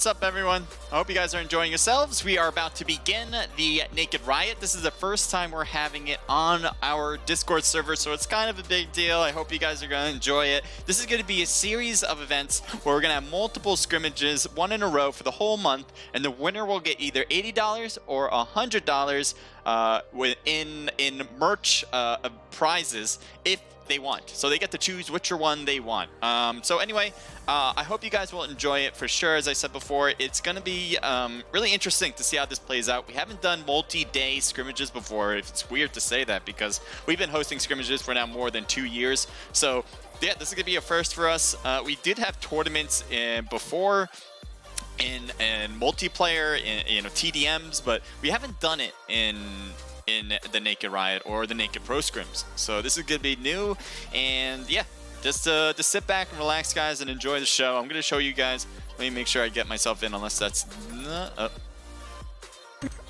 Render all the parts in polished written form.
up, everyone? I hope you guys are enjoying yourselves. We are about to begin the Naked Riot. This is the first time we're having it on our Discord server, so it's kind of a big deal. I hope you guys are going to enjoy it. This is going to be a series of events where we're going to have multiple scrimmages, one in a row for the whole month, and the winner will get either $80 or $100 in merch prizes if they want. So they get to choose which one they want. So anyway, I hope you guys will enjoy it for sure. As I said before, it's going to be really interesting to see how this plays out. We haven't done multi-day scrimmages before. It's weird to say that because we've been hosting scrimmages for now more than 2 years. So yeah, this is going to be a first for us. We did have tournaments before in multiplayer, in TDMs, but we haven't done it in the Naked Riot or the Naked Pro Scrims. So this is going to be new, and yeah, just sit back and relax, guys, and enjoy the show. I'm going to show you guys. Let me make sure I get myself in, unless that's not...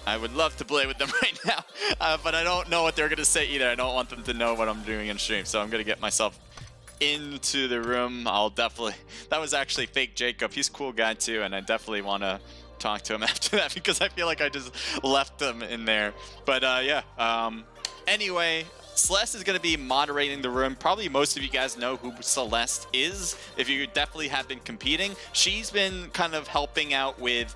I would love to play with them right now, but I don't know what they're going to say either. I don't want them to know what I'm doing in stream, so I'm going to get myself into the room. I'll definitely... That was actually fake Jacob. He's a cool guy too, and I definitely want to talk to him after that because I feel like I just left them in there. But yeah, anyway, Celeste is going to be moderating the room. Probably most of you guys know who Celeste is if you definitely have been competing. She's been kind of helping out with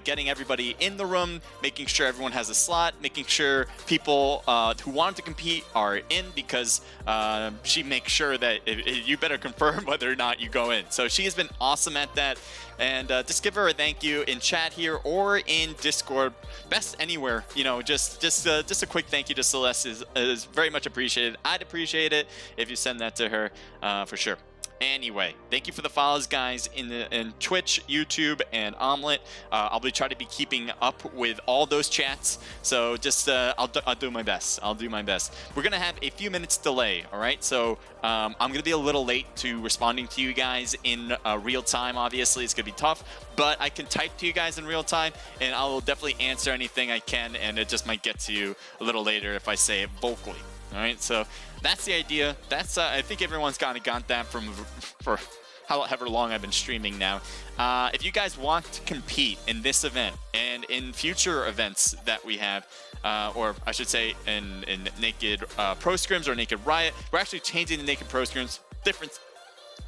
getting everybody in the room, making sure everyone has a slot, making sure people who want to compete are in, because she makes sure that you better confirm whether or not you go in. So she has been awesome at that. And just give her a thank you in chat here or in Discord, best anywhere. You know, just a quick thank you to Celeste is very much appreciated. I'd appreciate it if you send that to her for sure. Anyway, thank you for the follows, guys, in Twitch, YouTube, and Omelet. I'll be trying to be keeping up with all those chats, so just I'll do my best. I'll do my best. We're gonna have a few minutes delay, all right? So I'm gonna be a little late to responding to you guys in real time. Obviously, it's gonna be tough, but I can type to you guys in real time, and I will definitely answer anything I can, and it just might get to you a little later if I say it vocally. All right, so that's the idea. That's I think everyone's kind of got that for however long I've been streaming now. If you guys want to compete in this event and in future events that we have, or I should say in Naked Pro Scrims or Naked Riot, we're actually changing the Naked Pro Scrims.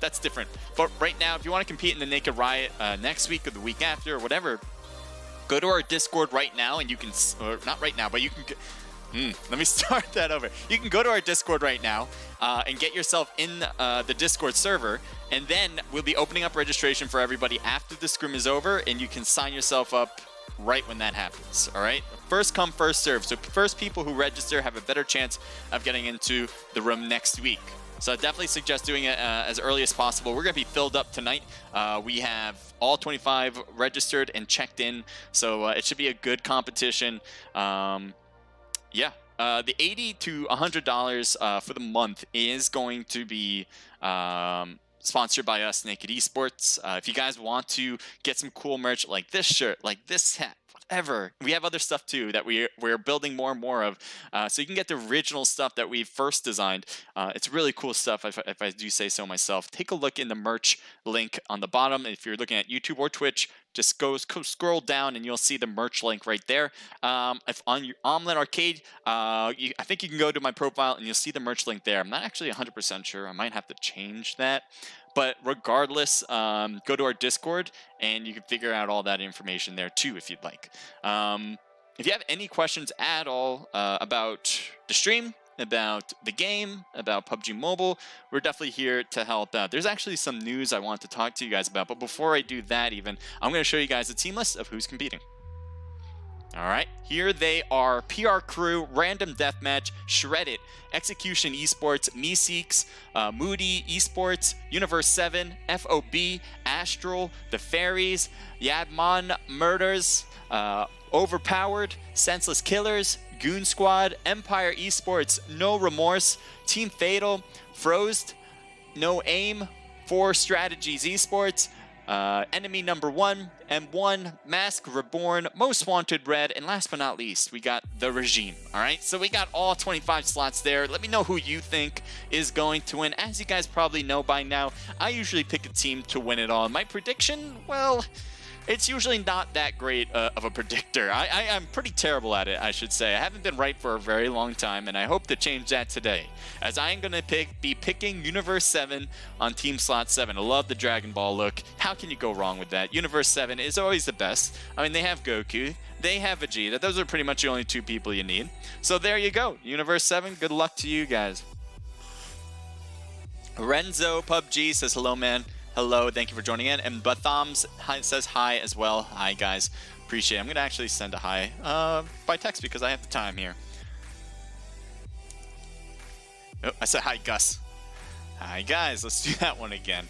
That's different. But right now, if you want to compete in the Naked Riot next week or the week after or whatever, go to our Discord right now, and you can, or not right now, but you can. Let me start that over. You can go to our Discord right now and get yourself in the Discord server, and then we'll be opening up registration for everybody after the scrim is over, and you can sign yourself up right when that happens, all right? First come, first serve. So first people who register have a better chance of getting into the room next week. So I definitely suggest doing it as early as possible. We're going to be filled up tonight. We have all 25 registered and checked in, so it should be a good competition. Yeah, the $80 to $100 for the month is going to be sponsored by us, Naked Esports. If you guys want to get some cool merch like this shirt, like this hat, whatever, we have other stuff too that we're building more and more of. So you can get the original stuff that we first designed. It's really cool stuff, if I do say so myself. Take a look in the merch link on the bottom. If you're looking at YouTube or Twitch, just scroll down and you'll see the merch link right there. If on your Omelet Arcade, I think you can go to my profile and you'll see the merch link there. I'm not actually 100% sure. I might have to change that. But regardless, go to our Discord and you can figure out all that information there too if you'd like. If you have any questions at all about the stream, about the game, about PUBG Mobile, we're definitely here to help out. There's actually some news I want to talk to you guys about, but before I do that even, I'm going to show you guys the team list of who's competing. All right, here they are: PR Crew, Random Deathmatch, Shreddit, Execution Esports, Meeseeks, Moody Esports, Universe 7, FOB, Astral, The Fairies, Yadmon Murders, Overpowered, Senseless Killers, Goon Squad, Empire Esports, No Remorse, Team Fatal, Frozed, No Aim, 4 Strategies Esports, Enemy Number 1, M1, Mask Reborn, Most Wanted Red, and last but not least, we got The Regime. All right, so we got all 25 slots there. Let me know who you think is going to win. As you guys probably know by now, I usually pick a team to win it all. My prediction, well, it's usually not that great of a predictor. I'm pretty terrible at it, I should say. I haven't been right for a very long time, and I hope to change that today, as I am going to be picking Universe 7 on Team Slot 7. I love the Dragon Ball look. How can you go wrong with that? Universe 7 is always the best. I mean, they have Goku, they have Vegeta. Those are pretty much the only two people you need. So there you go. Universe 7, good luck to you guys. Renzo PUBG says hello, man. Hello, thank you for joining in. And Bathams says hi as well. Hi, guys. Appreciate it. I'm going to actually send a hi by text because I have the time here. Oh, I said hi, Gus. Hi, guys. Let's do that one again.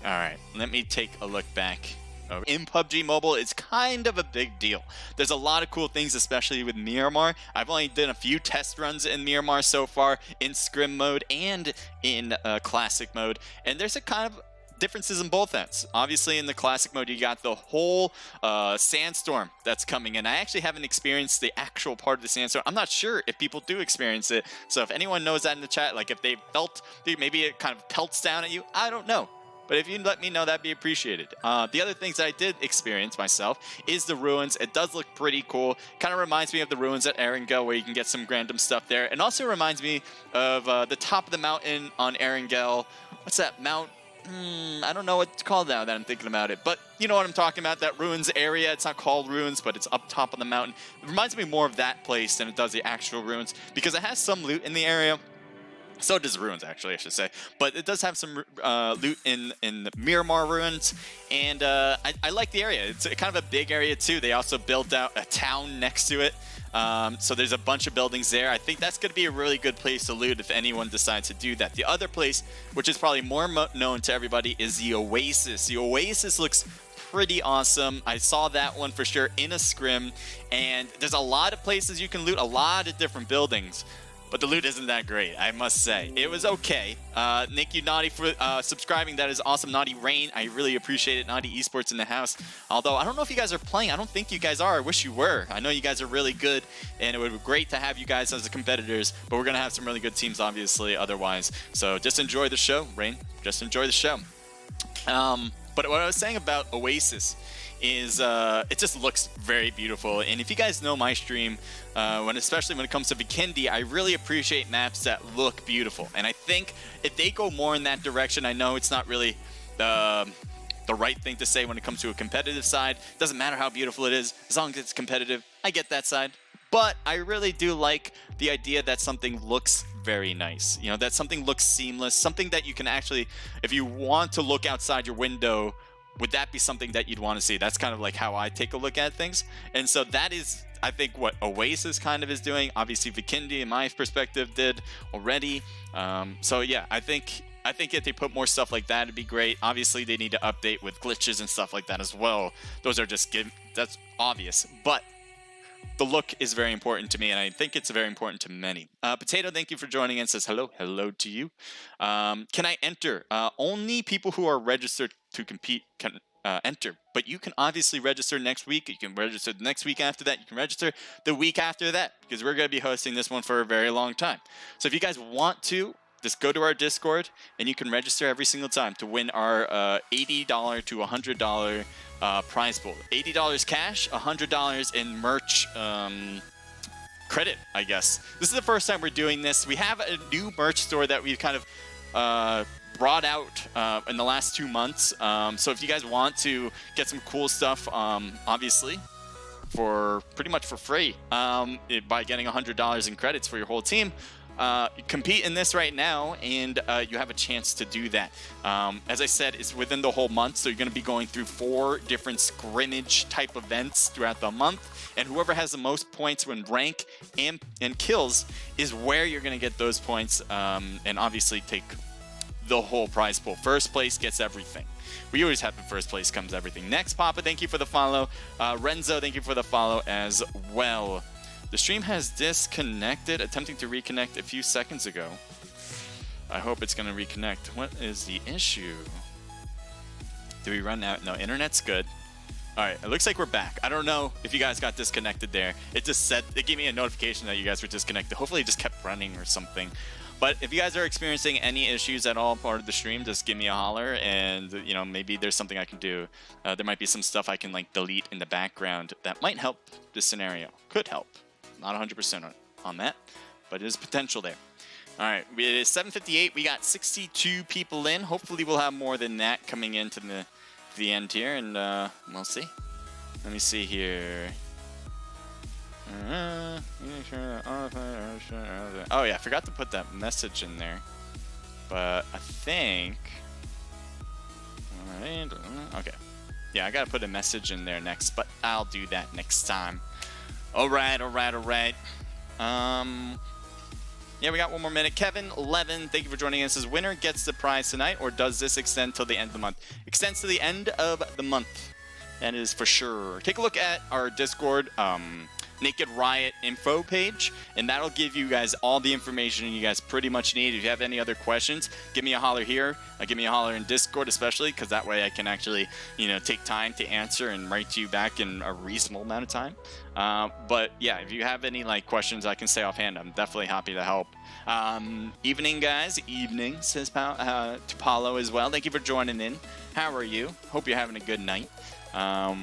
All right, let me take a look back. In PUBG Mobile, it's kind of a big deal. There's a lot of cool things, especially with Miramar. I've only done a few test runs in Miramar so far, in Scrim mode and in Classic mode. And there's a kind of differences in both ends. Obviously, in the Classic mode, you got the whole sandstorm that's coming in. I actually haven't experienced the actual part of the sandstorm. I'm not sure if people do experience it. So if anyone knows that in the chat, like if they felt, maybe it kind of pelts down at you, I don't know. But if you let me know, that'd be appreciated. The other things that I did experience myself is the ruins. It does look pretty cool. Kind of reminds me of the ruins at Erangel, where you can get some random stuff there. And also reminds me of the top of the mountain on Erangel. What's that? Mount... I don't know what it's called now that I'm thinking about it. But you know what I'm talking about, that ruins area. It's not called ruins, but it's up top of the mountain. It reminds me more of that place than it does the actual ruins, because it has some loot in the area. So does the ruins, actually, I should say. But it does have some loot in the Miramar ruins. And I like the area. It's kind of a big area, too. They also built out a town next to it. So there's a bunch of buildings there. I think that's going to be a really good place to loot if anyone decides to do that. The other place, which is probably more known to everybody, is the Oasis. The Oasis looks pretty awesome. I saw that one for sure in a scrim. And there's a lot of places you can loot, a lot of different buildings. But the loot isn't that great, I must say. It was okay. Thank you, Naughty, for subscribing. That is awesome. Naughty Rain, I really appreciate it. Naughty Esports in the house. Although, I don't know if you guys are playing. I don't think you guys are. I wish you were. I know you guys are really good, and it would be great to have you guys as the competitors. But we're going to have some really good teams, obviously, otherwise. So just enjoy the show, Rain. Just enjoy the show. But what I was saying about Oasis is it just looks very beautiful. And if you guys know my stream, especially when it comes to Vikendi, I really appreciate maps that look beautiful. And I think if they go more in that direction, I know it's not really the right thing to say when it comes to a competitive side. It doesn't matter how beautiful it is, as long as it's competitive. I get that side. But I really do like the idea that something looks very nice. You know, that something looks seamless, something that you can actually, if you want to look outside your window, would that be something that you'd want to see? That's kind of like how I take a look at things. And so that is, I think, what Oasis kind of is doing. Obviously, Vikendi, in my perspective, did already. So yeah, I think if they put more stuff like that, it'd be great. Obviously, they need to update with glitches and stuff like that as well. Those are just that's obvious. But the look is very important to me, and I think it's very important to many. Potato, thank you for joining in. Says hello. Hello to you. Can I enter? Only people who are registered to compete can enter. But you can obviously register next week. You can register the next week after that. You can register the week after that, because we're going to be hosting this one for a very long time. So if you guys want to, just go to our Discord, and you can register every single time to win our $80 to $100 prize pool. $80 cash, $100 in merch credit, I guess. This is the first time we're doing this. We have a new merch store that we've kind of brought out in the last 2 months. So if you guys want to get some cool stuff, obviously, for pretty much for free, by getting $100 in credits for your whole team, compete in this right now, and you have a chance to do that. As I said, it's within the whole month, so you're going to be going through 4 different scrimmage type events throughout the month, and whoever has the most points when rank and kills is where you're going to get those points, and obviously take the whole prize pool. First place gets everything. We always have the first place comes everything. Next, Papa, thank you for the follow. Renzo, thank you for the follow as well. The stream has disconnected, attempting to reconnect a few seconds ago. I hope it's going to reconnect. What is the issue? Do we run out? No, internet's good. All right, it looks like we're back. I don't know if you guys got disconnected there. It just said, it gave me a notification that you guys were disconnected. Hopefully it just kept running or something. But if you guys are experiencing any issues at all part of the stream, just give me a holler, and you know, maybe there's something I can do. There might be some stuff I can like delete in the background that might help this scenario. Could help. Not 100% on that, but there's potential there. All right, it is 7:58. We got 62 people in. Hopefully, we'll have more than that coming into the end here, and we'll see. Let me see here. Oh yeah, I forgot to put that message in there, but I think. Okay, yeah, I gotta put a message in there next, but I'll do that next time. All right. Yeah, we got one more minute. Kevin 11, thank you for joining us. Says winner gets the prize tonight, or does this extend till the end of the month? Extends to the end of the month. That is for sure. Take a look at our Discord Naked Riot info page, and that'll give you guys all the information you guys pretty much need. If you have any other questions, give me a holler here. Give me a holler in Discord, especially because that way I can actually, you know, take time to answer and write to you back in a reasonable amount of time. But yeah, if you have any like questions I can say offhand, I'm definitely happy to help. Evening, guys. Evening, says to Paulo as well. Thank you for joining in. How are you? Hope you're having a good night. All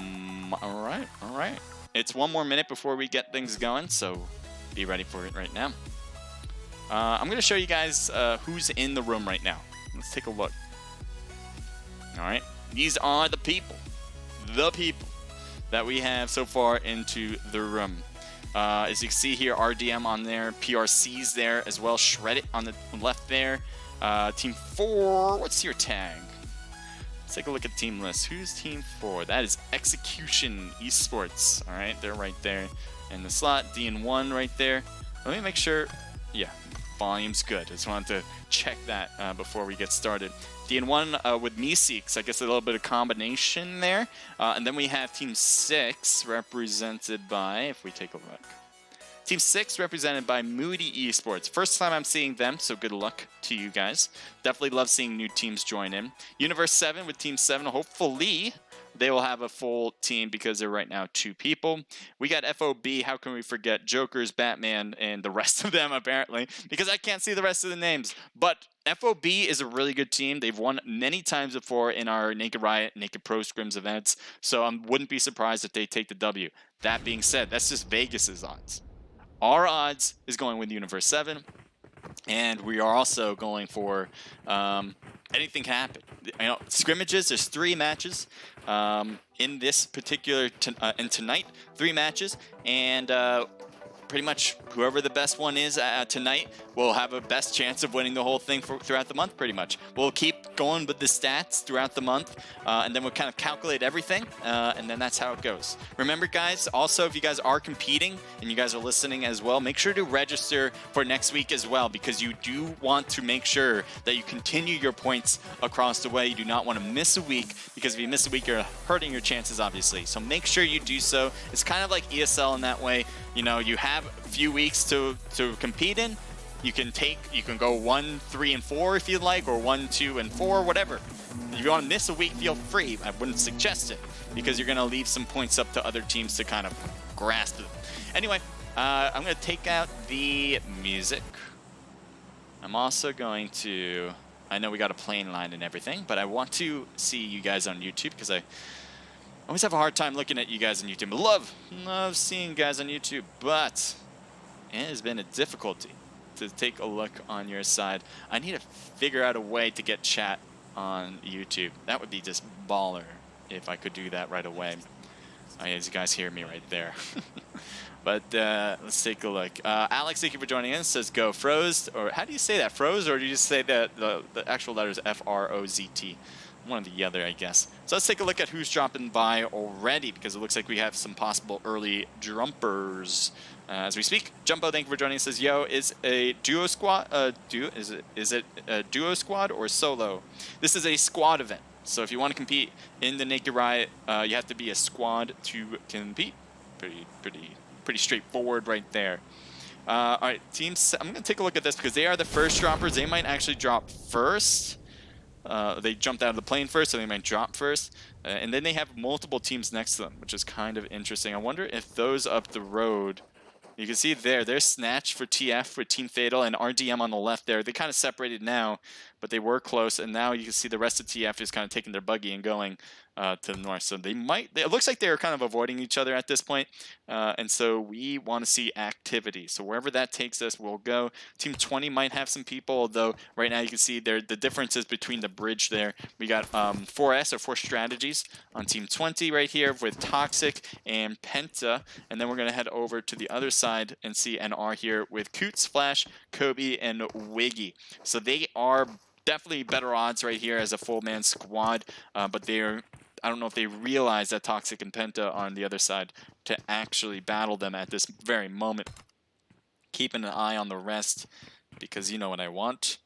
right. It's one more minute before we get things going, so be ready for it right now. I'm going to show you guys who's in the room right now. Let's take a look. All right. These are the people that we have so far into the room. As you can see here, RDM on there, PRC's there as well, Shreddit on the left there. Team 4, what's your tag? Let's take a look at the team list. Who's team 4? That is Execution Esports. All right, they're right there in the slot. DN1 right there. Let me make sure. Yeah, volume's good. Just wanted to check that before we get started. DN1 with Meeseeks, I guess a little bit of combination there. And then we have Team 6 represented by, if we take a look. Team 6 represented by Moody Esports. First time I'm seeing them, so good luck to you guys. Definitely love seeing new teams join in. Universe 7 with Team 7. Hopefully they will have a full team because they're right now 2 people. We got FOB. How can we forget Jokers, Batman, and the rest of them apparently, because I can't see the rest of the names. But FOB is a really good team. They've won many times before in our Naked Riot, Naked Pro Scrims events, so I wouldn't be surprised if they take the W. That being said, that's just Vegas's odds. Our odds is going with Universe 7, and we are also going for anything can happen. You know, scrimmages, there's 3 matches in this particular, and tonight, 3 matches, and pretty much whoever the best one is tonight will have a best chance of winning the whole thing throughout the month, pretty much. We'll keep going with the stats throughout the month, and then we'll kind of calculate everything, and then that's how it goes. Remember, guys, also, if you guys are competing and you guys are listening as well, make sure to register for next week as well, because you do want to make sure that you continue your points across the way. You do not want to miss a week, because if you miss a week, you're hurting your chances, obviously. So make sure you do so. It's kind of like ESL in that way. You know, you have a few weeks to compete in. You can go 1, 3, and 4 if you'd like, or 1, 2, and 4, whatever. If you want to miss a week, feel free. I wouldn't suggest it, because you're going to leave some points up to other teams to kind of grasp it. Anyway, I'm going to take out the music. I'm also going to, I know we got a plane line and everything, but I want to see you guys on YouTube, because I always have a hard time looking at you guys on YouTube. Love seeing you guys on YouTube, but it has been a difficulty to take a look on your side. I need to figure out a way to get chat on YouTube. That would be just baller if I could do that right away. As you guys hear me right there. But let's take a look. Alex, thank you for joining in. Says go froze, or how do you say that? Froze, or do you just say that the actual letters FROZT? One or the other, I guess. So let's take a look at who's dropping by already, because it looks like we have some possible early jumpers as we speak. Jumbo, thank you for joining us. Says, yo, is a duo squad, is it a duo squad or solo? This is a squad event. So if you want to compete in the Naked Riot, you have to be a squad to compete. Pretty straightforward right there. All right, teams. I'm gonna take a look at this because they are the first droppers. They might actually drop first. They jumped out of the plane first, so they might drop first. And then they have multiple teams next to them, which is kind of interesting. I wonder if those up the road, You can see there's Snatch for TF with Team Fatal and RDM on the left there. They kind of separated now, but they were close, and now you can see the rest of TF is kind of taking their buggy and going to the north. So it looks like they're kind of avoiding each other at this point, and so we want to see activity. So wherever that takes us, we'll go. Team 20 might have some people, although right now you can see the differences between the bridge there. We got 4S or 4 strategies on Team 20 right here with Toxic and Penta, and then we're going to head over to the other side and see NR here with Coots, Flash, Kobe, and Wiggy. So they are definitely better odds right here as a full-man squad, but I don't know if they realize that Toxic and Penta are on the other side to actually battle them at this very moment. Keeping an eye on the rest, because you know what I want.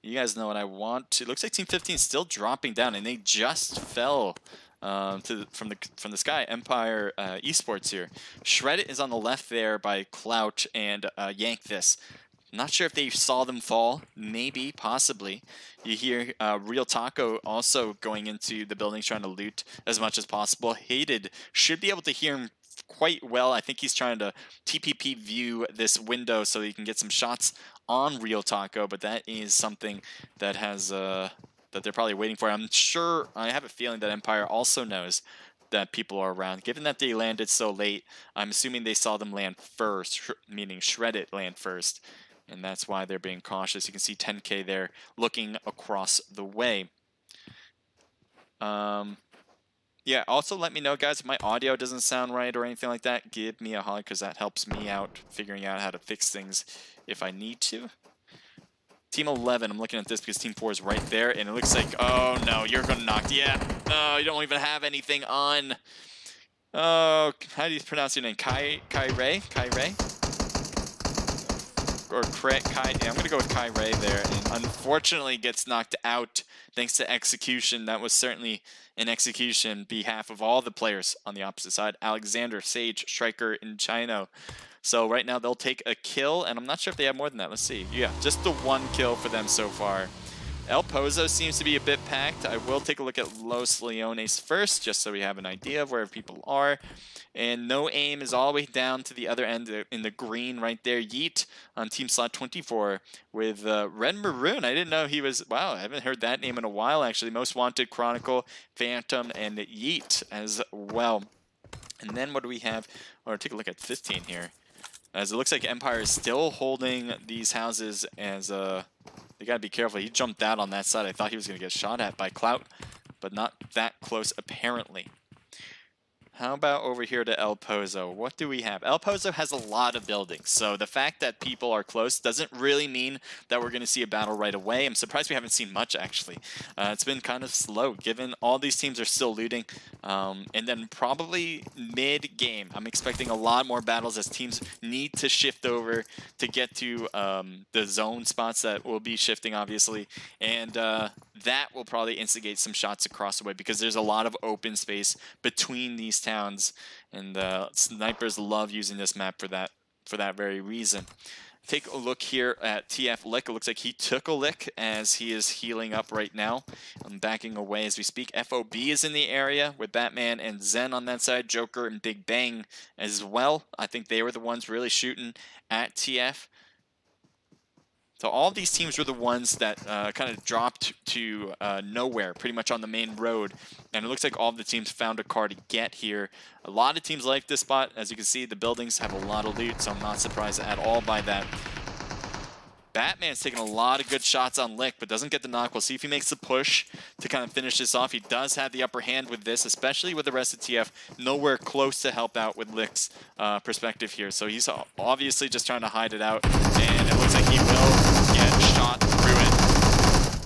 You guys know what I want. It looks like Team 15 is still dropping down, and they just fell from the sky. Empire Esports here. Shred It is on the left there by Clout and Yank This. Not sure if they saw them fall. Maybe, possibly. You hear Real Taco also going into the buildings trying to loot as much as possible. Hated should be able to hear him quite well. I think he's trying to TPP view this window so he can get some shots on Real Taco, but that is something that has that they're probably waiting for. I'm sure, I have a feeling that Empire also knows that people are around. Given that they landed so late, I'm assuming they saw them land first, meaning Shred It land first. And that's why they're being cautious. You can see 10K there looking across the way. Yeah, also let me know, guys, if my audio doesn't sound right or anything like that. Give me a holler, because that helps me out figuring out how to fix things if I need to. Team 11, I'm looking at this because Team 4 is right there, and it looks like, oh no, you're going to knock. Yeah, no, you don't even have anything on. Oh, how do you pronounce your name? Kai Ray? Or Kai, yeah, I'm going to go with Kai Ray there, and unfortunately gets knocked out thanks to execution. That was certainly an execution behalf of all the players on the opposite side. Alexander, Sage, Striker, and Chino. So right now they'll take a kill, and I'm not sure if they have more than that. Let's see. Yeah, just the 1 kill for them so far. El Pozo seems to be a bit packed. I will take a look at Los Leones first, just so we have an idea of where people are. And No Aim is all the way down to the other end in the green right there. Yeet on Team Slot 24 with Red Maroon. I didn't know he was... Wow, I haven't heard that name in a while, actually. Most Wanted, Chronicle, Phantom, and Yeet as well. And then what do we have? Or take a look at 15 here. As it looks like Empire is still holding these houses as... They gotta be careful. He jumped out on that side. I thought he was gonna get shot at by Clout, but not that close apparently. How about over here to El Pozo? What do we have? El Pozo has a lot of buildings, so the fact that people are close doesn't really mean that we're going to see a battle right away. I'm surprised we haven't seen much, actually. It's been kind of slow, given all these teams are still looting. And then probably mid-game, I'm expecting a lot more battles as teams need to shift over to get to the zone spots that will be shifting, obviously. And that will probably instigate some shots across the way, because there's a lot of open space between these towns, and snipers love using this map for that very reason. Take a look here at TF Lick. It looks like he took a lick as he is healing up right now. I'm backing away as we speak. FOB is in the area with Batman and Zen on that side. Joker and Big Bang as well. I think they were the ones really shooting at TF. So all of these teams were the ones that kind of dropped to nowhere, pretty much on the main road. And it looks like all of the teams found a car to get here. A lot of teams like this spot. As you can see, the buildings have a lot of loot, so I'm not surprised at all by that. Batman's taking a lot of good shots on Lick, but doesn't get the knock. We'll see if he makes the push to kind of finish this off. He does have the upper hand with this, especially with the rest of TF. Nowhere close to help out with Lick's perspective here. So he's obviously just trying to hide it out, and it looks like he will get shot through it.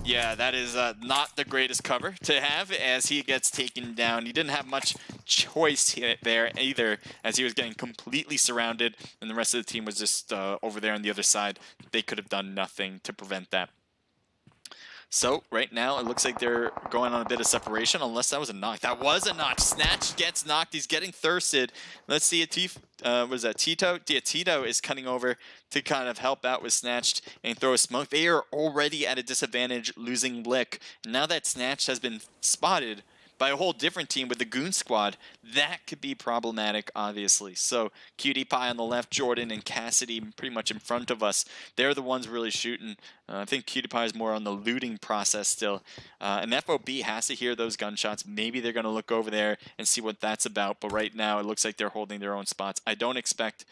Yeah, that is not the greatest cover to have as he gets taken down. He didn't have much choice there either, as he was getting completely surrounded, and the rest of the team was just over there on the other side. They could have done nothing to prevent that. So right now it looks like they're going on a bit of separation, unless that was a knock. That was a knock. Snatch gets knocked. He's getting thirsted. Let's see what is that? Tito? Yeah, Tito is cutting over to kind of help out with Snatched and throw a smoke. They are already at a disadvantage, losing Lick. Now that Snatched has been spotted, by a whole different team with the Goon Squad, that could be problematic, obviously. So Cutie Pie on the left, Jordan and Cassidy pretty much in front of us. They're the ones really shooting. I think Cutie Pie is more on the looting process still. And FOB has to hear those gunshots. Maybe they're going to look over there and see what that's about. But right now, it looks like they're holding their own spots. I don't expect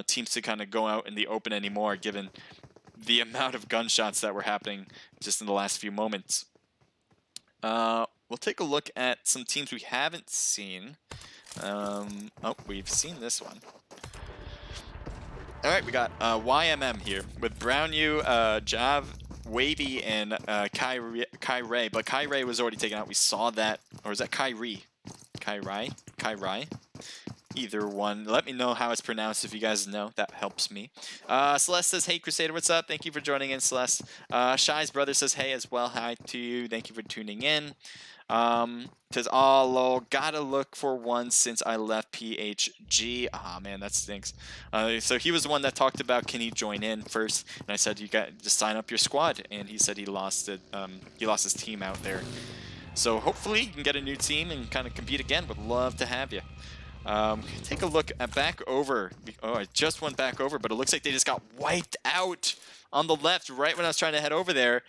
teams to kind of go out in the open anymore, given the amount of gunshots that were happening just in the last few moments. We'll take a look at some teams we haven't seen. Oh, we've seen this one. All right, we got YMM here with Brown U, Jav, Wavy, and Kyrie. But Kyrie was already taken out. We saw that. Or is that Kyrie? Kyrie? Either one. Let me know how it's pronounced if you guys know. That helps me. Celeste says, hey, Crusader, what's up? Thank you for joining in, Celeste. Shy's brother says, hey, as well. Hi to you. Thank you for tuning in. Says, oh, lol, gotta look for one since I left PHG. Ah, man, that stinks. So he was the one that talked about, can he join in first? And I said, you got to sign up your squad. And he said he lost it. He lost his team out there. So hopefully you can get a new team and kind of compete again. Would love to have you. Take a look at back over. Oh, I just went back over, but it looks like they just got wiped out on the left right when I was trying to head over there.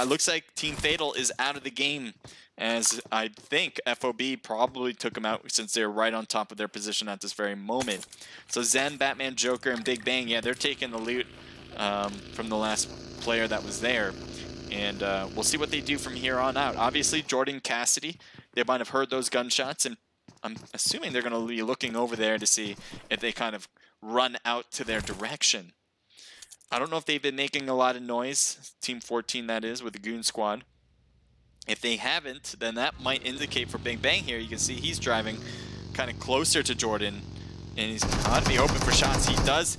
Looks like Team Fatal is out of the game, as I think FOB probably took them out since they're right on top of their position at this very moment. So Zen, Batman, Joker, and Big Bang, yeah, they're taking the loot from the last player that was there. And we'll see what they do from here on out. Obviously, Jordan, Cassidy, they might have heard those gunshots, and I'm assuming they're going to be looking over there to see if they kind of run out to their direction. I don't know if they've been making a lot of noise, Team 14 that is, with the Goon Squad. If they haven't, then that might indicate for Big Bang here. You can see he's driving kind of closer to Jordan, and he's got to be open for shots. He does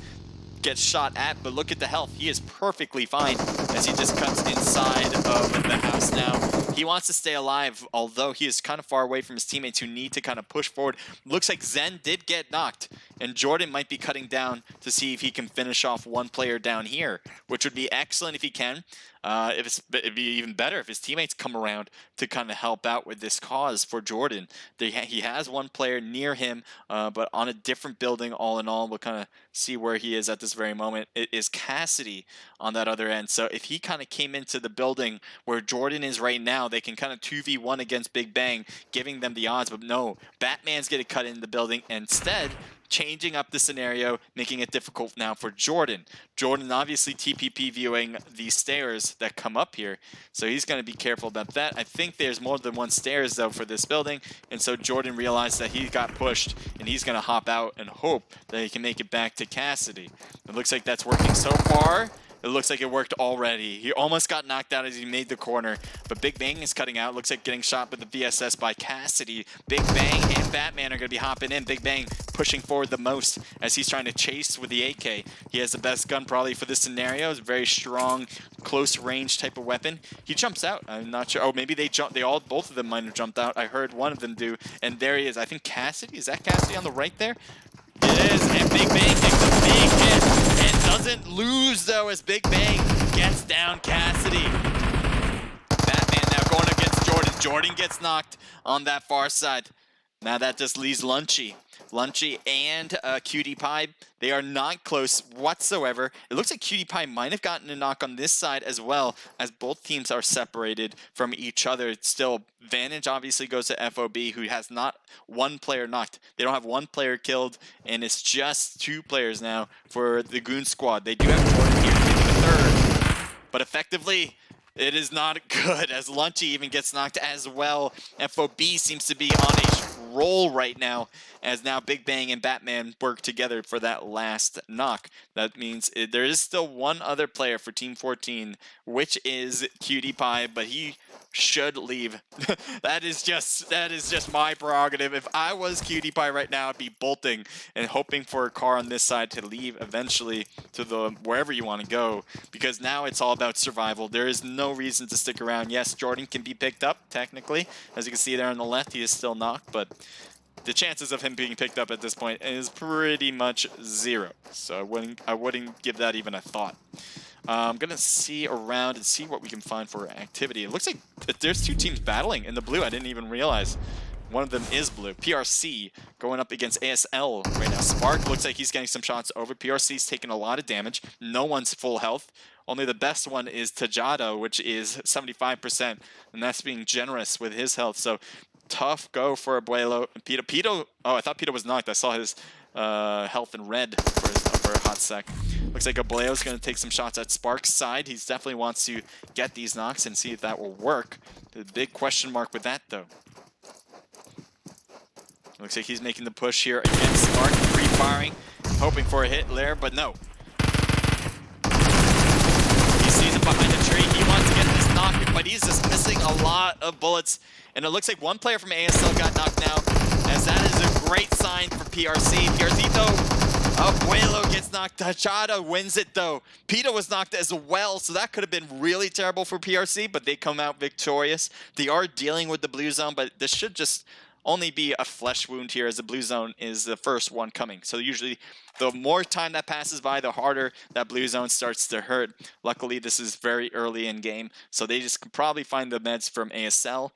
get shot at, but look at the health. He is perfectly fine as he just cuts inside of the house now. He wants to stay alive, although he is kind of far away from his teammates who need to kind of push forward. Looks like Zen did get knocked, and Jordan might be cutting down to see if he can finish off one player down here, which would be excellent if he can. It'd be even better if his teammates come around to kind of help out with this cause for Jordan. He has one player near him, but on a different building all in all. We'll kind of see where he is at this very moment. It is Cassidy on that other end. So if he kind of came into the building where Jordan is right now, they can kind of 2v1 against Big Bang, giving them the odds. But no, Batman's getting cut in the building instead, changing up the scenario, making it difficult now for Jordan. Jordan obviously TPP viewing the stairs that come up here, so he's going to be careful about that. I think there's more than one stairs though for this building, and so Jordan realized that he got pushed, and he's going to hop out and hope that he can make it back to Cassidy. It looks like that's working so far. It looks like it worked already. He almost got knocked out as he made the corner, but Big Bang is cutting out. Looks like getting shot with the VSS by Cassidy. Big Bang and Batman are going to be hopping in. Big Bang pushing forward the most as he's trying to chase with the AK. He has the best gun probably for this scenario. It's a very strong, close range type of weapon. He jumps out. I'm not sure. Oh, maybe they jump. Both of them might have jumped out. I heard one of them do, and there he is. I think Cassidy. Is that Cassidy on the right there? It is, and Big Bang takes a big hit and doesn't lose, though, as Big Bang gets down Cassidy. Batman now going against Jordan. Jordan gets knocked on that far side. Now that just leaves Lunchy. Lunchy and Cutie Pie, they are not close whatsoever. It looks like Cutie Pie might have gotten a knock on this side as well, as both teams are separated from each other. Still, advantage obviously goes to FOB, who has not one player knocked. They don't have one player killed, and it's just two players now for the Goon Squad. They do have Jordan here taking the third, but effectively, it is not good, as Lunchy even gets knocked as well. FOB seems to be on a roll right now, as now Big Bang and Batman work together for that last knock. That means there is still one other player for Team 14, which is Cutie Pie, but he should leave. that is just my prerogative. If I was Cutie Pie right now, I'd be bolting and hoping for a car on this side to leave eventually to the wherever you want to go, because now it's all about survival. There is no reason to stick around. Yes, Jordan can be picked up technically, as you can see there on the left. He is still knocked, but the chances of him being picked up at this point is pretty much zero. So I wouldn't give that even a thought. I'm going to see around and see what we can find for activity. It looks like there's 2 teams battling in the blue. I didn't even realize. One of them is blue. PRC going up against ASL right now. Spark looks like he's getting some shots over. PRC's taking a lot of damage. No one's full health. Only the best one is Tajada, which is 75%. And that's being generous with his health. So tough go for Abuelo. Pito, oh, I thought Pito was knocked. I saw his health in red for a hot sec. Looks like Abuelo's going to take some shots at Spark's side. He definitely wants to get these knocks and see if that will work. The big question mark with that, though. Looks like he's making the push here against Spark, pre-firing, hoping for a hit there, but no. He sees him behind the tree. He wants to get this knock, but he's just missing a lot of bullets. And it looks like one player from ASL got knocked now, as that is a great sign for PRC. PRC, though, Abuelo gets knocked. Tajada wins it, though. Pito was knocked as well, so that could have been really terrible for PRC, but they come out victorious. They are dealing with the blue zone, but this should just only be a flesh wound here, as the blue zone is the first one coming. So usually the more time that passes by, the harder that blue zone starts to hurt. Luckily, this is very early in game, so they just can probably find the meds from ASL,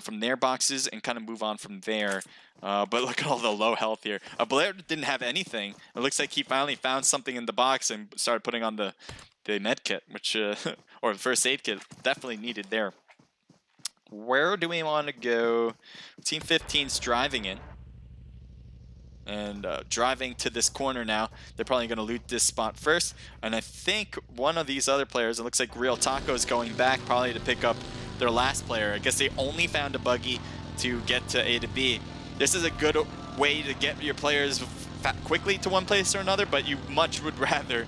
from their boxes, and kind of move on from there. But look at all the low health here. Blair didn't have anything. It looks like he finally found something in the box and started putting on the med kit, which or the first aid kit, definitely needed there. Where do we want to go? Team 15's driving in. And driving to this corner now. They're probably going to loot this spot first. And I think one of these other players, it looks like Real Taco, is going back probably to pick up their last player. I guess they only found a buggy to get to A to B. This is a good way to get your players quickly to one place or another, but you much would rather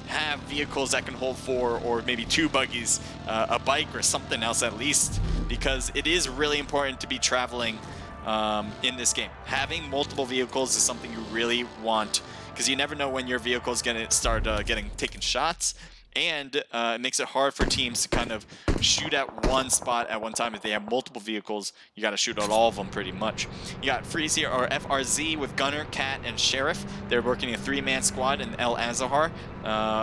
have vehicles that can hold 4 or maybe 2 buggies, a bike or something else at least, because it is really important to be traveling in this game. Having multiple vehicles is something you really want, because you never know when your vehicle is going to start taking shots, and it makes it hard for teams to kind of shoot at one spot at one time. If they have multiple vehicles, you got to shoot at all of them pretty much. You got Freeze here, or FRZ, with Gunner, Cat, and Sheriff. They're working a 3-man squad in El Azahar.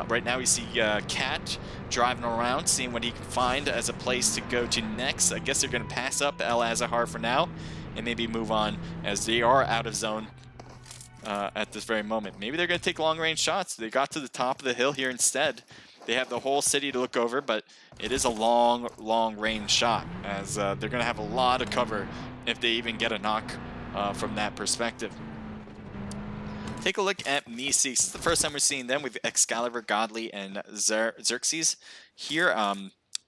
Right now we see Cat driving around, seeing what he can find as a place to go to next. I guess they're going to pass up El Azahar for now and maybe move on, as they are out of zone at this very moment. Maybe they're going to take long-range shots. They got to the top of the hill here instead. They have the whole city to look over, but it is a long range shot, as they're going to have a lot of cover if they even get a knock from that perspective. Take a look at Meeseeks. It's the first time we're seeing them with Excalibur, Godly, and Xerxes. Here,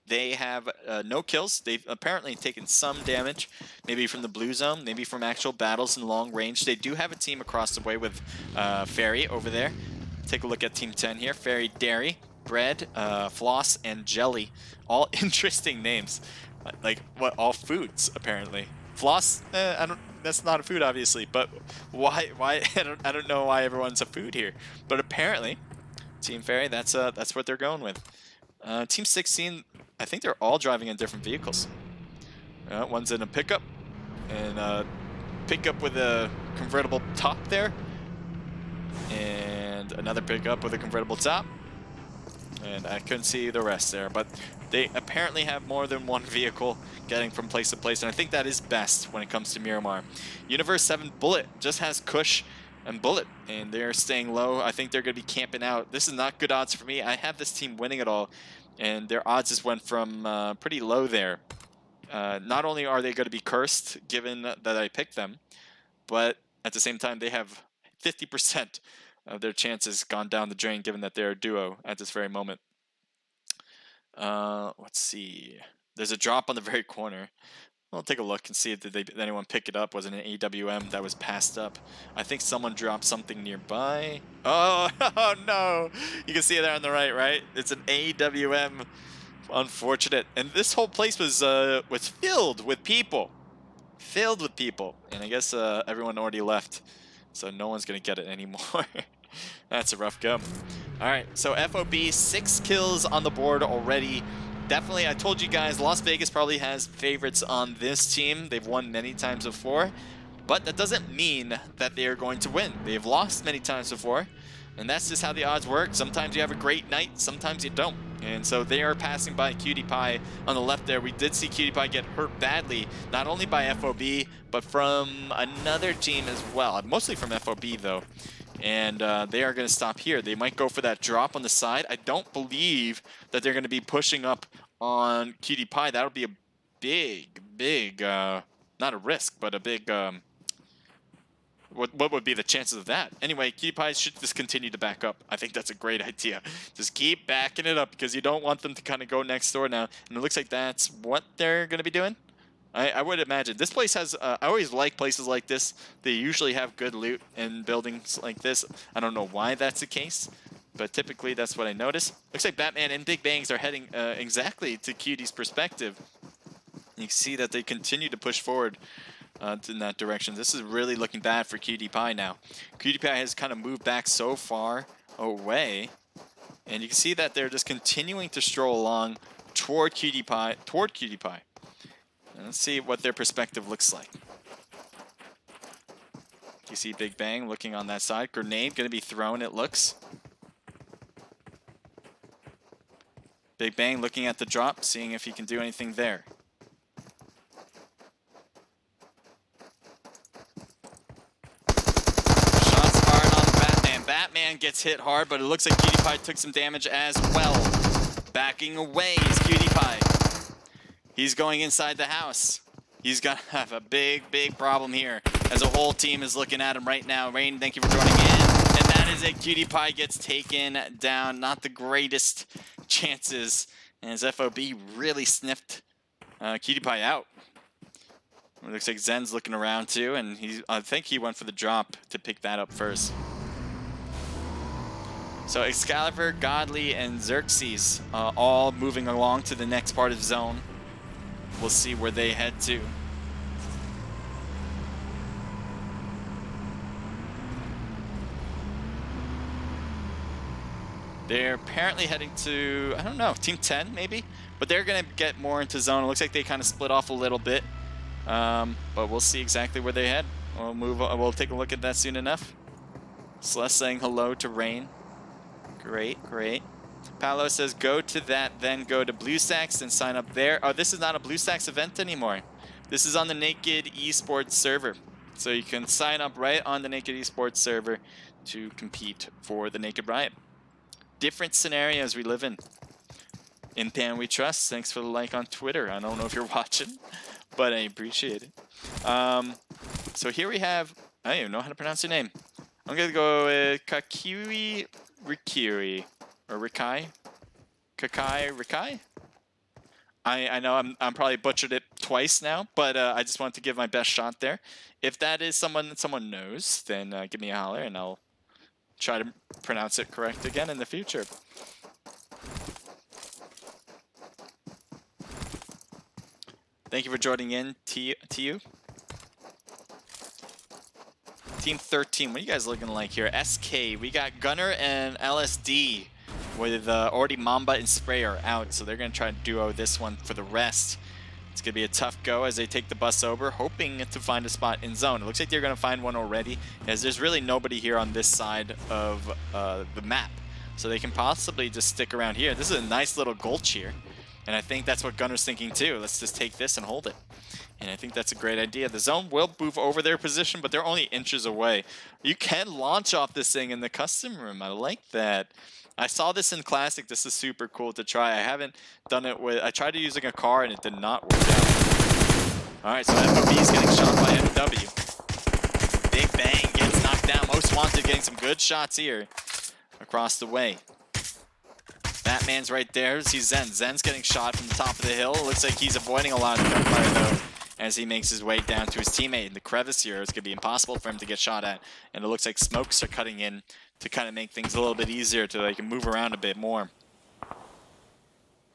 they have no kills. They've apparently taken some damage, maybe from the blue zone, maybe from actual battles in long range. They do have a team across the way with Fairy over there. Take a look at Team 10 here. Fairy, Dairy, Bread, Floss, and Jelly. All interesting names. Like, what, all foods, apparently. Floss, that's not a food, obviously, but why I don't know why everyone's a food here. But apparently, Team Fairy, that's what they're going with. Team 16, I think they're all driving in different vehicles. One's in a pickup, and pickup with a convertible top there, and another pickup with a convertible top. And I couldn't see the rest there, but they apparently have more than one vehicle getting from place to place, and I think that is best when it comes to Miramar. Universe 7 Bullet just has Kush and Bullet, and they're staying low. I think they're going to be camping out. This is not good odds for me. I have this team winning it all, and their odds just went from pretty low there. Not only are they going to be cursed, given that I picked them, but at the same time, they have 50% of their chances gone down the drain, given that they're a duo at this very moment. Let's see. There's a drop on the very corner. I'll take a look and see if did anyone pick it up. Was it an AWM that was passed up? I think someone dropped something nearby. Oh, oh no! You can see it there on the right? It's an AWM. Unfortunate. And this whole place was filled with people. Filled with people. And I guess everyone already left. So no one's going to get it anymore. That's a rough go. Alright, so FOB, 6 kills on the board already. Definitely, I told you guys, Las Vegas probably has favorites on this team. They've won many times before, but that doesn't mean that they are going to win. They've lost many times before, and that's just how the odds work. Sometimes you have a great night, sometimes you don't. And so they are passing by Cutie Pie on the left there. We did see Cutie Pie get hurt badly, not only by FOB, but from another team as well. Mostly from FOB, though. And they are going to stop here. They might go for that drop on the side. I don't believe that they're going to be pushing up on Cutie Pie. That'll be a big, not a risk, but a big... What would be the chances of that? Anyway, Cutie Pie should just continue to back up. I think that's a great idea. Just keep backing it up because you don't want them to kind of go next door now. And it looks like that's what they're going to be doing. I would imagine. This place has... I always like places like this. They usually have good loot in buildings like this. I don't know why that's the case, but typically that's what I notice. Looks like Batman and Big Bangs are heading exactly to Cutie's perspective. You can see that they continue to push forward in that direction. This is really looking bad for Cutie Pie now. Cutie Pie has kind of moved back so far away, and you can see that they're just continuing to stroll along toward Cutie Pie. And let's see what their perspective looks like. You see Big Bang looking on that side. Grenade going to be thrown, it looks. Big Bang looking at the drop, seeing if he can do anything there. Batman gets hit hard, but it looks like Cutie Pie took some damage as well. Backing away is Cutie Pie. He's going inside the house. He's going to have a big problem here as a whole team is looking at him right now. Rain, thank you for joining in. And that is it. Cutie Pie gets taken down. Not the greatest chances as FOB really sniffed Cutie Pie out. It looks like Zen's looking around too, and I think he went for the drop to pick that up first. So Excalibur, Godly, and Xerxes all moving along to the next part of zone. We'll see where they head to. They're apparently heading to, I don't know, Team 10 maybe? But they're going to get more into zone. It looks like they kind of split off a little bit. But we'll see exactly where they head. We'll take a look at that soon enough. Celeste saying hello to Rain. Great. Paolo says, go to that, then go to BlueStacks and sign up there. Oh, this is not a BlueStacks event anymore. This is on the Naked Esports server. So you can sign up right on the Naked Esports server to compete for the Naked Riot. Different scenarios we live in. In Pan We Trust, thanks for the like on Twitter. I don't know if you're watching, but I appreciate it. So here we have, I don't even know how to pronounce your name. I'm going to go with Kakiwi Rikiri, or Rikai? Rikai? I know I'm probably butchered it twice now, but I just wanted to give my best shot there. If that is someone knows, then give me a holler and I'll try to pronounce it correct again in the future. Thank you for joining in, to you. Team 13, what are you guys looking like here? SK, we got Gunner and LSD with already Mamba and Sprayer out, so they're going to try to duo this one for the rest. It's going to be a tough go as they take the bus over, hoping to find a spot in zone. It looks like they're going to find one already, as there's really nobody here on this side of the map. So they can possibly just stick around here. This is a nice little gulch here, and I think that's what Gunner's thinking too. Let's just take this and hold it. And I think that's a great idea. The zone will move over their position, but they're only inches away. You can launch off this thing in the custom room. I like that. I saw this in Classic. This is super cool to try. I haven't done it with... I tried using a car, and it did not work out. All right, so FOB is getting shot by MW. Big Bang gets knocked down. Most Wanted getting some good shots here across the way. Batman's right there. See Zen. Zen's getting shot from the top of the hill. Looks like he's avoiding a lot of gunfire, though, as he makes his way down to his teammate. In the crevice here, it's going to be impossible for him to get shot at. And it looks like smokes are cutting in to kind of make things a little bit easier to like move around a bit more.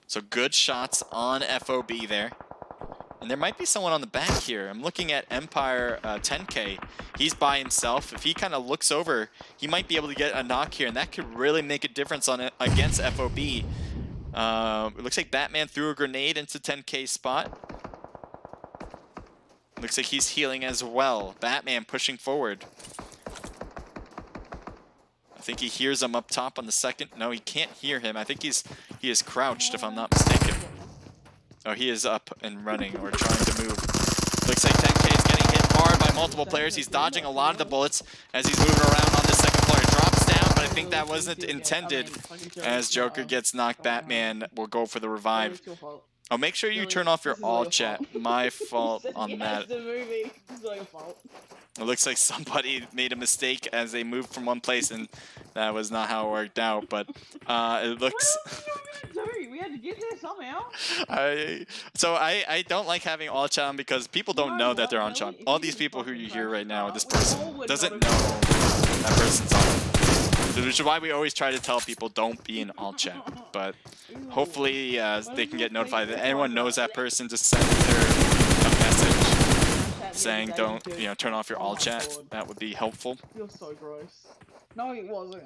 So good shots on FOB there. And there might be someone on the back here. I'm looking at Empire 10K. He's by himself. If he kind of looks over, he might be able to get a knock here, and that could really make a difference on it against FOB. It looks like Batman threw a grenade into 10K's spot. Looks like he's healing as well. Batman pushing forward. I think he hears him up top on the second. No, he can't hear him. I think he is crouched, if I'm not mistaken. Oh, he is up and running or trying to move. Looks like 10K is getting hit hard by multiple players. He's dodging a lot of the bullets as he's moving around on the second floor. He drops down, but I think that wasn't intended. As Joker gets knocked, Batman will go for the revive. Oh, make sure you turn off your all chat. My fault on that. It looks like somebody made a mistake as they moved from one place, and that was not how it worked out. But it looks. We had to get there somehow. I don't like having all chat on because people don't know that they're on chat. All these people who you hear right now, this person doesn't know that person's on. Which is why we always try to tell people don't be in all chat. But hopefully they can get notified that anyone knows that person. Just send her a message saying don't, turn off your all chat. That would be helpful. You're so gross. No, it wasn't.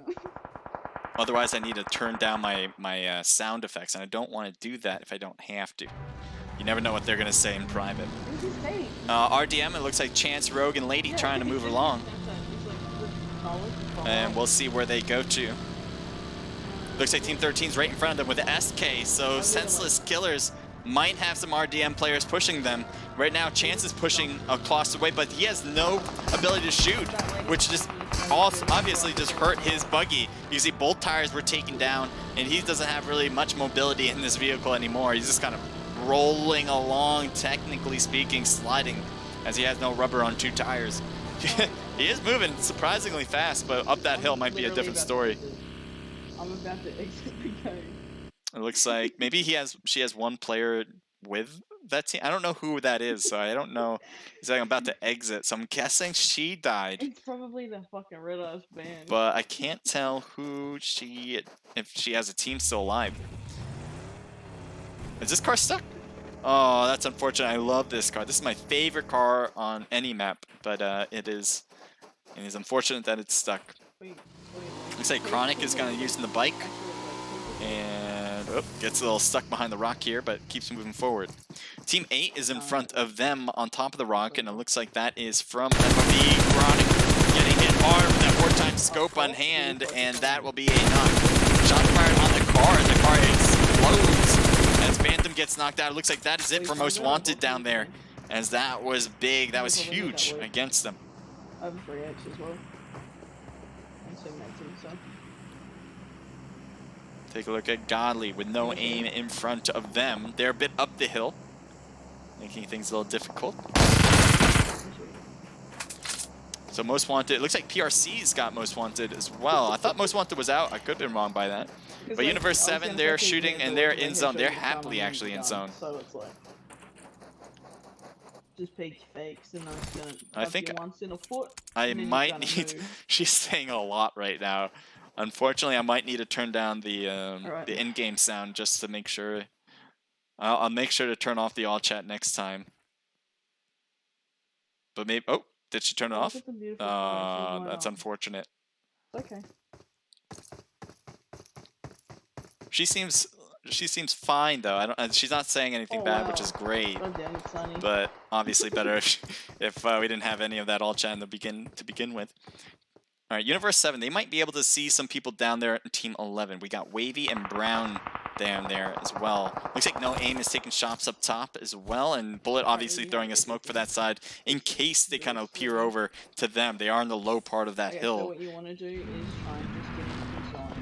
Otherwise, I need to turn down my sound effects, and I don't want to do that if I don't have to. You never know what they're going to say in private. RDM, it looks like Chance, Rogue, and Lady trying to move along. And we'll see where they go to. Looks like Team 13's right in front of them with the SK, so Senseless Killers might have some RDM players pushing them. Right now, Chance is pushing across the way, but he has no ability to shoot, which just obviously just hurt his buggy. You see both tires were taken down, and he doesn't have really much mobility in this vehicle anymore. He's just kind of rolling along, technically speaking, sliding, as he has no rubber on 2 tires. He is moving surprisingly fast, but up that hill might be a different story. I'm about to exit the game. It looks like maybe she has one player with that team. I don't know who that is, so I don't know. He's like, I'm about to exit, so I'm guessing she died. It's probably the fucking red ass band. But I can't tell if she has a team still alive. Is this car stuck? Oh, that's unfortunate. I love this car. This is my favorite car on any map, but it is unfortunate that it's stuck. Looks like Chronic is going to use the bike. And gets a little stuck behind the rock here, but keeps moving forward. Team 8 is in front of them on top of the rock, and it looks like that is from FOB. Chronic getting hit hard with that 4x scope on hand, and that will be a knock. Shot fired on the car, and the car explodes as Phantom gets knocked out. It looks like that is it for Most Wanted down there, as that was big, that was huge against them. I have a 3x as well. Take a look at Godly with no aim in front of them. They're a bit up the hill, making things a little difficult. So Most Wanted, it looks like PRC's got Most Wanted as well. I thought Most Wanted was out. I could have been wrong by that. But Universe 7, they're shooting and they're in zone. They're happily actually in zone. So it's like just peek fakes and I think once in a foot. I might need. She's saying a lot right now. Unfortunately, I might need to turn down the in-game sound just to make sure. I'll make sure to turn off the all chat next time. But maybe. Oh, did she turn it off? That's unfortunate. Okay. She's She seems fine though. She's not saying anything bad, which is great. Oh, damn, it's sunny. But obviously better if we didn't have any of that all chat to begin with. All right, Universe 7. They might be able to see some people down there in Team 11. We got Wavy and Brown down there as well. Looks like No Aim is taking shots up top as well, and Bullet obviously throwing a smoke for that side in case they kind of peer over to them. They are in the low part of that hill. So what you want to do is try and just get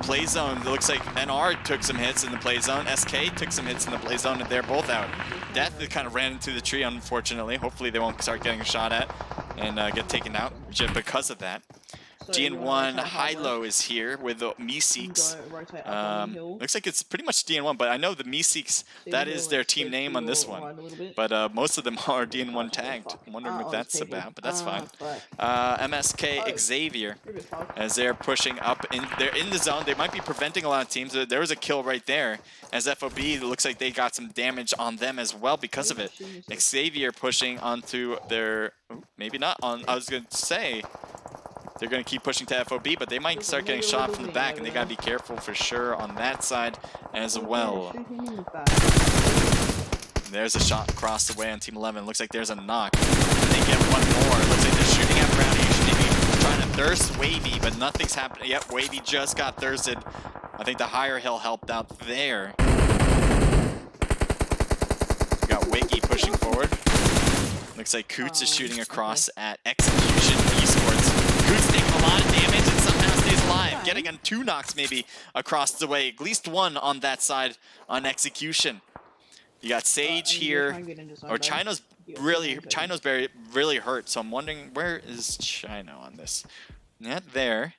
Play zone. It looks like NR took some hits in the play zone. SK took some hits in the play zone, and they're both out. Death kind of ran into the tree, unfortunately. Hopefully they won't start getting shot at and get taken out just because of that. DN1 Hilo is here with the Meeseeks. Looks like it's pretty much DN1, but I know the Meeseeks, that is their team name on this one. But most of them are DN1 tagged. I'm wondering what that's about, but that's fine. MSK Xavier, as they're pushing up, they're in the zone. They might be preventing a lot of teams. There was a kill right there, as FOB looks like they got some damage on them as well because of it. Xavier pushing onto their, maybe not on, I was going to say, they're going to keep pushing to FOB, but they might start getting shot from the back, and they got to be careful for sure on that side as well. There's a shot across the way on Team 11. Looks like there's a knock. And they get one more. Looks like they're shooting at Brownie. He should be trying to thirst Wavy, but nothing's happening. Yep, Wavy just got thirsted. I think the higher hill helped out there. We got Wiggy pushing forward. Looks like Coots is shooting across at Execution Esports. Coots taking a lot of damage and somehow stays alive, getting on 2 knocks maybe across the way. At least 1 on that side on Execution. You got Sage here. Or Chino's really hurt, so I'm wondering where is Chino on this? Not there.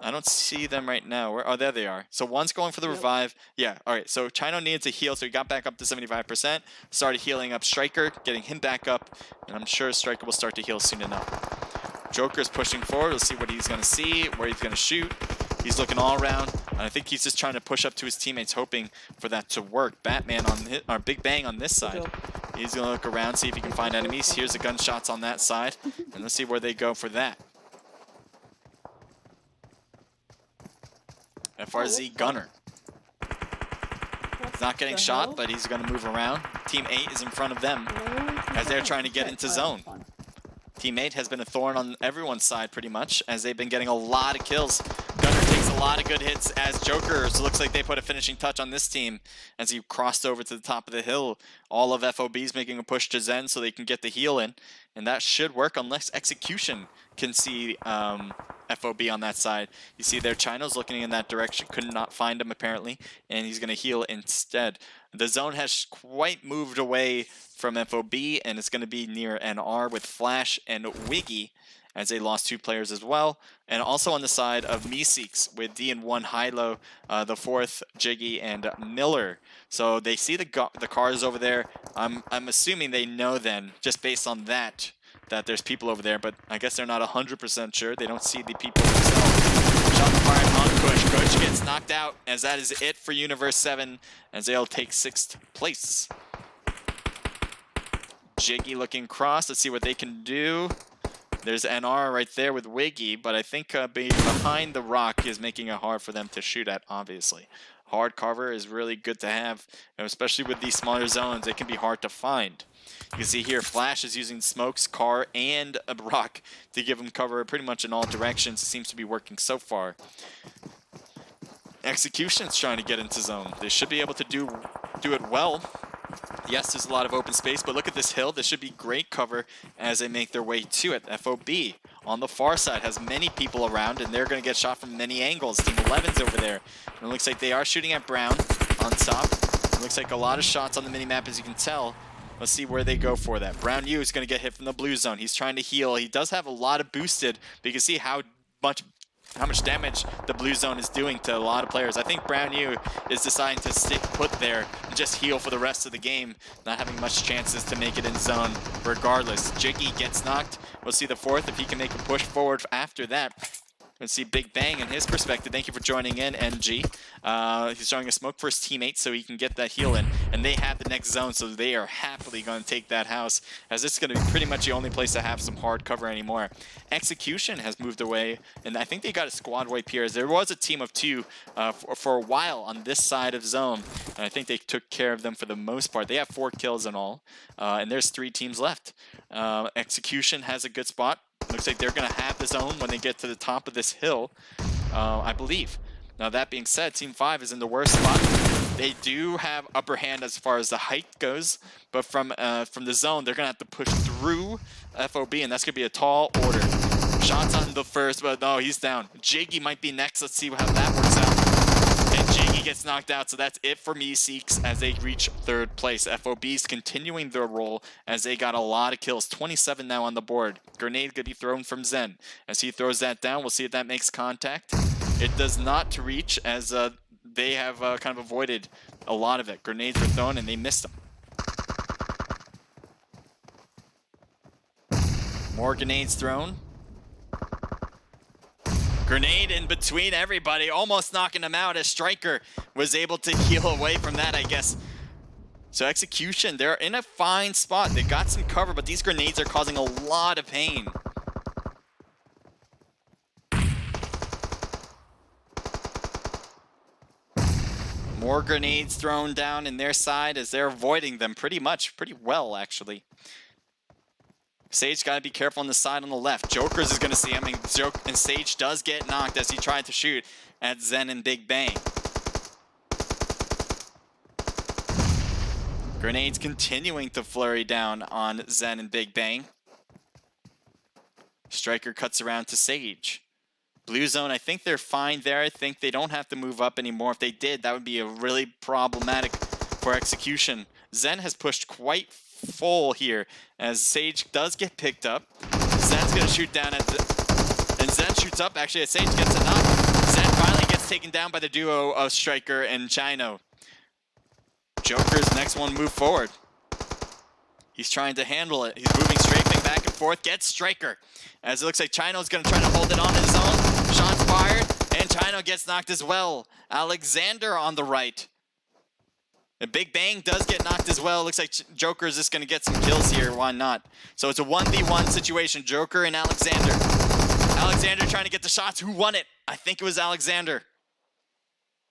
I don't see them right now. Oh, there they are. So one's going for the revive. Yeah, all right. So Chino needs a heal, so he got back up to 75%. Started healing up Striker, getting him back up, and I'm sure Striker will start to heal soon enough. Joker's pushing forward. We'll see what he's going to see, where he's going to shoot. He's looking all around, and I think he's just trying to push up to his teammates, hoping for that to work. Batman on his, or Big Bang on this side. He's going to look around, see if he can find enemies. Here's the gunshots on that side, and let's see where they go for that. FRZ Gunner. He's not getting shot, but he's going to move around. Team 8 is in front of them as they're trying to get into zone. Team 8 has been a thorn on everyone's side pretty much, as they've been getting a lot of kills. Gunner takes a lot of good hits as Jokers. Looks like they put a finishing touch on this team as he crossed over to the top of the hill. All of FOB's making a push to Zen so they can get the heal in, and that should work unless Execution can see FOB on that side. You see there, Chino's looking in that direction, could not find him apparently, and he's going to heal instead. The zone has quite moved away from FOB, and it's going to be near NR with Flash and Wiggy, as they lost 2 players as well. And also on the side of Meeseeks with D and 1 Hilo, the 4th Jiggy and Miller. So they see the cars over there. I'm assuming they know then, just based on that there's people over there, but I guess they're not 100% sure. They don't see the people themselves. Shot fired on Kush. Kush gets knocked out, as that is it for Universe 7, as they'll take 6th place. Jiggy looking cross. Let's see what they can do. There's NR right there with Wiggy, but I think being behind the rock is making it hard for them to shoot at, obviously. Hard cover is really good to have, especially with these smaller zones. It can be hard to find. You can see here, Flash is using smokes, car, and a rock to give him cover pretty much in all directions. It seems to be working so far. Execution's trying to get into zone. They should be able to do it well. Yes, there's a lot of open space, but look at this hill. This should be great cover as they make their way to it. FOB on the far side has many people around, and they're going to get shot from many angles. Team 11's over there. And it looks like they are shooting at Brown on top. It looks like a lot of shots on the minimap, as you can tell. Let's see where they go for that. Brown U is going to get hit from the blue zone. He's trying to heal. He does have a lot of boosted, but you can see how much damage the blue zone is doing to a lot of players. I think Brown U is deciding to stick put there and just heal for the rest of the game, not having much chances to make it in zone regardless. Jiggy gets knocked. We'll see the 4th if he can make a push forward after that. Let's see Big Bang in his perspective. Thank you for joining in, NG. He's showing a smoke for his teammate so he can get that heal in. And they have the next zone, so they are happily going to take that house, as it's going to be pretty much the only place to have some hard cover anymore. Execution has moved away, and I think they got a squad wipe here, as there was a team of 2 for a while on this side of zone. And I think they took care of them for the most part. They have 4 kills in all, and there's 3 teams left. Execution has a good spot. Looks like they're going to have the zone when they get to the top of this hill, I believe. Now, that being said, Team 5 is in the worst spot. They do have upper hand as far as the height goes, but from the zone, they're going to have to push through FOB, and that's going to be a tall order. Shots on the first, but no, he's down. Jiggy might be next. Let's see how that works out. And Jiggy gets knocked out, so that's it for Meeseeks as they reach 3rd place. FOB's continuing their roll as they got a lot of kills. 27 now on the board. Grenade could be thrown from Zen. As he throws that down, we'll see if that makes contact. It does not reach, as they have kind of avoided a lot of it. Grenades were thrown and they missed them. More grenades thrown. Grenade in between everybody, almost knocking him out as Striker was able to heal away from that, I guess. So Execution, they're in a fine spot. They got some cover, but these grenades are causing a lot of pain. More grenades thrown down in their side as they're avoiding them pretty well, actually. Sage got to be careful on the side on the left. Jokers is going to see him, and Sage does get knocked as he tried to shoot at Zen and Big Bang. Grenades continuing to flurry down on Zen and Big Bang. Striker cuts around to Sage. Blue zone, I think they're fine there. I think they don't have to move up anymore. If they did, that would be a really problematic for execution. Zen has pushed quite full here as Sage does get picked up. Zen's going to shoot down at and Zen shoots up actually as Sage gets a knock. Zen finally gets taken down by the duo of Striker and Chino. Joker's next one move forward. He's trying to handle it. He's moving strafing back and forth. Gets Striker. As it looks like Chino's going to try to hold it on his own. Shots fired, and Chino gets knocked as well. Alexander on the right. The Big Bang does get knocked as well. Looks like Joker is just going to get some kills here. Why not? So it's a 1v1 situation. Joker and Alexander. Alexander trying to get the shots. Who won it? I think it was Alexander.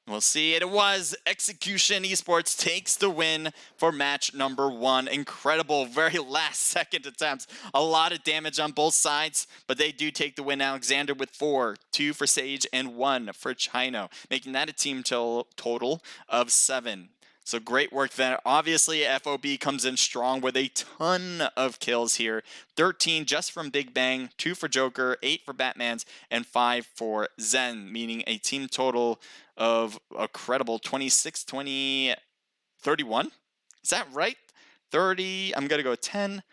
We'll see. It was Execution Esports takes the win for match number 1. Incredible, very last second attempts. A lot of damage on both sides, but they do take the win. Alexander with 4, 2 for Sage and 1 for Chino, making that a team total of 7. So great work there. Obviously, FOB comes in strong with a ton of kills here. 13 just from Big Bang, 2 for Joker, 8 for Batmans, and 5 for Zen, meaning a team total of a credible 26, 20, 31. Is that right? 30, I'm going to go 10,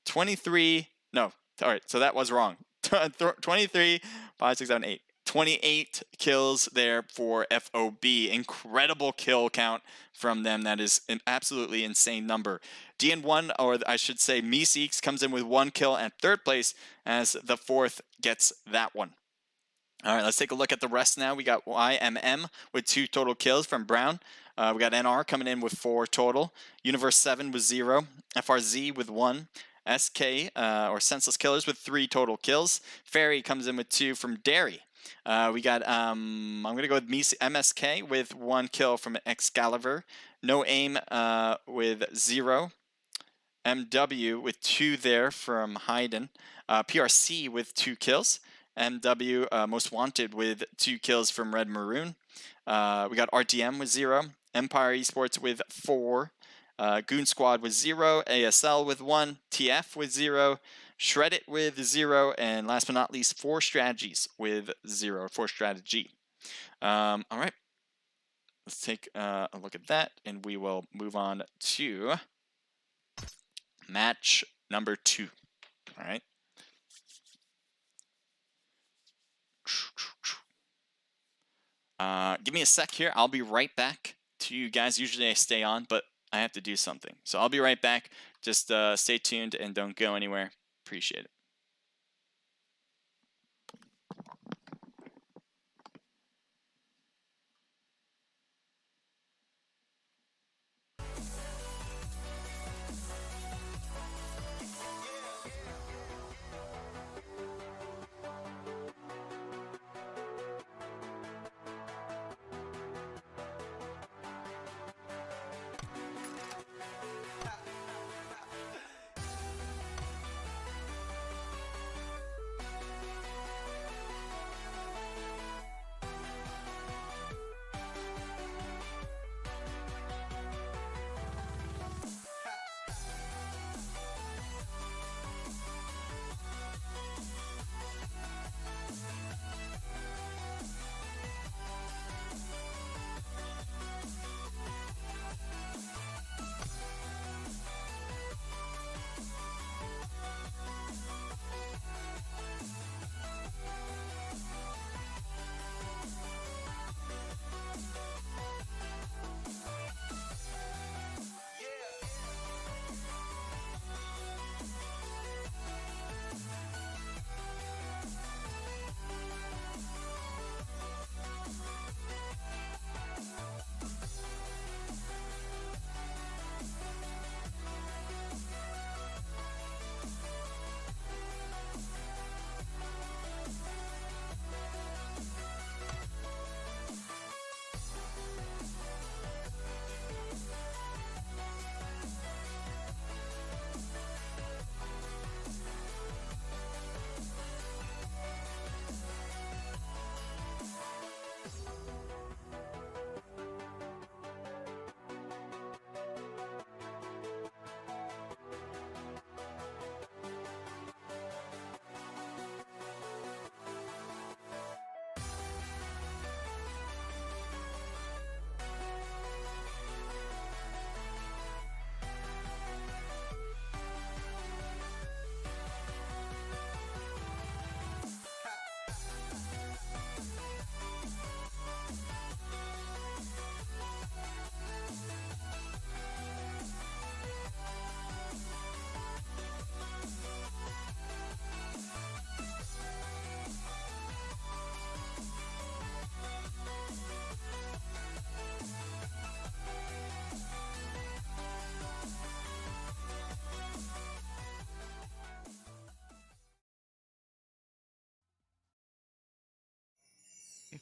23. No, all right, so that was wrong. 23, 5, 6, 7, 8. 28 kills there for FOB. Incredible kill count from them. That is an absolutely insane number. DN1, or I should say Meeseeks, comes in with 1 kill at 3rd place as the 4th gets that one. All right, let's take a look at the rest now. We got YMM with 2 total kills from Brown. We got NR coming in with 4 total. Universe 7 with 0. FRZ with 1. SK, or Senseless Killers, with 3 total kills. Fairy comes in with 2 from Derry. We got, I'm going to go with MSK with 1 kill from Excalibur. No Aim with 0. MW with 2 there from Hayden. PRC with 2 kills. MW Most Wanted with 2 kills from Red Maroon. We got RDM with 0. Empire Esports with 4. Goon Squad with 0. ASL with 1. TF with 0. Shred It with 0, and last but not least, 4 Strategies with 0. 4 Strategy. All right, let's take a look at that, and we will move on to match number 2. All right. Give me a sec here. I'll be right back to you guys. Usually I stay on, but I have to do something. So I'll be right back. Just stay tuned and don't go anywhere. Appreciate it.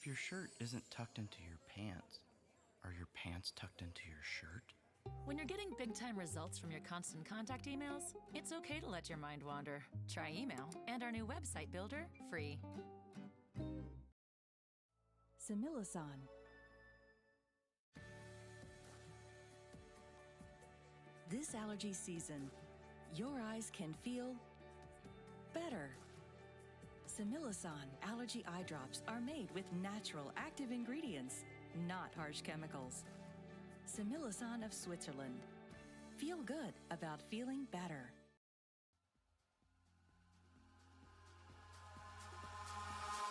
your shirt isn't tucked into your pants, are your pants tucked into your shirt? When you're getting big-time results from your constant contact emails, it's okay to let your mind wander. Try email and our new website builder free. Similasan. This allergy season, your eyes can feel better. Similasan allergy eye drops are made with natural active ingredients, not harsh chemicals. Similasan of Switzerland. Feel good about feeling better.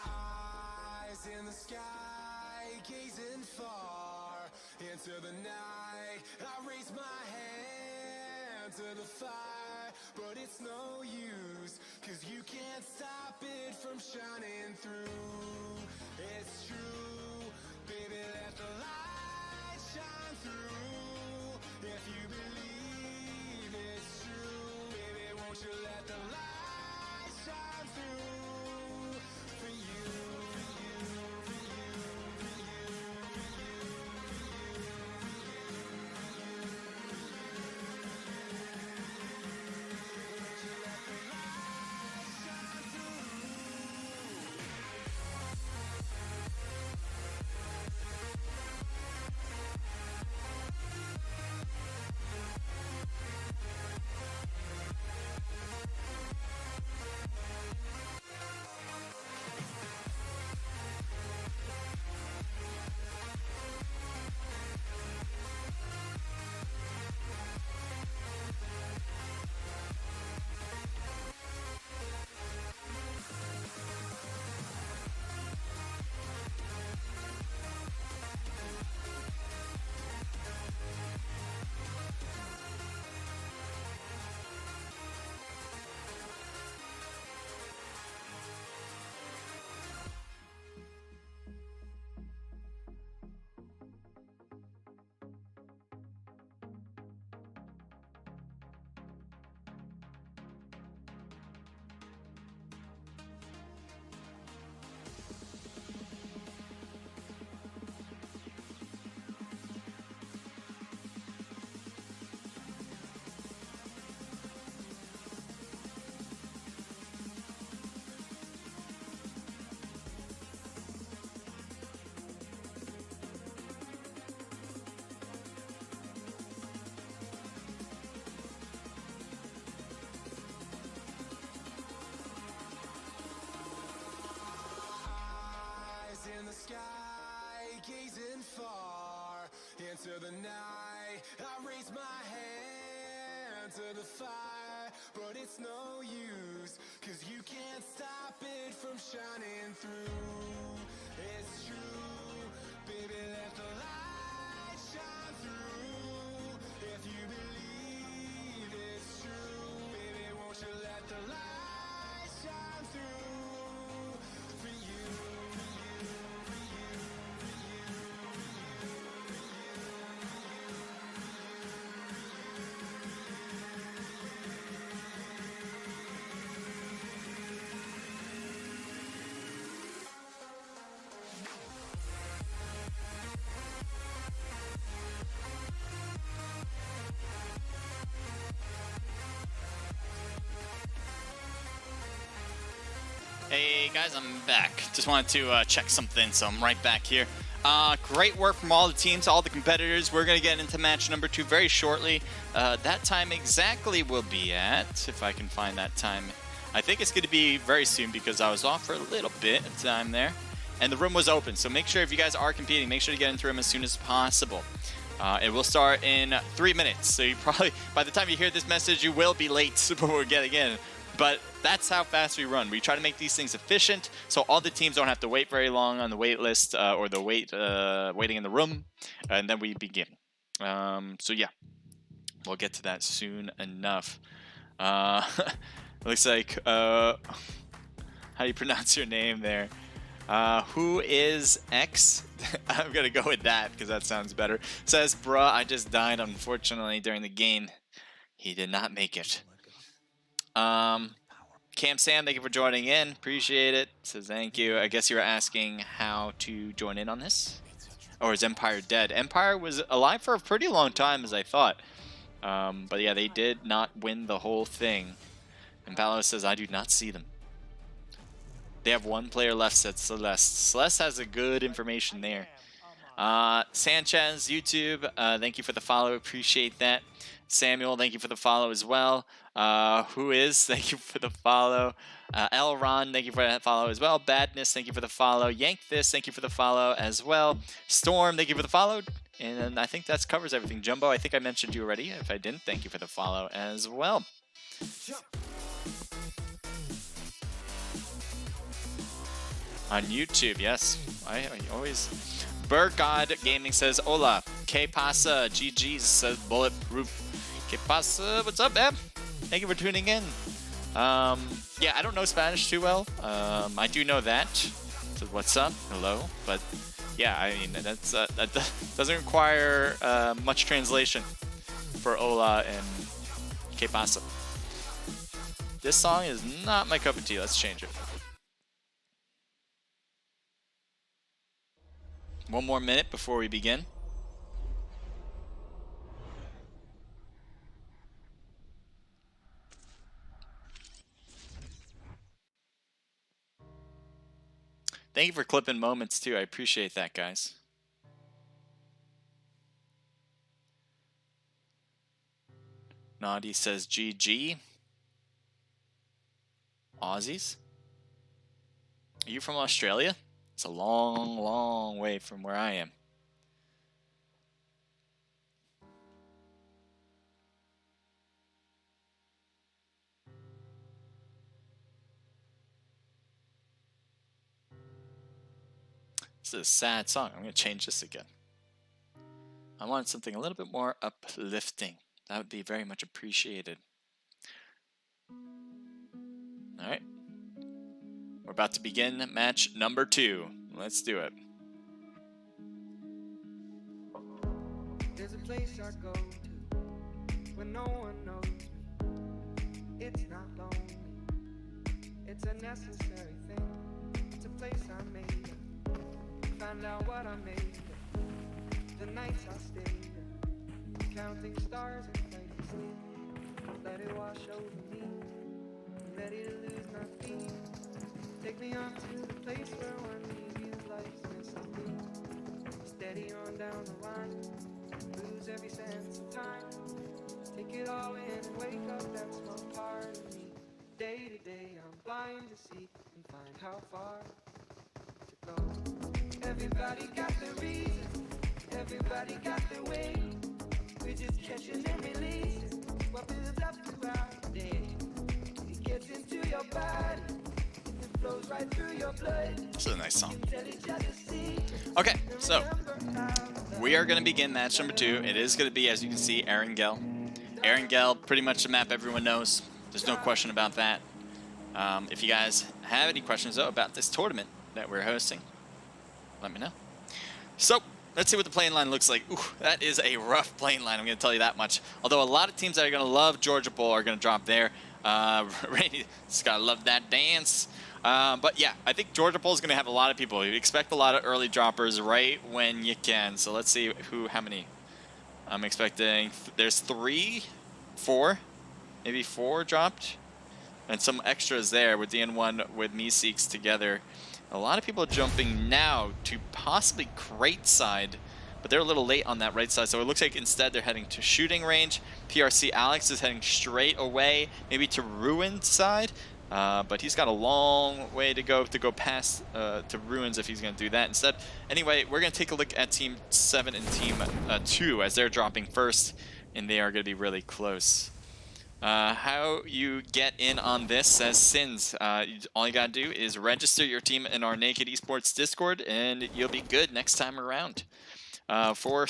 Eyes in the sky, gazing far into the night. I raise my hand to the fire, but it's no use, 'cause you can't stop it from shining through. It's true, baby, let the light shine through. If you believe it's true, baby, won't you let the light shine through for you, for you, for you, for you, for you, for you, won't you let the light shine through? Eyes in the sky, gazing far into the night. I raise my hand to the fire, but it's no use, 'cause you can't stop it from shining through. It's true, baby, let the light shine through. If you believe it's true, baby, won't you let the light shine through for you, for you, for you, for you, for you, for Hey guys, I'm back. Just wanted to check something, so I'm right back here. Great work from all the teams, all the competitors. We're going to get into match number 2 very shortly. That time exactly will be at, if I can find that time. I think it's going to be very soon because I was off for a little bit of time there. And the room was open, so make sure if you guys are competing, make sure to get into the room as soon as possible. It will start in 3 minutes, so you probably, by the time you hear this message, you will be late before getting in. But that's how fast we run. We try to make these things efficient, so all the teams don't have to wait very long on the wait list or the waiting in the room, and then we begin. So yeah, we'll get to that soon enough. Looks like, how do you pronounce your name there? Who is X? I'm gonna go with that because that sounds better. Says, bruh, I just died unfortunately during the game. He did not make it. Cam Sam, thank you for joining in. Appreciate it. Says thank you. I guess you were asking how to join in on this? Or is Empire dead? Empire was alive for a pretty long time, as I thought. But yeah, they did not win the whole thing. And Palo says, I do not see them. They have one player left, said Celeste. Celeste has a good information there. Sanchez, YouTube, thank you for the follow. Appreciate that. Samuel, thank you for the follow as well. Who is? Thank you for the follow. Elron, thank you for that follow as well. Badness, thank you for the follow. Yank This, thank you for the follow as well. Storm, thank you for the follow. And I think that covers everything. Jumbo, I think I mentioned you already. If I didn't, thank you for the follow as well. On YouTube, yes. I always... Burgod Gaming says, Hola. Que pasa? GG says Bulletproof. Que pasa? What's up, man? Thank you for tuning in. Yeah, I don't know Spanish too well. I do know that. So what's up? Hello. But yeah, I mean, that's that doesn't require much translation for Hola and Que pasa. This song is not my cup of tea. Let's change it. One more minute before we begin. Thank you for clipping moments too. I appreciate that, guys. Naughty says GG. Aussies? Are you from Australia? It's a long, long way from where I am. This is a sad song. I'm going to change this again. I wanted something a little bit more uplifting. That would be very much appreciated. All right. We're about to begin match number 2. Let's do it. There's a place I go to when no one knows me. It's not lonely. It's a necessary thing. It's a place I made up. Find out what I made up. The nights I stayed up. Counting stars and playing sleep. Let it wash over me. I'm ready to lose my feet. Take me on to the place where one reviews life's missing. Steady on down the line. Lose every sense of time. Take it all in and wake up that small part of me. Day to day I'm blind to see and find how far to go. Everybody got their reason. Everybody got their way. We're just catching and releasing what builds up throughout the day. It gets into your body. Right through your blood. This is a nice song. Okay, so we are going to begin match number 2. It is going to be, as you can see, Erangel. Erangel, pretty much a map everyone knows. There's no question about that. If you guys have any questions, though, about this tournament that we're hosting, let me know. So, let's see what the playing line looks like. Ooh, that is a rough playing line, I'm going to tell you that much. Although a lot of teams that are going to love Georgia Bowl are going to drop there. Rainey's got to love that dance. But yeah, I think Georgia Bowl is going to have a lot of people. You expect a lot of early droppers right when you can. So let's see how many. I'm expecting, there's 3, 4, maybe 4 dropped. And some extras there with DN1 with Meeseeks together. A lot of people are jumping now to possibly crate side, but they're a little late on that right side. So it looks like instead they're heading to shooting range. PRC Alex is heading straight away, maybe to Ruin side. But he's got a long way to go past to Ruins if he's going to do that instead. Anyway, we're going to take a look at Team 7 and Team 2 as they're dropping first, and they are going to be really close. How you get in on this says Sins. All you got to do is register your team in our Naked Esports Discord, and you'll be good next time around. For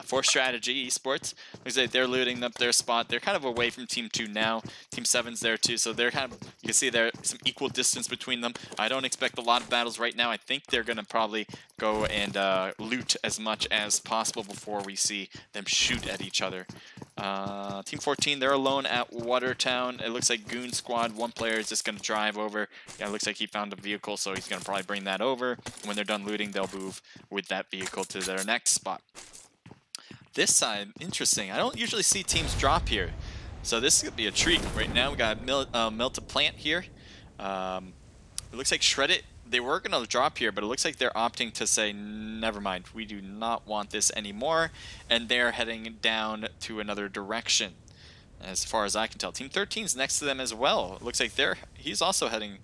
For Strategy Esports. Looks like they're looting up their spot. They're kind of away from Team 2 now. Team 7's there too, so they're kind of, you can see there's some equal distance between them. I don't expect a lot of battles right now. I think they're going to probably go and loot as much as possible before we see them shoot at each other. Team 14, they're alone at Watertown. It looks like Goon Squad, one player is just going to drive over. Yeah, it looks like he found a vehicle, so he's going to probably bring that over. When they're done looting, they'll move with that vehicle to their next spot. This side, interesting. I don't usually see teams drop here, so this could be a treat. Right now, we got Melted Plant here. It looks like Shreddit, they were going to drop here, but it looks like they're opting to say, never mind, we do not want this anymore, and they're heading down to another direction, as far as I can tell. Team 13 is next to them as well. It looks like they're also heading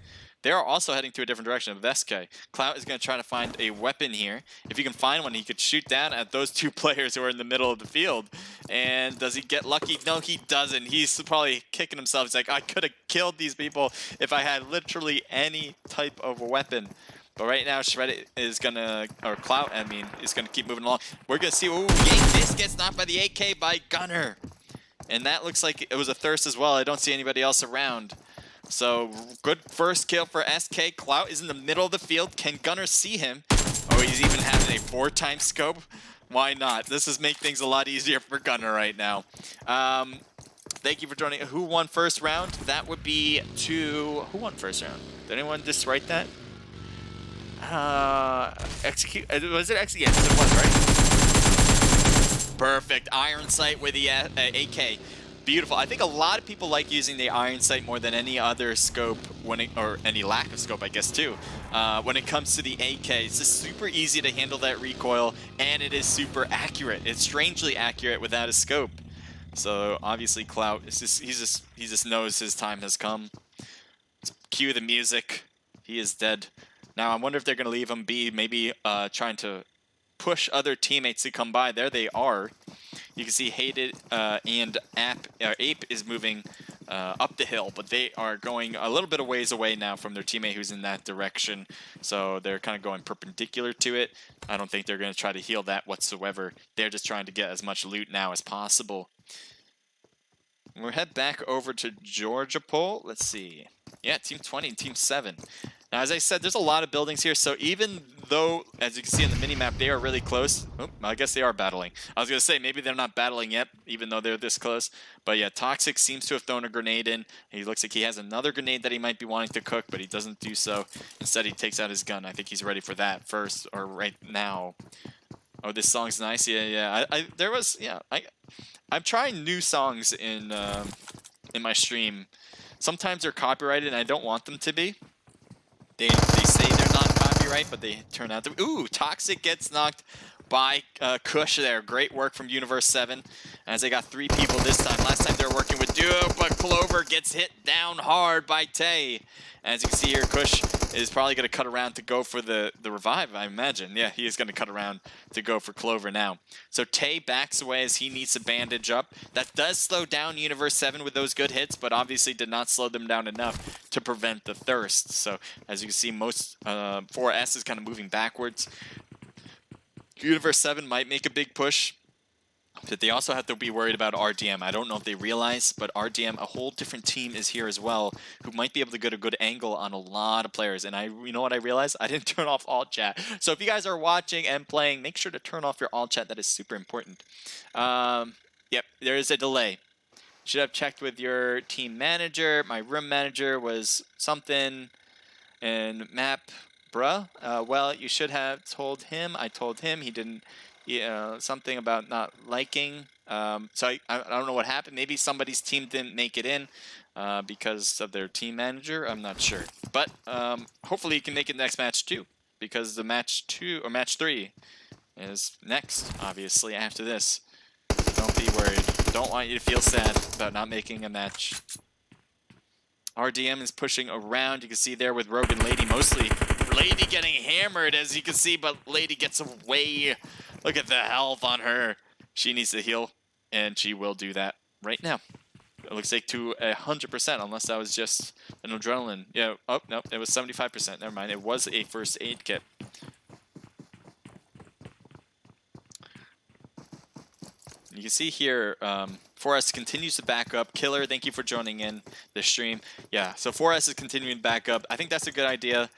to a different direction. Veske. Clout is going to try to find a weapon here. If he can find one, he could shoot down at those two players who are in the middle of the field. And does he get lucky? No, he doesn't. He's probably kicking himself. He's like, I could have killed these people if I had literally any type of weapon. But right now, Shreddit is going to, or Clout, I mean, is going to keep moving along. We're going to see, ooh, this gets knocked by the AK by Gunner. And that looks like it was a thirst as well. I don't see anybody else around. So, good first kill for SK. Clout is in the middle of the field. Can Gunner see him? Oh, he's even having a 4x scope. Why not? This is make things a lot easier for Gunner right now. Thank you for joining. Who won first round? That would be to... Who won first round? Did anyone just write that? Execute... Was it execute? Yes, it was, right? Perfect. Iron Sight with the AK. Beautiful. I think a lot of people like using the Iron Sight more than any other scope, or any lack of scope, I guess, too. When it comes to the AK, it's just super easy to handle that recoil, and it is super accurate. It's strangely accurate without a scope. So obviously, Clout, he just knows his time has come. Cue the music. He is dead. Now I wonder if they're going to leave him be, maybe trying to push other teammates to come by. There they are. You can see Hated and Ape is moving up the hill, but they are going a little bit of ways away now from their teammate who's in that direction. So they're kind of going perpendicular to it. I don't think they're going to try to heal that whatsoever. They're just trying to get as much loot now as possible. We'll head back over to Georgia Pole. Let's see. Yeah, Team 20 and Team 7. Now, as I said, there's a lot of buildings here, so even though, as you can see on the mini-map, they are really close. Oh, I guess they are battling. I was going to say, maybe they're not battling yet, even though they're this close. But yeah, Toxic seems to have thrown a grenade in. He looks like he has another grenade that he might be wanting to cook, but he doesn't do so. Instead, he takes out his gun. I think he's ready for that first, or right now. Oh, this song's nice. Yeah. I'm trying new songs in my stream. Sometimes they're copyrighted, and I don't want them to be. They say they're not copyright, but they turn out to be. Ooh, Toxic gets knocked by Kush there. Great work from Universe 7. As they got 3 people this time. Last time they were working with Duo, but Clover gets hit down hard by Tay. As you can see here, Kush is probably going to cut around to go for the revive, I imagine. Yeah, he is going to cut around to go for Clover now. So Tay backs away as he needs to bandage up. That does slow down Universe 7 with those good hits, but obviously did not slow them down enough to prevent the thirst. So as you can see, most 4S is kind of moving backwards. Universe 7 might make a big push, but they also have to be worried about RDM. I don't know if they realize, but RDM, a whole different team, is here as well, who might be able to get a good angle on a lot of players. And you know what I realized? I didn't turn off alt chat. So if you guys are watching and playing, make sure to turn off your alt chat. That is super important. Yep, there is a delay. Should have checked with your team manager. My room manager was something, and map, bruh. Well, you should have told him. I told him. He didn't. Something about not liking. So I don't know what happened. Maybe somebody's team didn't make it in because of their team manager. I'm not sure. But hopefully you can make it next match too, because the match 2 or match 3 is next, obviously, after this. So don't be worried. Don't want you to feel sad about not making a match. RDM is pushing around. You can see there with Rogue and Lady mostly. Lady getting hammered, as you can see, but Lady gets away. Look at the health on her. She needs to heal, and she will do that right now. It looks like to 100%, unless that was just an adrenaline. Yeah. Oh, no, it was 75%. Never mind. It was a first aid kit. can see here, 4S continues to back up. Killer, thank you for joining in the stream. Yeah, so 4S is continuing to back up. I think that's a good idea.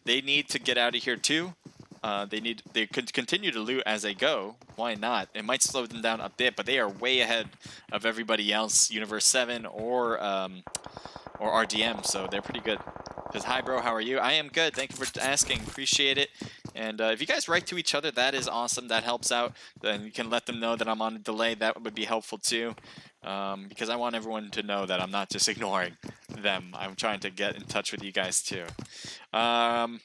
They need to get out of here too. They could continue to loot as they go. Why not? It might slow them down a bit, but they are way ahead of everybody else, Universe 7 or RDM, so they're pretty good. Says, hi bro, how are you? I am good, thank you for asking, appreciate it. And if you guys write to each other, that is awesome, that helps out. Then you can let them know that I'm on a delay, that would be helpful too. Because I want everyone to know that I'm not just ignoring them. I'm trying to get in touch with you guys too. Alright,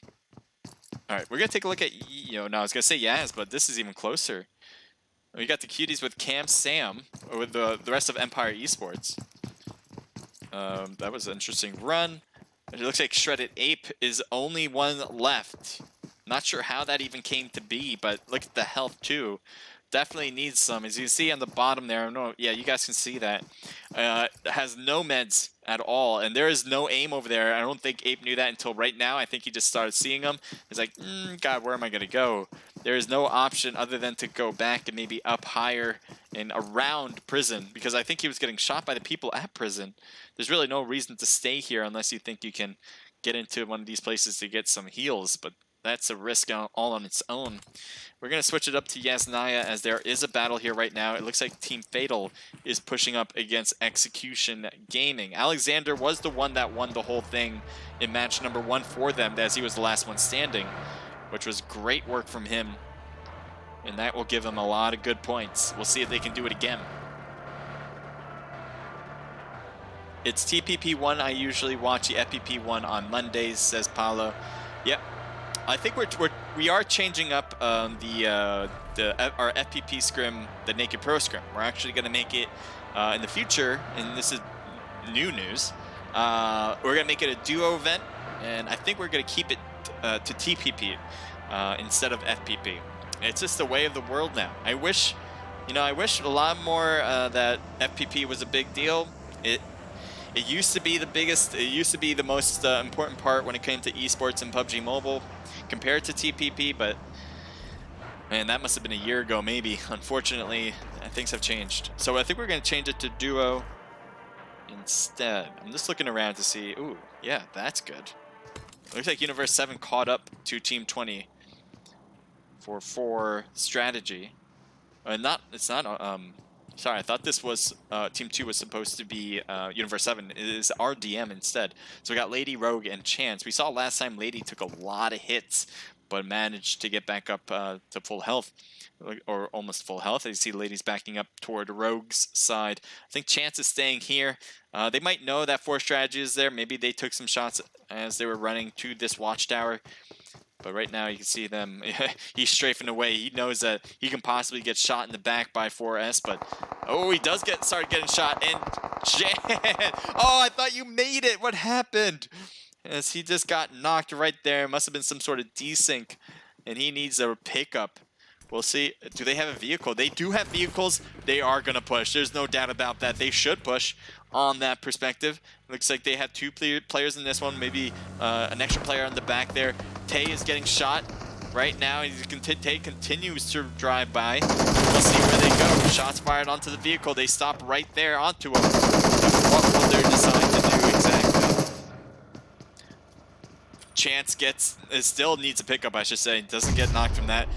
we're going to take a look at, no, I was going to say Yaz, but this is even closer. We got the cuties with Cam Sam, with the rest of Empire Esports. That was an interesting run. It looks like Shredded Ape is only one left. Not sure how that even came to be, but look at the health too. Definitely needs some. As you can see on the bottom there, yeah, you guys can see that. Has no meds at all, and there is no aim over there. I don't think Ape knew that until right now. I think he just started seeing them. He's like, God, where am I going to go? There is no option other than to go back and maybe up higher and around prison, because I think he was getting shot by the people at prison. There's really no reason to stay here unless you think you can get into one of these places to get some heals, but that's a risk all on its own. We're going to switch it up to Yasnaya as there is a battle here right now. It looks like Team Fatal is pushing up against Execution Gaming. Alexander was the one that won the whole thing in match number 1 for them, as he was the last one standing, which was great work from him. And that will give him a lot of good points. We'll see if they can do it again. It's TPP1. I usually watch the FPP1 on Mondays, says Paolo. Yep. I think we are changing up our FPP scrim, the Naked Pro scrim. We're actually going to make it in the future, and this is new news. We're going to make it a duo event, and I think we're going to keep it to TPP instead of FPP. It's just the way of the world now. I wish a lot more that FPP was a big deal. It used to be the biggest. It used to be the most important part when it came to esports and PUBG Mobile, compared to TPP. But man, that must have been a year ago, maybe. Unfortunately, things have changed. So I think we're going to change it to duo instead. I'm just looking around to see. Ooh, yeah, that's good. Looks like Universe 7 caught up to Team 20 for 4 strategy. Sorry, I thought this was Team 2 was supposed to be Universe 7. It is RDM instead. So we got Lady, Rogue, and Chance. We saw last time Lady took a lot of hits, but managed to get back up to full health, or almost full health. As you see, Lady's backing up toward Rogue's side. I think Chance is staying here. They might know that 4 strategy is there. Maybe they took some shots as they were running to this watchtower. But right now you can see them, he's strafing away. He knows that he can possibly get shot in the back by 4S, but oh, he does start getting shot. And oh, I thought you made it. What happened? As he just got knocked right there. Must have been some sort of desync, and he needs a pickup. We'll see. Do they have a vehicle? They do have vehicles. They are going to push. There's no doubt about that. They should push on that perspective. Looks like they have 2 players in this one. Maybe an extra player on the back there. Tay is getting shot right now. Tay continues to drive by. We'll see where they go. Shots fired onto the vehicle. They stop right there onto him. What will they decide to do exactly? Chance still needs a pickup, I should say. Doesn't get knocked from that.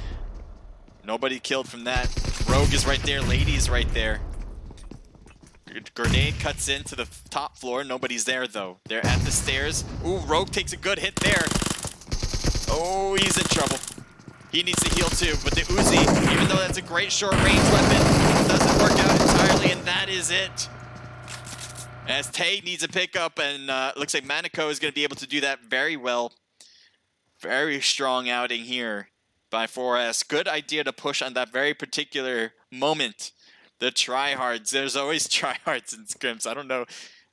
Nobody killed from that. Rogue is right there. Lady is right there. Grenade cuts into the top floor. Nobody's there, though. They're at the stairs. Ooh, Rogue takes a good hit there. Oh, he's in trouble. He needs to heal, too. But the Uzi, even though that's a great short-range weapon, doesn't work out entirely, and that is it. As Tay needs a pickup, and looks like Maniko is going to be able to do that very well. Very strong outing here by 4S. Good idea to push on that very particular moment. The tryhards. There's always tryhards in scrims. I don't know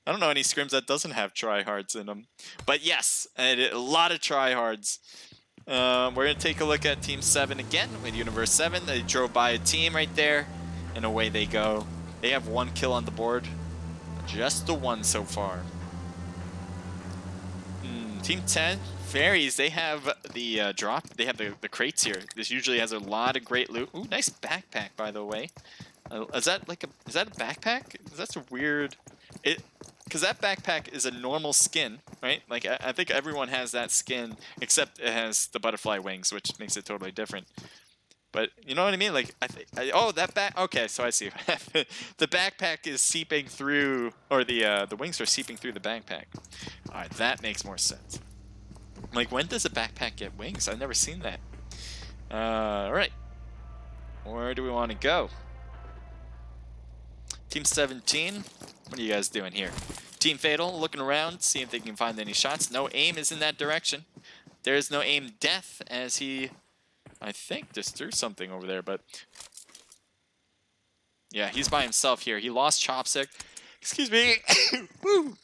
any scrims that doesn't have tryhards in them. But yes, a lot of tryhards. We're going to take a look at Team 7 again with Universe 7. They drove by a team right there, and away they go. They have 1 kill on the board. Just the 1 so far. Team 10, Fairies, they have the drop. They have the crates here. This usually has a lot of great loot. Ooh, nice backpack, by the way. Is that like is that a backpack? That's a weird. Because that backpack is a normal skin, right? Like I think everyone has that skin, except it has the butterfly wings, which makes it totally different. But you know what I mean? Like oh, that back. Okay, so I see. The backpack is seeping through, or the wings are seeping through the backpack. All right, that makes more sense. Like, when does a backpack get wings? I've never seen that. All right, where do we want to go? Team 17. What are you guys doing here? Team Fatal looking around, seeing if they can find any shots. No aim is in that direction. There is no aim death as he, I think, just threw something over there, but yeah, he's by himself here. He lost Chopstick. Excuse me. Woo.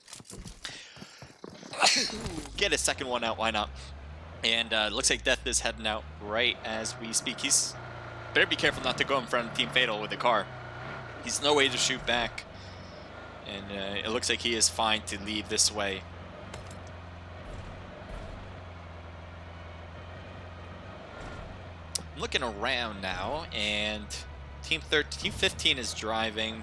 Get a second one out, why not? And looks like Death is heading out right as we speak. He's better be careful not to go in front of Team Fatal with the car. He's no way to shoot back. And it looks like he is fine to leave this way. I'm looking around now, and Team 15 is driving.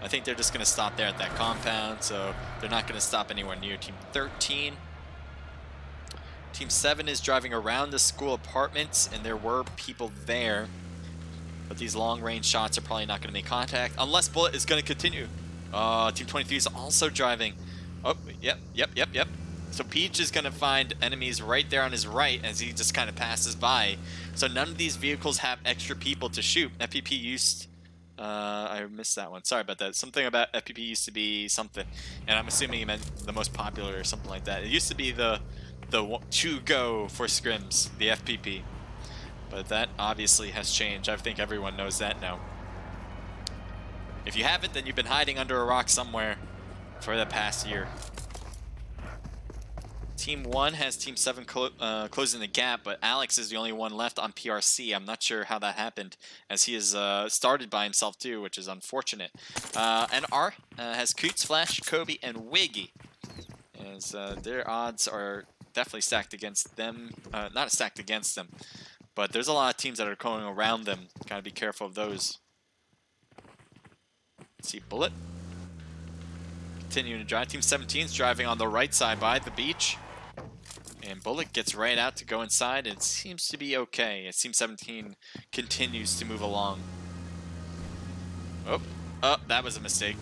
I think they're just going to stop there at that compound, so they're not going to stop anywhere near Team 13. Team 7 is driving around the school apartments, and there were people there. But these long-range shots are probably not going to make contact, unless Bullet is going to continue. Team 23 is also driving. Oh, yep. So Peach is going to find enemies right there on his right as he just kind of passes by. So none of these vehicles have extra people to shoot. FPP used... I missed that one. Sorry about that. Something about FPP used to be something. And I'm assuming he meant the most popular or something like that. It used to be the to-go for scrims, the FPP. But that obviously has changed. I think everyone knows that now. If you haven't, then you've been hiding under a rock somewhere for the past year. Team 1 has Team 7 closing the gap, but Alex is the only one left on PRC. I'm not sure how that happened, as he is started by himself too, which is unfortunate. And R has Coots, Flash, Kobe, and Wiggy. As their odds are definitely stacked against them. Not stacked against them, but there's a lot of teams that are going around them. Gotta be careful of those. Let's see, Bullet. Continuing to drive. Team 17 is driving on the right side by the beach. And Bullet gets right out to go inside. It seems to be okay. As Team 17 continues to move along. Oh, that was a mistake.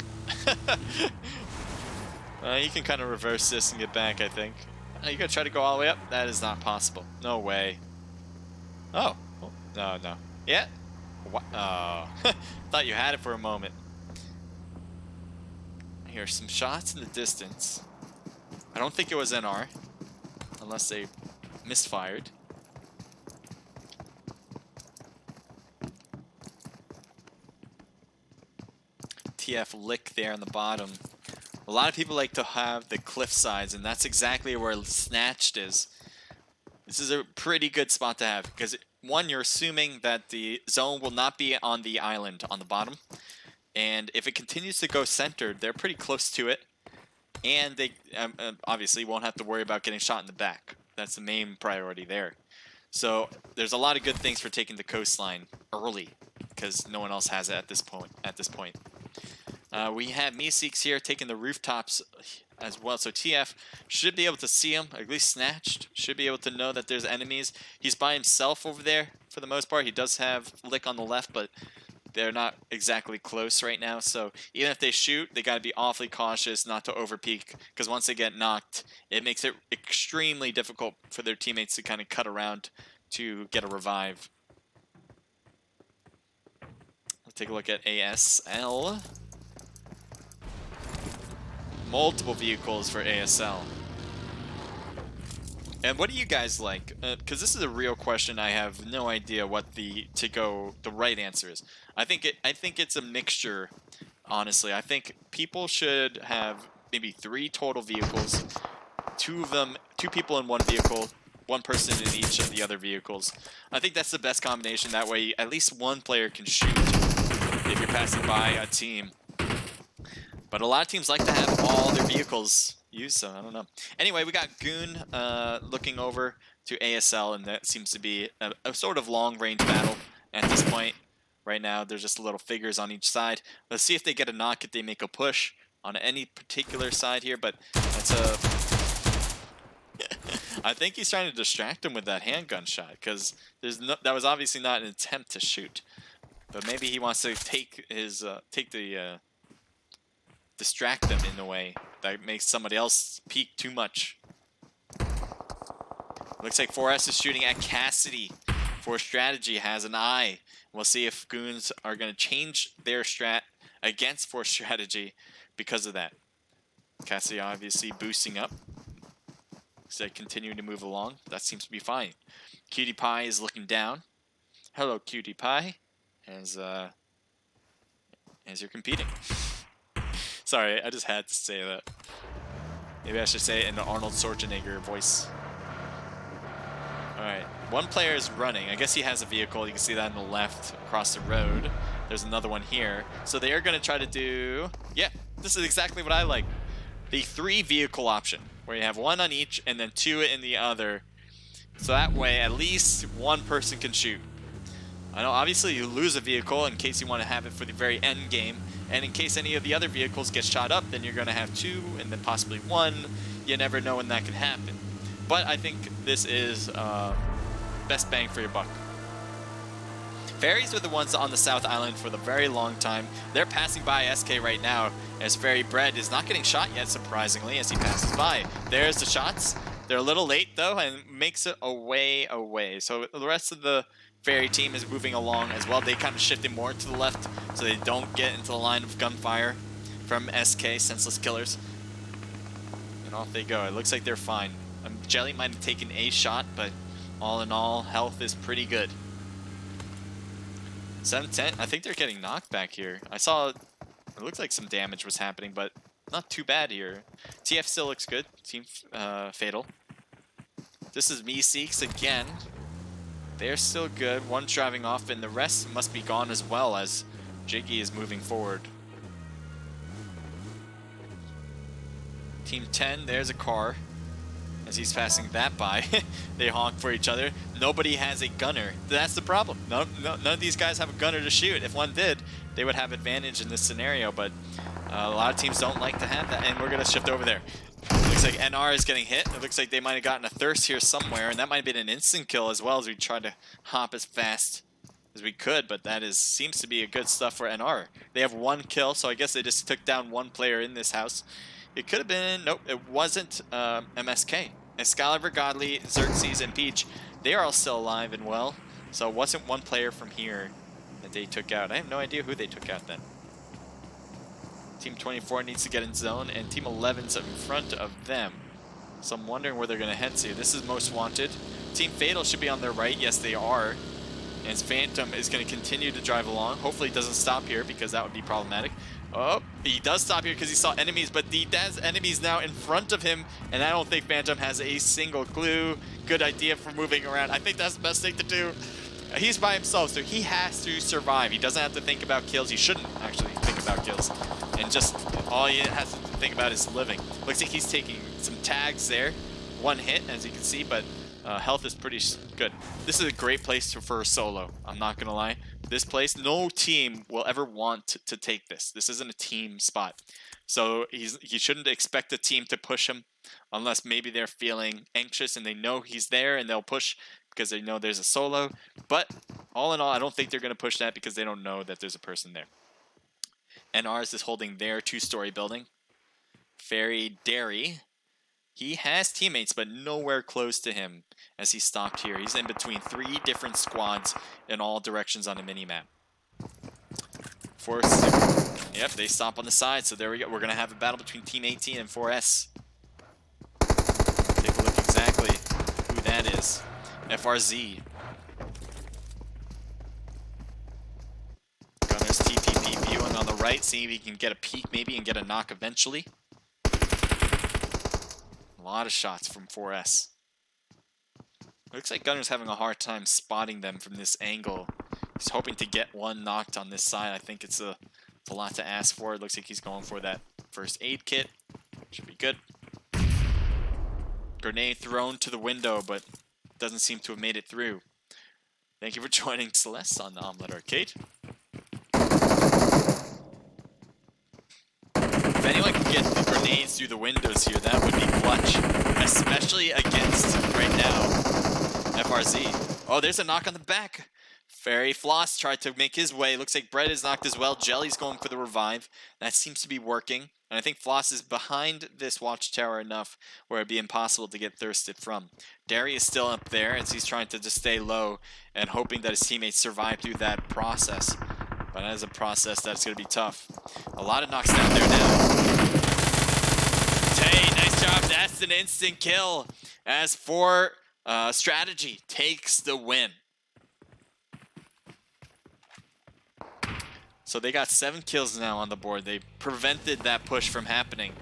You can kind of reverse this and get back, I think. You gotta try to go all the way up? That is not possible. No way. Oh. No. Yeah? What? Oh. Thought you had it for a moment. I hear some shots in the distance. I don't think it was NR. Unless they misfired. TF lick there on the bottom. A lot of people like to have the cliff sides, and that's exactly where Snatched is. This is a pretty good spot to have, because one, you're assuming that the zone will not be on the island on the bottom. And if it continues to go centered, they're pretty close to it. And they obviously won't have to worry about getting shot in the back. That's the main priority there. So there's a lot of good things for taking the coastline early, because no one else has it at this point. We have Meeseeks here taking the rooftops as well. So TF should be able to see him, at least Snatched. Should be able to know that there's enemies. He's by himself over there for the most part. He does have Lick on the left, but they're not exactly close right now, so even if they shoot, they got to be awfully cautious not to overpeak, because once they get knocked, it makes it extremely difficult for their teammates to kind of cut around to get a revive. Let's take a look at ASL. Multiple vehicles for ASL. And what do you guys like? Because this is a real question. I have no idea what the right answer is. I think it's a mixture. Honestly, I think people should have maybe 3 total vehicles. 2 people in one vehicle, 1 person in each of the other vehicles. I think that's the best combination. That way, at least 1 player can shoot if you're passing by a team. But a lot of teams like to have all their vehicles used, so I don't know. Anyway, we got Goon looking over to ASL, and that seems to be a sort of long-range battle at this point. Right now, there's just little figures on each side. Let's see if they get a knock, if they make a push on any particular side here, but that's a... I think he's trying to distract him with that handgun shot, because that was obviously not an attempt to shoot. But maybe he wants to take his distract them in a way that makes somebody else peek too much. Looks like 4S is shooting at Cassidy. 4 Strategy has an eye. We'll see if Goons are going to change their strat against 4 Strategy because of that. Cassidy obviously boosting up. So they continue to move along. That seems to be fine. Cutie Pie is looking down. Hello, Cutie Pie. As you're competing. Sorry, I just had to say that. Maybe I should say it in the Arnold Schwarzenegger voice. Alright, one player is running. I guess he has a vehicle. You can see that on the left across the road. There's another one here. So they are going to try to do... Yeah, this is exactly what I like. The 3 vehicle option, where you have 1 on each and then 2 in the other. So that way, at least 1 person can shoot. I know, obviously, you lose a vehicle in case you want to have it for the very end game. And in case any of the other vehicles get shot up, then you're going to have 2 and then possibly 1. You never know when that could happen. But I think this is best bang for your buck. Ferries are the ones on the South Island for the very long time. They're passing by SK right now, as Ferry Bread is not getting shot yet, surprisingly, as he passes by. There's the shots. They're a little late, though, and makes it away. So the rest of the Ferry team is moving along as well. They kind of shifted more to the left, so they don't get into the line of gunfire from SK, Senseless Killers. And off they go. It looks like they're fine. Jelly might have taken a shot, but all in all, health is pretty good. 710, I think they're getting knocked back here. I saw, it looks like some damage was happening, but not too bad here. TF still looks good. Team Fatal. This is Meeseeks again. They're still good. One's driving off, and the rest must be gone as well, as Jiggy is moving forward. Team 10, there's a car. As he's passing that by, they honk for each other. Nobody has a gunner. That's the problem. None of these guys have a gunner to shoot. If one did, they would have advantage in this scenario, but a lot of teams don't like to have that, and we're going to shift over there. Looks like NR is getting hit. It looks like they might have gotten a thirst here somewhere, and that might have been an instant kill as well, as we tried to hop as fast as we could, but that seems to be a good stuff for NR. They have 1 kill, so I guess they just took down 1 player in this house. It could have been, nope, it wasn't MSK. Excalibur, Godly, Xerxes, and Peach, they are all still alive and well, so it wasn't 1 player from here that they took out. I have no idea who they took out then. Team 24 needs to get in zone, and Team 11's in front of them. So I'm wondering where they're going to head to. This is Most Wanted. Team Fatal should be on their right. Yes, they are. And Phantom is going to continue to drive along. Hopefully he doesn't stop here, because that would be problematic. Oh, he does stop here because he saw enemies, but he has enemies now in front of him, and I don't think Phantom has a single clue. Good idea for moving around. I think that's the best thing to do. He's by himself, so he has to survive. He doesn't have to think about kills. He shouldn't actually think about kills. And just all he has to think about is living. Looks like he's taking some tags there. 1 hit, as you can see, but health is pretty good. This is a great place for a solo. I'm not going to lie. This place, no team will ever want to take this. This isn't a team spot. So he shouldn't expect the team to push him unless maybe they're feeling anxious and they know he's there and they'll push because they know there's a solo. But all in all, I don't think they're going to push that because they don't know that there's a person there. NR's is holding their 2-story building. Fairy Dairy. He has teammates, but nowhere close to him as he stopped here. He's in between 3 different squads in all directions on the minimap. Yep, they stop on the side, so there we go. We're going to have a battle between Team 18 and 4S. Take a look exactly who that is. FRZ. Gunner's TPP viewing on the right, seeing if he can get a peek maybe and get a knock eventually. A lot of shots from 4S. Looks like Gunner's having a hard time spotting them from this angle. He's hoping to get 1 knocked on this side. I think it's a lot to ask for. It looks like he's going for that first aid kit. Should be good. Grenade thrown to the window, but doesn't seem to have made it through. Thank you for joining Celeste on the Omelette Arcade. If anyone can get the grenades through the windows here, that would be clutch. Especially against, right now, FRZ. Oh, there's a knock on the back. Fairy Floss tried to make his way. Looks like Bread is knocked as well. Jelly's going for the revive. That seems to be working. And I think Floss is behind this watchtower enough where it'd be impossible to get thirsted from. Derry is still up there as he's trying to just stay low and hoping that his teammates survive through that process. But as a process, that's going to be tough. A lot of knocks down there now. Tay, nice job. That's an instant kill. As for Strategy takes the win. So they got 7 kills now on the board. They prevented that push from happening.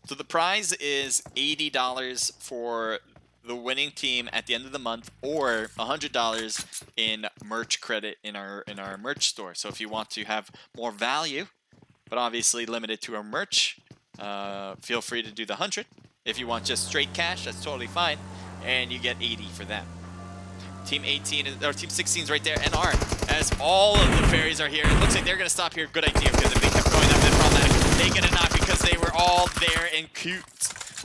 So the prize is $80 for the winning team at the end of the month, or $100 in merch credit in our merch store. So if you want to have more value, but obviously limited to our merch, feel free to do the 100. If you want just straight cash, that's totally fine, and you get 80 for that. Team 18 or Team 16 is right there, NR, as all of the fairies are here. It looks like they're gonna stop here. Good idea, because if they kept going up, they're problematic. They get a knock because they were all there, and Cute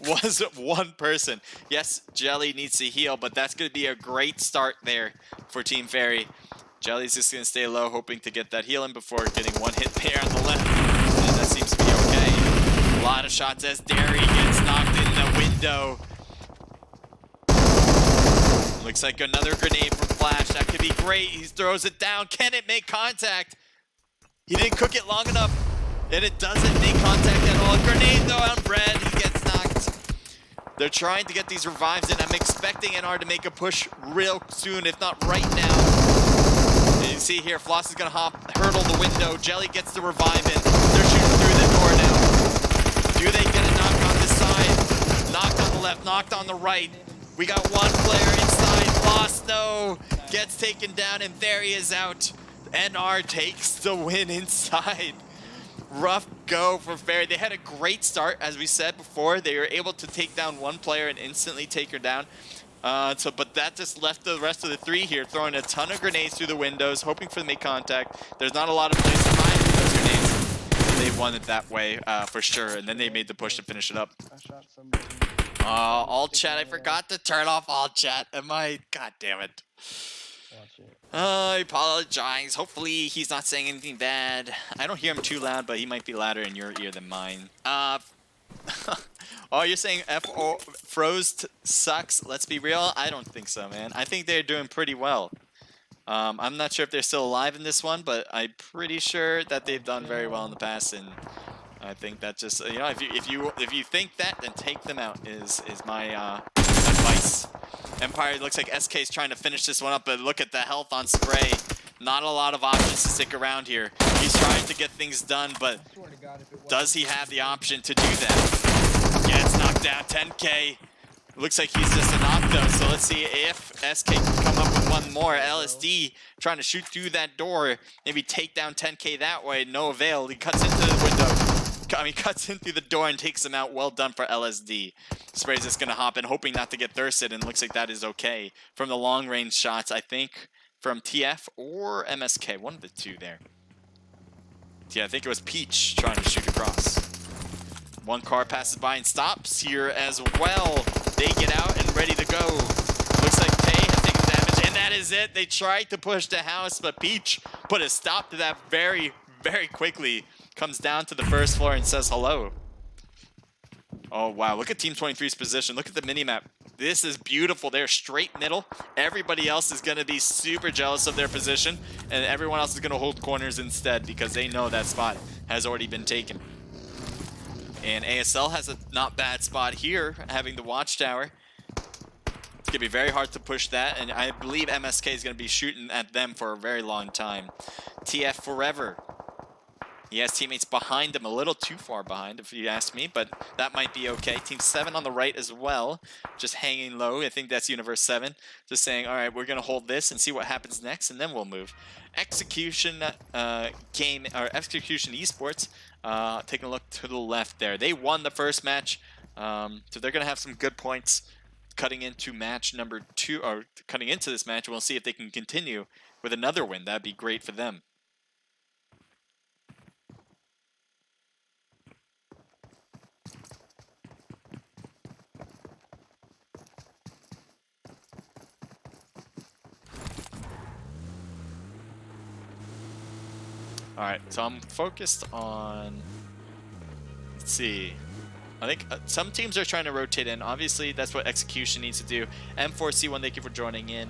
was one person. Yes, Jelly needs to heal, but that's gonna be a great start there for Team Fairy. Jelly's just gonna stay low, hoping to get that healing before getting one hit there on the left, and that seems to be okay. A lot of shots as Derry gets knocked in the window. Looks like another grenade from Flash. That could be great. He throws it down. Can it make contact? He didn't cook it long enough, and it doesn't make contact at all. Grenade though on Bread. He gets knocked. They're trying to get these revives in. I'm expecting NR to make a push real soon, if not right now. And you see here, Floss is gonna hurdle the window. Jelly gets the revive in. They're shooting through the door now. Do they get a knock on this side? Knocked on the left, knocked on the right. We got one player inside. Floss, no. Gets taken down, and there he is out. NR takes the win inside. Rough go for Fairy. They had a great start, as we said before. They were able to take down one player and instantly take her down. But that just left the rest of the 3 here, throwing a ton of grenades through the windows, hoping for the make contact. There's not a lot of place to hide with those grenades. They won it that way for sure, and then they made the push to finish it up. All chat, I forgot to turn off all chat. God damn it. I apologize. Hopefully he's not saying anything bad. I don't hear him too loud, but he might be louder in your ear than mine. Oh, you're saying Froze sucks? Let's be real. I don't think so, man. I think they're doing pretty well. I'm not sure if they're still alive in this one, but I'm pretty sure that they've done very well in the past, and I think that just, you know, if you think that, then take them out is my advice. Empire, looks like SK is trying to finish this one up, but look at the health on Spray. Not a lot of options to stick around here. He's trying to get things done, but does he have the option to do that? Gets knocked down, 10K. Looks like he's just a knock though, so let's see if SK can come up with one more. LSD trying to shoot through that door, maybe take down 10K that way, no avail. He cuts into the window, cuts in through the door and takes him out. Well done for LSD. Spray's just gonna hop in, hoping not to get thirsted, and looks like that is okay. From the long range shots, I think from TF or MSK, one of the two there. Yeah, I think it was Peach trying to shoot across. One car passes by and stops here as well. They get out and ready to go. Looks like Tay has taken damage, and that is it. They tried to push the house, but Peach put a stop to that very, very quickly. Comes down to the first floor and says hello. Oh, wow. Look at Team 23's position. Look at the minimap. This is beautiful. They're straight middle. Everybody else is going to be super jealous of their position, and everyone else is going to hold corners instead because they know that spot has already been taken. And ASL has a not bad spot here, having the watchtower. It's going to be very hard to push that, and I believe MSK is going to be shooting at them for a very long time. TF forever. He has teammates behind him, a little too far behind, if you ask me, but that might be okay. Team 7 on the right as well, just hanging low. I think that's Universe 7, just saying, all right, we're going to hold this and see what happens next, and then we'll move. Execution Execution Esports, taking a look to the left there. They won the first match, so they're going to have some good points cutting into match number 2, or cutting into this match. We'll see if they can continue with another win. That'd be great for them. Alright, so I'm focused on, let's see, I think some teams are trying to rotate in. Obviously, that's what Execution needs to do. M4C1, thank you for joining in.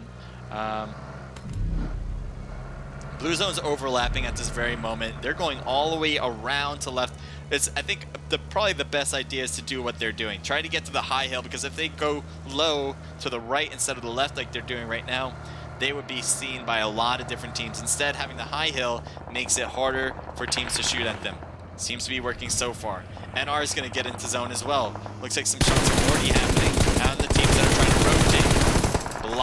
Blue Zone's overlapping at this very moment. They're going all the way around to left. I think probably the best idea is to do what they're doing. Try to get to the high hill, because if they go low to the right instead of the left like they're doing right now, they would be seen by a lot of different teams. Instead, having the high hill makes it harder for teams to shoot at them. Seems to be working so far. NR is going to get into zone as well. Looks like some shots are already happening on the teams that are trying to rotate. A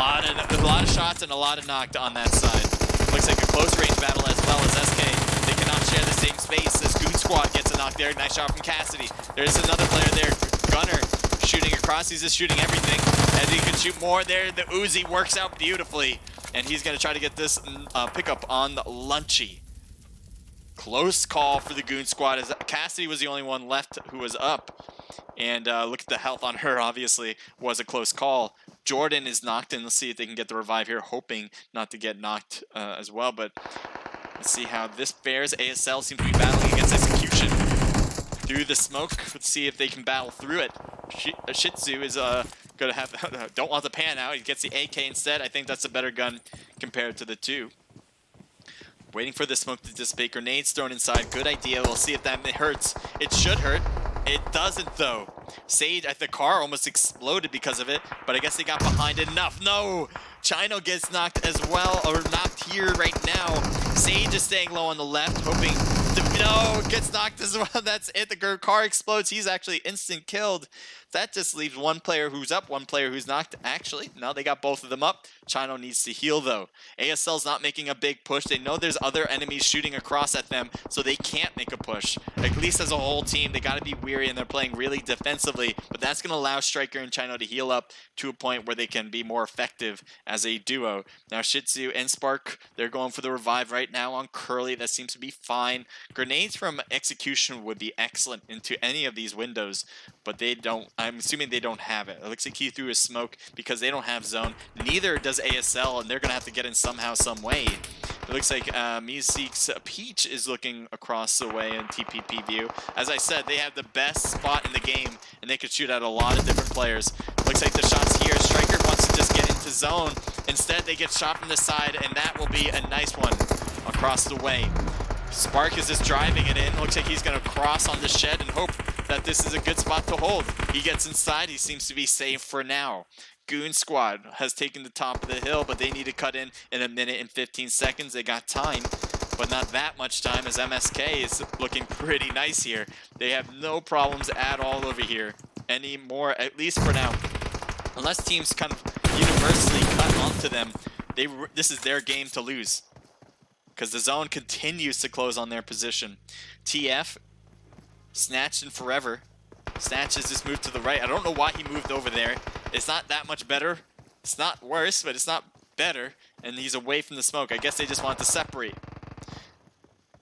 lot of shots and a lot of knocked on that side. Looks like a close range battle as well as SK. They cannot share the same space. This Goon Squad gets a knock there. Nice shot from Cassidy. There's another player there, Gunner, shooting across. He's just shooting everything. As he can shoot more there, the Uzi works out beautifully. And he's going to try to get this pickup on Lunchy. Close call for the Goon Squad, as Cassidy was the only one left who was up. And look at the health on her, obviously, was a close call. Jordan is knocked, and let's see if they can get the revive here, hoping not to get knocked as well. But let's see how this fares. ASL seems to be battling against Execution through the smoke. Let's see if they can battle through it. Shih Tzu is going to have, don't want the pan out. He gets the AK instead. I think that's a better gun compared to the two. Waiting for the smoke to dissipate. Grenades thrown inside. Good idea. We'll see if that hurts. It should hurt. It doesn't, though. Sage, the car almost exploded because of it, but I guess they got behind it enough. No! Chino gets knocked as well, or knocked here right now. Sage is staying low on the left, hoping to, no, gets knocked as well. That's it. The car explodes. He's actually instant killed. That just leaves one player who's up, one player who's knocked. Actually, now they got both of them up. Chino needs to heal, though. ASL's not making a big push. They know there's other enemies shooting across at them, so they can't make a push. At least as a whole team, they got to be weary, and they're playing really defensively. But that's going to allow Striker and Chino to heal up to a point where they can be more effective as a duo. Now, Shih Tzu and Spark, they're going for the revive right now on Curly. That seems to be fine. Grenades from Execution would be excellent into any of these windows, but they don't. I'm assuming they don't have it. It looks like he threw his smoke because they don't have zone. Neither does ASL, and they're going to have to get in somehow, some way. It looks like Meeseek's Peach is looking across the way in TPP view. As I said, they have the best spot in the game, and they could shoot at a lot of different players. Looks like the shots here. Striker wants to just get into zone. Instead, they get shot from the side, and that will be a nice one across the way. Spark is just driving it in. Looks like he's going to cross on the shed and hope that this is a good spot to hold. He gets inside. He seems to be safe for now. Goon Squad has taken the top of the hill, but they need to cut in a minute and 15 seconds. They got time, but not that much time, as MSK is looking pretty nice here. They have no problems at all over here anymore, at least for now. Unless teams kind of universally cut onto them, this is their game to lose, because the zone continues to close on their position. TF, Snatched and Forever. Snatch has just moved to the right. I don't know why he moved over there. It's not that much better. It's not worse, but it's not better. And he's away from the smoke. I guess they just want to separate.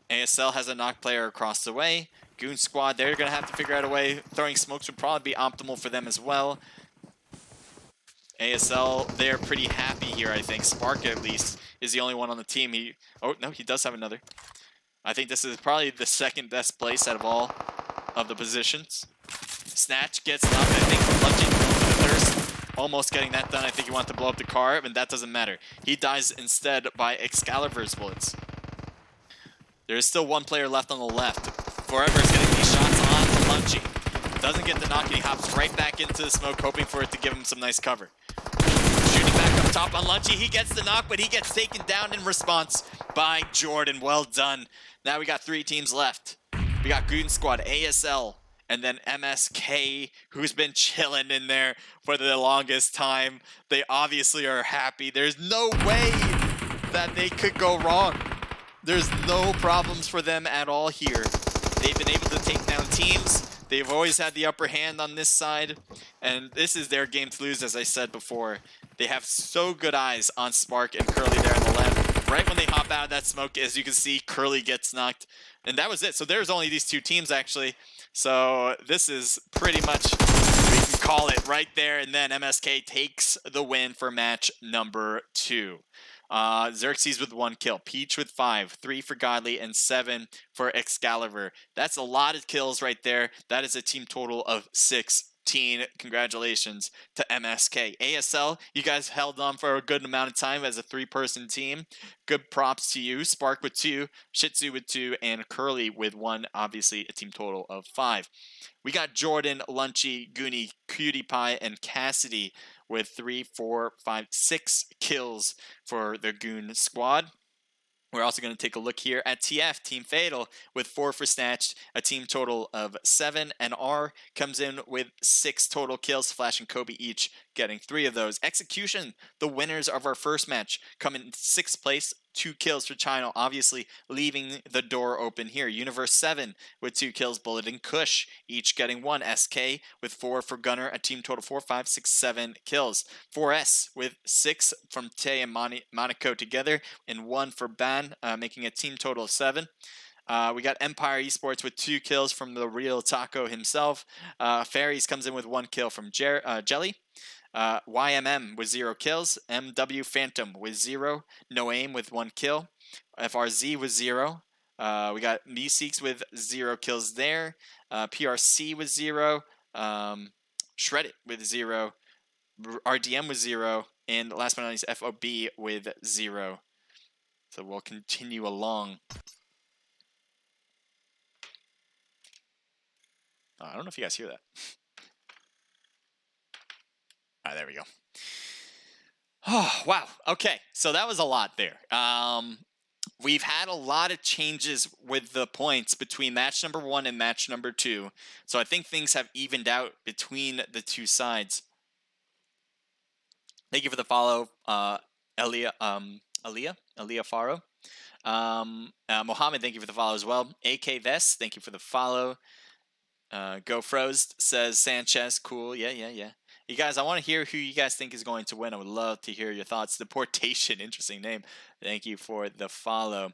ASL has a knock player across the way. Goon Squad, they're going to have to figure out a way. Throwing smokes would probably be optimal for them as well. ASL, they're pretty happy here, I think. Spark, at least, is the only one on the team. Oh, no, he does have another. I think this is probably the second best place out of all of the positions. Snatch gets knocked, I think, from Lunchy for the thirst. Almost getting that done. I think he wanted to blow up the car, but that doesn't matter. He dies instead by Excalibur's bullets. There is still one player left on the left. Forever is getting these shots on to Lunchy. Doesn't get the knock, and he hops right back into the smoke, hoping for it to give him some nice cover. Shooting back up top drop on Lunchy. He gets the knock, but he gets taken down in response by Jordan. Well done. Now we got 3 teams left. We got Goon Squad, ASL, and then MSK, who's been chilling in there for the longest time. They obviously are happy. There's no way that they could go wrong. There's no problems for them at all here. They've been able to take down teams. They've always had the upper hand on this side, and this is their game to lose, as I said before. They have so good eyes on Spark and Curly there on the left. Right when they hop out of that smoke, as you can see, Curly gets knocked, and that was it. So there's only these 2 teams, actually. So this is pretty much, we can call it right there, and then MSK takes the win for match number 2. Xerxes with 1 kill, Peach with 5, 3 for Godly, and 7 for Excalibur. That's a lot of kills right there. That is a team total of 16. Congratulations to MSK. ASL, you guys held on for a good amount of time as a 3-person team. Good props to you. Spark with 2, Shih Tzu with 2, and Curly with 1. Obviously, a team total of 5. We got Jordan, Lunchy, Goonie, Cutie Pie, and Cassidy with 3, 4, 5, 6 kills for the Goon Squad. We're also going to take a look here at TF, Team Fatal, with 4 for Snatched, a team total of 7. And R comes in with 6 total kills, Flash and Kobe each getting 3 of those. Execution, the winners of our first match, come in 6th place, 2 kills for China, obviously leaving the door open here. Universe 7 with 2 kills, Bullet and Kush each getting 1. SK with 4 for Gunner, a team total 4, 5, 6, 7 kills. 4S with 6 from Tay and Monaco together, and 1 for Ban, making a team total of 7. We got Empire Esports with 2 kills from the real Taco himself. Fairies comes in with 1 kill from Jelly. YMM with 0 kills. MW Phantom with 0. No Aim with 1 kill. FRZ with 0. We got Meeseeks with 0 kills there. PRC with 0. Shreddit with 0. RDM with 0. And last but not least, FOB with 0. So we'll continue along. I don't know if you guys hear that. All right, there we go. Oh, wow. Okay, so that was a lot there. We've had a lot of changes with the points between match number 1 and match number 2. So I think things have evened out between the 2 sides. Thank you for the follow, Aliyah Faro. Mohammed, thank you for the follow as well. AK Vest, thank you for the follow. GoFrost says Sanchez, cool. Yeah. You guys, I want to hear who you guys think is going to win. I would love to hear your thoughts. Deportation, interesting name. Thank you for the follow.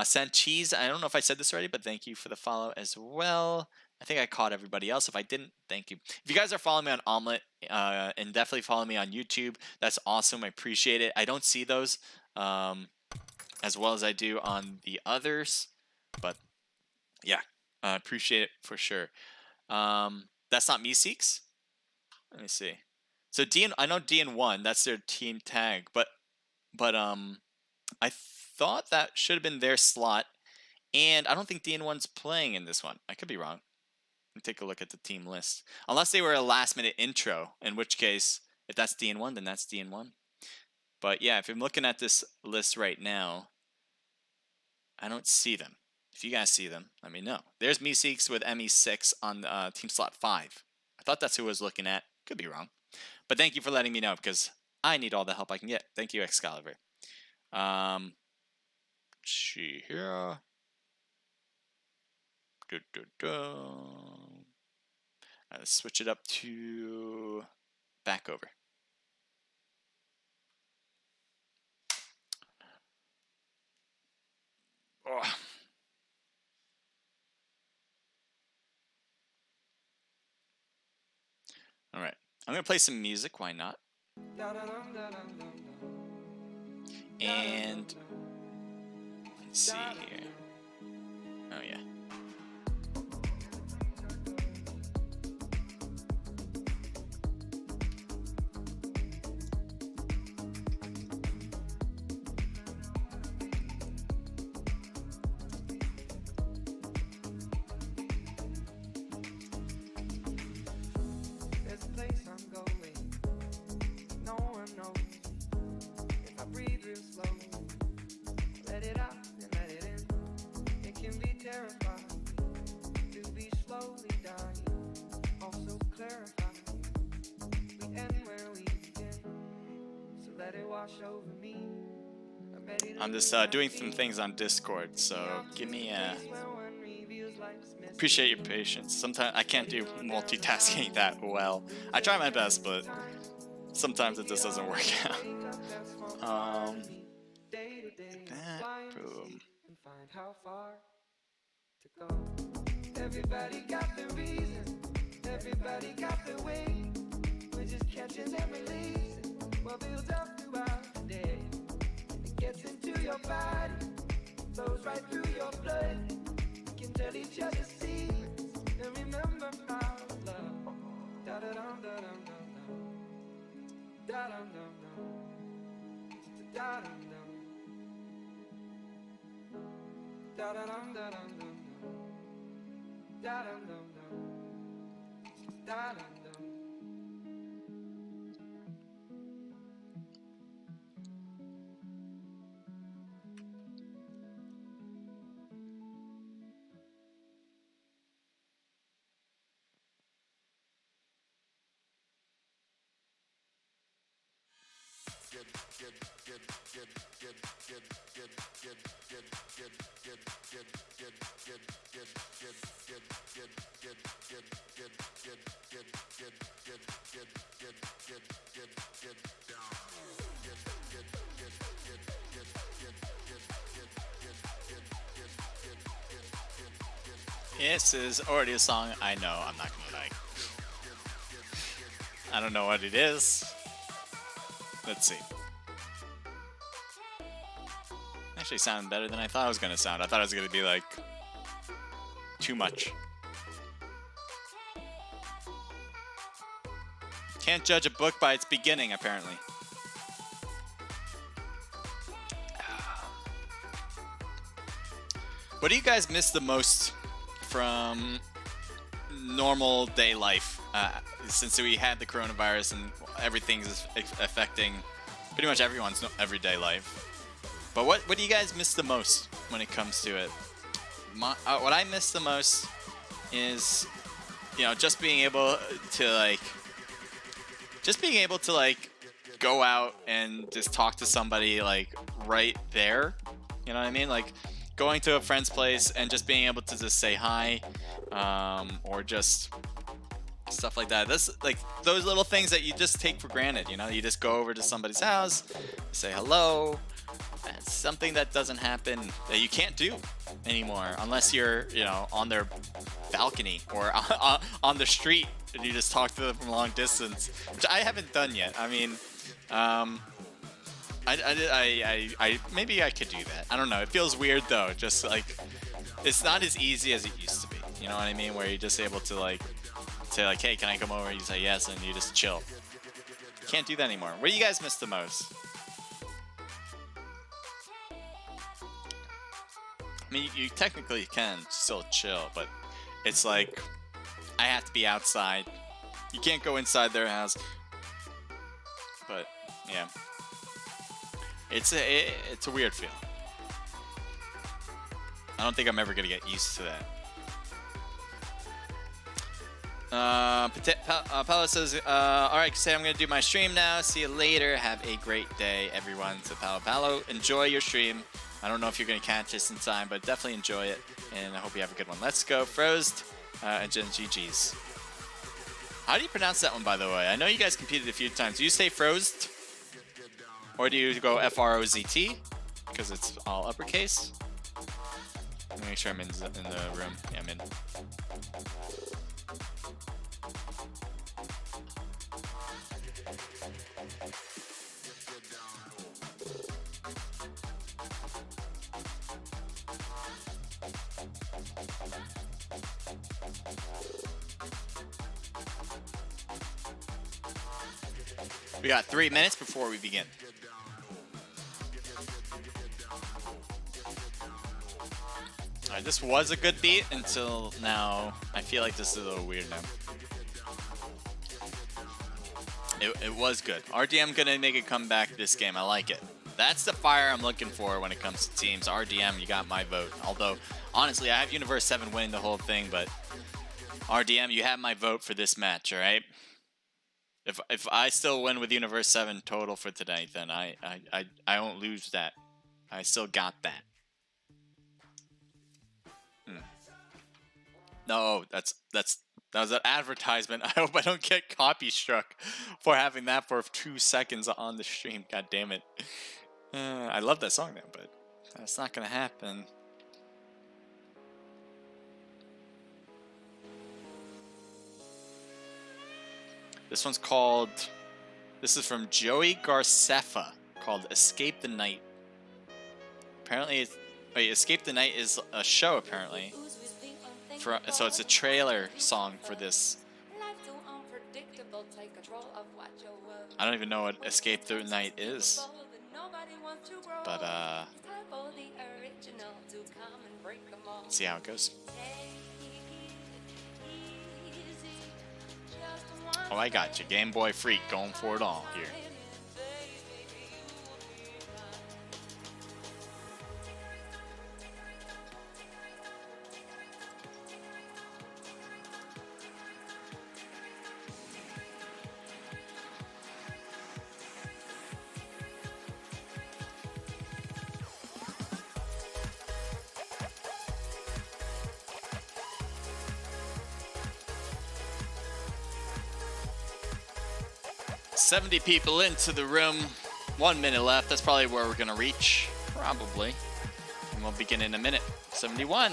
Sanchez, I don't know if I said this already, but thank you for the follow as well. I think I caught everybody else. If I didn't, thank you. If you guys are following me on Omelette, and definitely follow me on YouTube, that's awesome. I appreciate it. I don't see those as well as I do on the others, but yeah, I appreciate it for sure. That's not Meeseeks. Let me see. So I know DN won. That's their team tag, but I thought that should have been their slot, and I don't think DN1's playing in this one. I could be wrong. Let me take a look at the team list. Unless they were a last-minute intro, in which case, if that's DN1, then that's DN1. But yeah, if I'm looking at this list right now, I don't see them. If you guys see them, let me know. There's Meeseeks with ME6 on team slot 5. I thought that's who I was looking at. Could be wrong. But thank you for letting me know, because I need all the help I can get. Thank you, Excalibur. Let's see here. Let's switch it up to back over. Oh. All right, I'm gonna play some music. Why not? And let's see here. Oh yeah. I'm just doing some things on Discord, so give me appreciate your patience. Sometimes I can't do multitasking that well. I try my best, but sometimes it just doesn't work out. Boom. Everybody got the reason, everybody got the way. We're just catching and releasing what builds up throughout the day. It gets into your body, flows right through your blood. We can tell each other secrets and remember our love. Da da dum da dum dum dum. Da dum dum dum. Da dum dum. Da da dum da dum dum. Da dum dum dum. Da dum dum. This is already a song I know I'm not gonna like. I don't know what it is. Let's see. Actually sounded better than I thought it was gonna sound. I thought it was gonna be like too much. Can't judge a book by its beginning, apparently. What do you guys miss the most from normal day life? Since we had the coronavirus and everything's affecting pretty much everyone's everyday life. But what do you guys miss the most when it comes to it? What I miss the most is, you know, just being able to go out and just talk to somebody like right there. You know what I mean? Like going to a friend's place and just being able to just say hi, or just stuff like that. That's like those little things that you just take for granted. You know, you just go over to somebody's house, say hello. That's something that doesn't happen, that you can't do anymore unless you're, you know, on their balcony or on the street and you just talk to them from a long distance, which I haven't done yet. I mean, I maybe I could do that. I don't know. It feels weird though. Just like it's not as easy as it used to be. You know what I mean? Where you're just able to like say like, hey, can I come over? You say yes, and you just chill. Can't do that anymore. What do you guys miss the most? I mean, you technically can still chill, but it's like I have to be outside. You can't go inside their house. But yeah, it's a weird feeling. I don't think I'm ever gonna get used to that. Paolo says, alright, say I'm going to do my stream now. See you later. Have a great day, everyone. So Paolo, enjoy your stream. I don't know if you're going to catch this in time, but definitely enjoy it. And I hope you have a good one. Let's go, Frozed, and GG's. How do you pronounce that one, by the way? I know you guys competed a few times. Do you say Frozed? Or do you go F-R-O-Z-T? Because it's all uppercase? Let me make sure I'm in the room. Yeah, I'm in. We got 3 minutes before we begin. Alright, this was a good beat until now. I feel like this is a little weird now. It was good. RDM gonna make a comeback this game. I like it. That's the fire I'm looking for when it comes to teams. RDM, you got my vote. Although, honestly, I have Universe 7 winning the whole thing, but RDM, you have my vote for this match, alright? If I still win with Universe 7 total for tonight, then I won't lose that. I still got that. No, that was an advertisement. I hope I don't get copy struck for having that for 2 seconds on the stream. God damn it. I love that song though, but that's not gonna happen. This one's called, this is from Joey Garcefa, called Escape the Night. Apparently it's, wait, Escape the Night is a show apparently. So it's a trailer song for this. I don't even know what Escape the Night is. But let's see how it goes. Oh, I got you. Game Boy Freak going for it all here. $70 people into the room. 1 minute left. That's probably where we're gonna reach. Probably. And we'll begin in a minute. 71.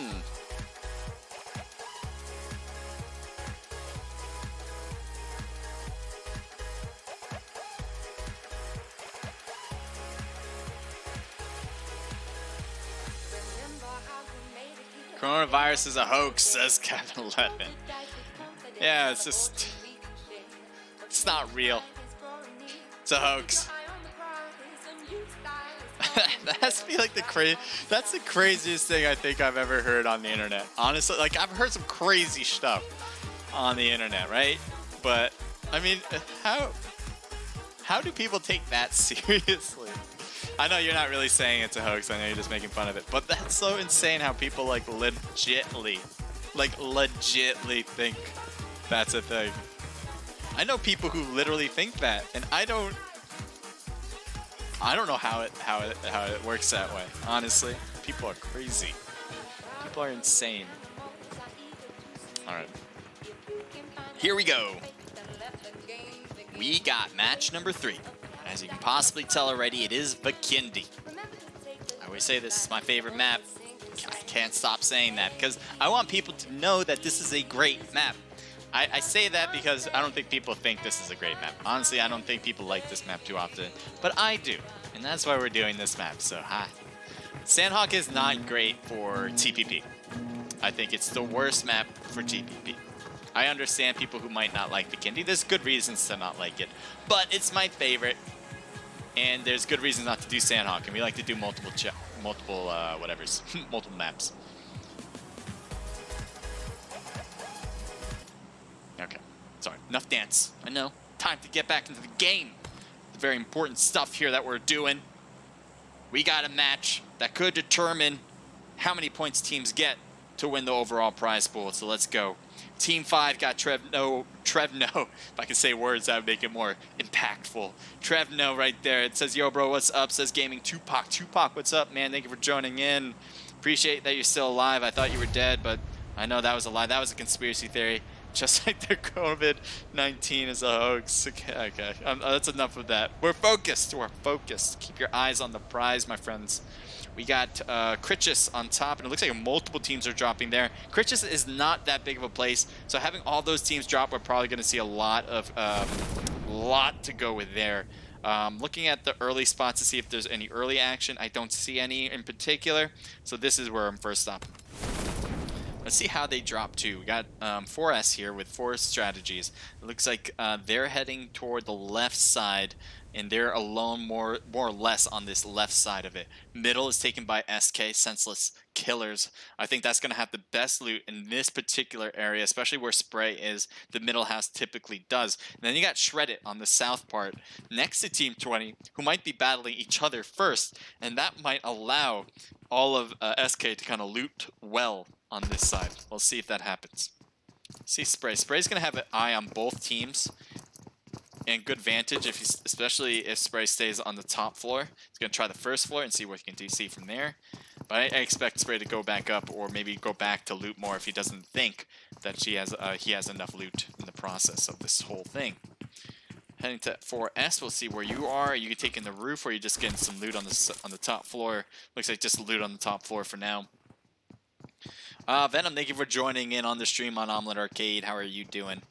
Coronavirus is a hoax, says Kevin Levin. Yeah, it's just, it's not real. It's a hoax. That has to be like that's the craziest thing I think I've ever heard on the internet. Honestly, like I've heard some crazy stuff on the internet, right? But I mean, how do people take that seriously? I know you're not really saying it's a hoax. I know you're just making fun of it. But that's so insane how people like legitly think that's a thing. I know people who literally think that, and I don't know how it works that way. Honestly, people are crazy. People are insane. All right, here we go. We got match number 3. As you can possibly tell already, it is Bikindi. I always say this is my favorite map. I can't stop saying that because I want people to know that this is a great map. I say that because I don't think people think this is a great map. Honestly, I don't think people like this map too often, but I do. And that's why we're doing this map, so hi. Sandhawk is not great for TPP. I think it's the worst map for TPP. I understand people who might not like Bikindi. There's good reasons to not like it, but it's my favorite. And there's good reasons not to do Sandhawk, and we like to do multiple maps. Okay, sorry, enough dance. I know, time to get back into the game. The very important stuff here that we're doing. We got a match that could determine how many points teams get to win the overall prize pool, so let's go. Team 5 got Trevno, if I can say words that would make it more impactful. Trevno right there. It says, yo bro, what's up? Says Gaming Tupac, what's up, man? Thank you for joining in. Appreciate that you're still alive. I thought you were dead, but I know that was a lie. That was a conspiracy theory. Just like the COVID-19 is a hoax. Okay. That's enough of that. We're focused. Keep your eyes on the prize, my friends. We got Critchus on top, and it looks like multiple teams are dropping there. Critchus is not that big of a place, so having all those teams drop, we're probably going to see a lot to go with there. Looking at the early spots to see if there's any early action. I don't see any in particular, so this is where I'm first stopping. Let's see how they drop to. We got 4S here with 4 strategies. It looks like they're heading toward the left side, and they're alone more or less on this left side of it. Middle is taken by SK, Senseless Killers. I think that's going to have the best loot in this particular area, especially where Spray is. The middle house typically does. And then you got Shreddit on the south part next to Team 20, who might be battling each other first, and that might allow all of SK to kind of loot well on this side. We'll see if that happens. See Spray. Spray's going to have an eye on both teams. and good vantage, especially if Spray stays on the top floor. He's going to try the first floor and see what he can do see from there. But I expect Spray to go back up or maybe go back to loot more if he doesn't think that he has enough loot in the process of this whole thing. Heading to 4S, we'll see where you are. Are you taking the roof or are you just getting some loot on the top floor? Looks like just loot on the top floor for now. Venom, thank you for joining in on the stream on Omelet Arcade. How are you doing?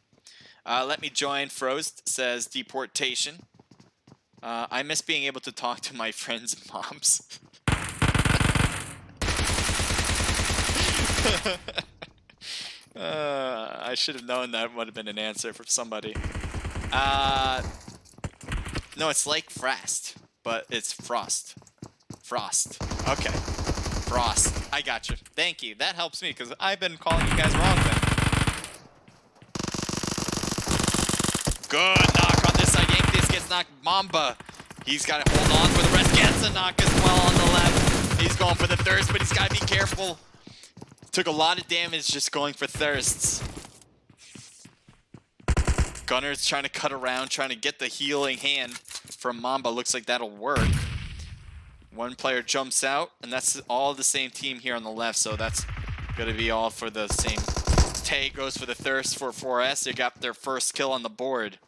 Let me join. Frost says deportation. I miss being able to talk to my friends' moms. I should have known that would have been an answer from somebody. No, it's like Frost, but it's Frost. Frost. Okay. Frost. I got you. Thank you. That helps me because I've been calling you guys wrong then. Good knock on this side. Yank this gets knocked. Mamba. He's got to hold on for the rest. Gets a knock as well on the left. He's going for the thirst, but he's got to be careful. Took a lot of damage just going for thirsts. Gunner's trying to cut around, trying to get the healing hand from Mamba. Looks like that'll work. One player jumps out, and that's all the same team here on the left, so that's going to be all for the same. Tay goes for the thirst for 4S. They got their first kill on the board.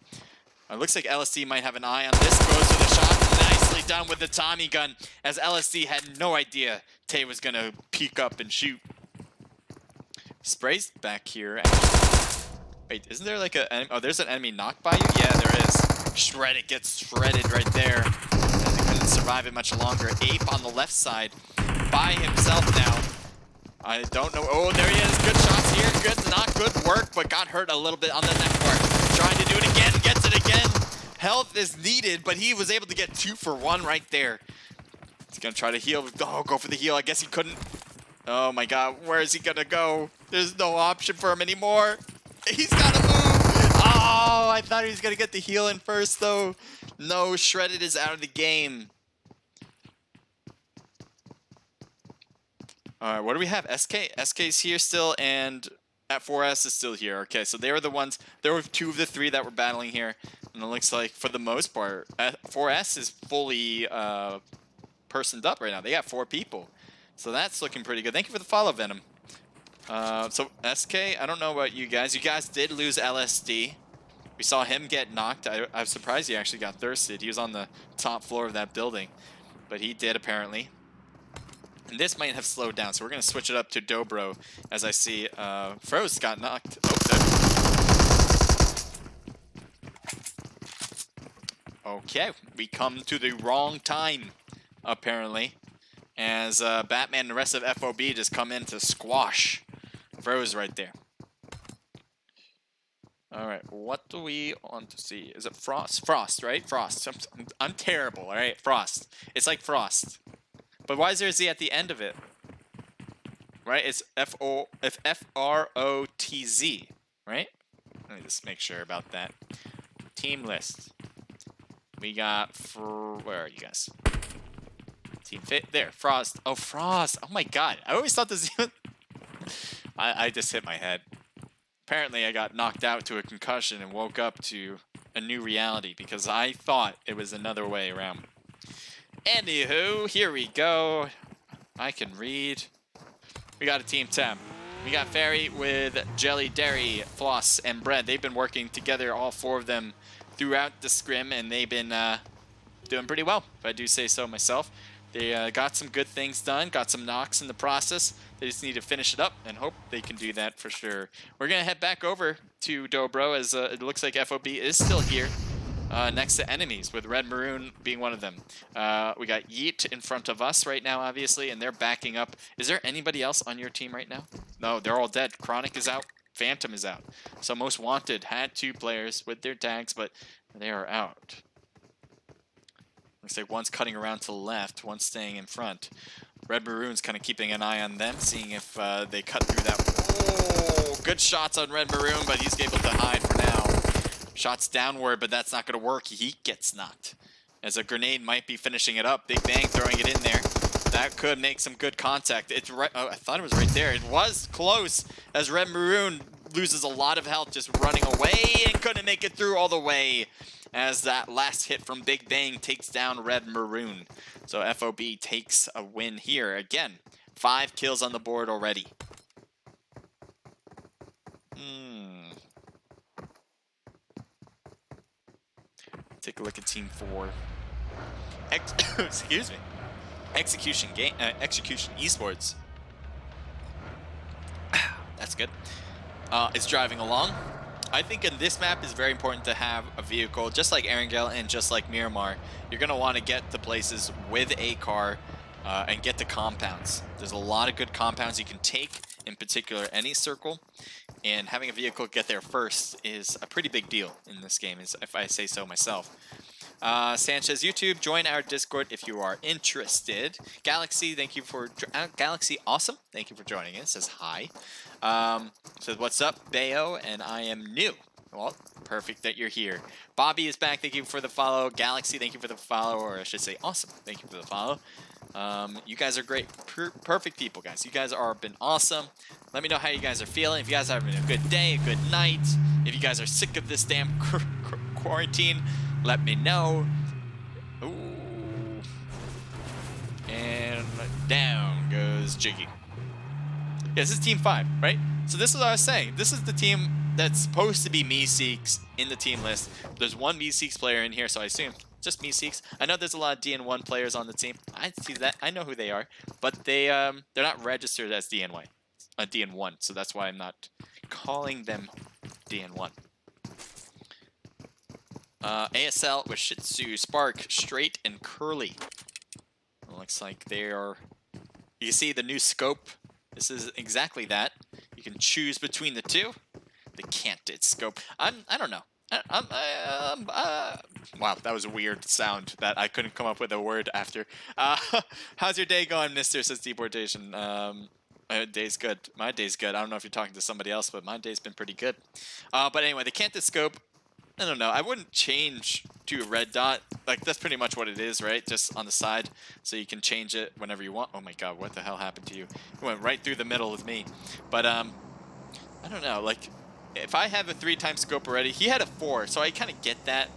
It looks like LSD might have an eye on this. Goes for the shot. Nicely done with the Tommy gun, as LSD had no idea Tay was going to peek up and shoot. Spray's back here. Wait, isn't there like a... Oh, there's an enemy knocked by you? Yeah, there is. Shredded gets shredded right there. They couldn't survive it much longer. Ape on the left side by himself now. I don't know. Oh, there he is. Good shots here. Good knock. Good work, but got hurt a little bit on the network. Trying to do it again. Gets it again. Health is needed, but he was able to get 2 for 1 right there. He's going to try to heal. Oh, go for the heal. I guess he couldn't. Oh my god, where is he gonna go? There's no option for him anymore. He's gotta move! Oh, I thought he was gonna get the heal in first though. No, Shredded is out of the game. Alright, what do we have? SK? SK's here still, and at 4S is still here. Okay, so they were the ones, there were 2 of the 3 that were battling here. And it looks like, for the most part, 4S is fully personed up right now. They got 4 people. So that's looking pretty good. Thank you for the follow, Venom. So SK, I don't know about you guys. You guys did lose LSD. We saw him get knocked. I'm surprised he actually got thirsted. He was on the top floor of that building. But he did, apparently. And this might have slowed down, so we're going to switch it up to Dobro. As I see, Frost got knocked. Oh, there. Okay, we come to the wrong time, apparently. As Batman and the rest of FOB just come in to squash Froze right there. Alright, what do we want to see? Is it Frost? Frost, right? Frost. I'm terrible, alright? Frost. It's like Frost. But why is there a Z at the end of it? Right? It's F-R-O-T-Z, right? Let me just make sure about that. Team list. We got... Where are you guys? Team fit there, Frost. Oh, Frost. Oh my god. I always thought this. I just hit my head. Apparently, I got knocked out to a concussion and woke up to a new reality because I thought it was another way around. Anywho, here we go. I can read. We got a team 10. We got Fairy with Jelly, Dairy, Floss, and Bread. They've been working together, all 4 of them, throughout the scrim, and they've been doing pretty well, if I do say so myself. They got some good things done, got some knocks in the process. They just need to finish it up and hope they can do that for sure. We're going to head back over to Dobro as it looks like FOB is still here next to enemies, with Red Maroon being one of them. We got Yeet in front of us right now, obviously, and they're backing up. Is there anybody else on your team right now? No, they're all dead. Chronic is out. Phantom is out. So Most Wanted had 2 players with their tags, but they are out. Looks like one's cutting around to the left, one's staying in front. Red Maroon's kind of keeping an eye on them, seeing if they cut through that. Oh, good shots on Red Maroon, but he's able to hide for now. Shots downward, but that's not going to work. He gets knocked. As a grenade might be finishing it up. Big Bang throwing it in there. That could make some good contact. It's right. Oh, I thought it was right there. It was close as Red Maroon loses a lot of health just running away and couldn't make it through all the way as that last hit from Big Bang takes down Red Maroon. So FOB takes a win here. Again, 5 kills on the board already. Take a look at Team 4. Excuse me. Execution Esports. That's good. It's driving along. I think in this map it's very important to have a vehicle, just like Erangel and just like Miramar. You're going to want to get to places with a car and get to compounds. There's a lot of good compounds you can take, in particular any circle. And having a vehicle get there first is a pretty big deal in this game, if I say so myself. Sanchez YouTube, join our Discord if you are interested. Galaxy, thank you for Galaxy Awesome. Thank you for joining us. Says hi. Says what's up, Bayo, and I am new. Well, perfect that you're here. Bobby is back. Thank you for the follow. Galaxy, thank you for the follow, or I should say Awesome. Thank you for the follow. You guys are great, perfect people, guys. You guys are been awesome. Let me know how you guys are feeling. If you guys are having a good day, a good night. If you guys are sick of this damn quarantine, let me know. Ooh. And down goes Jiggy. Yeah, this is Team 5, right? So this is what I was saying. This is the team that's supposed to be Meeseeks in the team list. There's one Meeseeks player in here, so I assume just Meeseeks. I know there's a lot of DN1 players on the team. I see that. I know who they are, but they're not registered as DN1, so that's why I'm not calling them DN1. ASL with Shih Tzu, Spark, Straight, and Curly. It looks like they are... You can see the new scope. This is exactly that. You can choose between the two. The Canted scope. I don't know. Wow, that was a weird sound that I couldn't come up with a word after. How's your day going, Mr. Says Deportation? My day's good. My day's good. I don't know if you're talking to somebody else, but my day's been pretty good. But anyway, the Canted scope, I don't know. I wouldn't change to a red dot. Like, that's pretty much what it is, right? Just on the side, so you can change it whenever you want. Oh my god, what the hell happened to you? You went right through the middle with me. But, I don't know, like... If I have a 3-time scope already, he had a 4, so I kind of get that,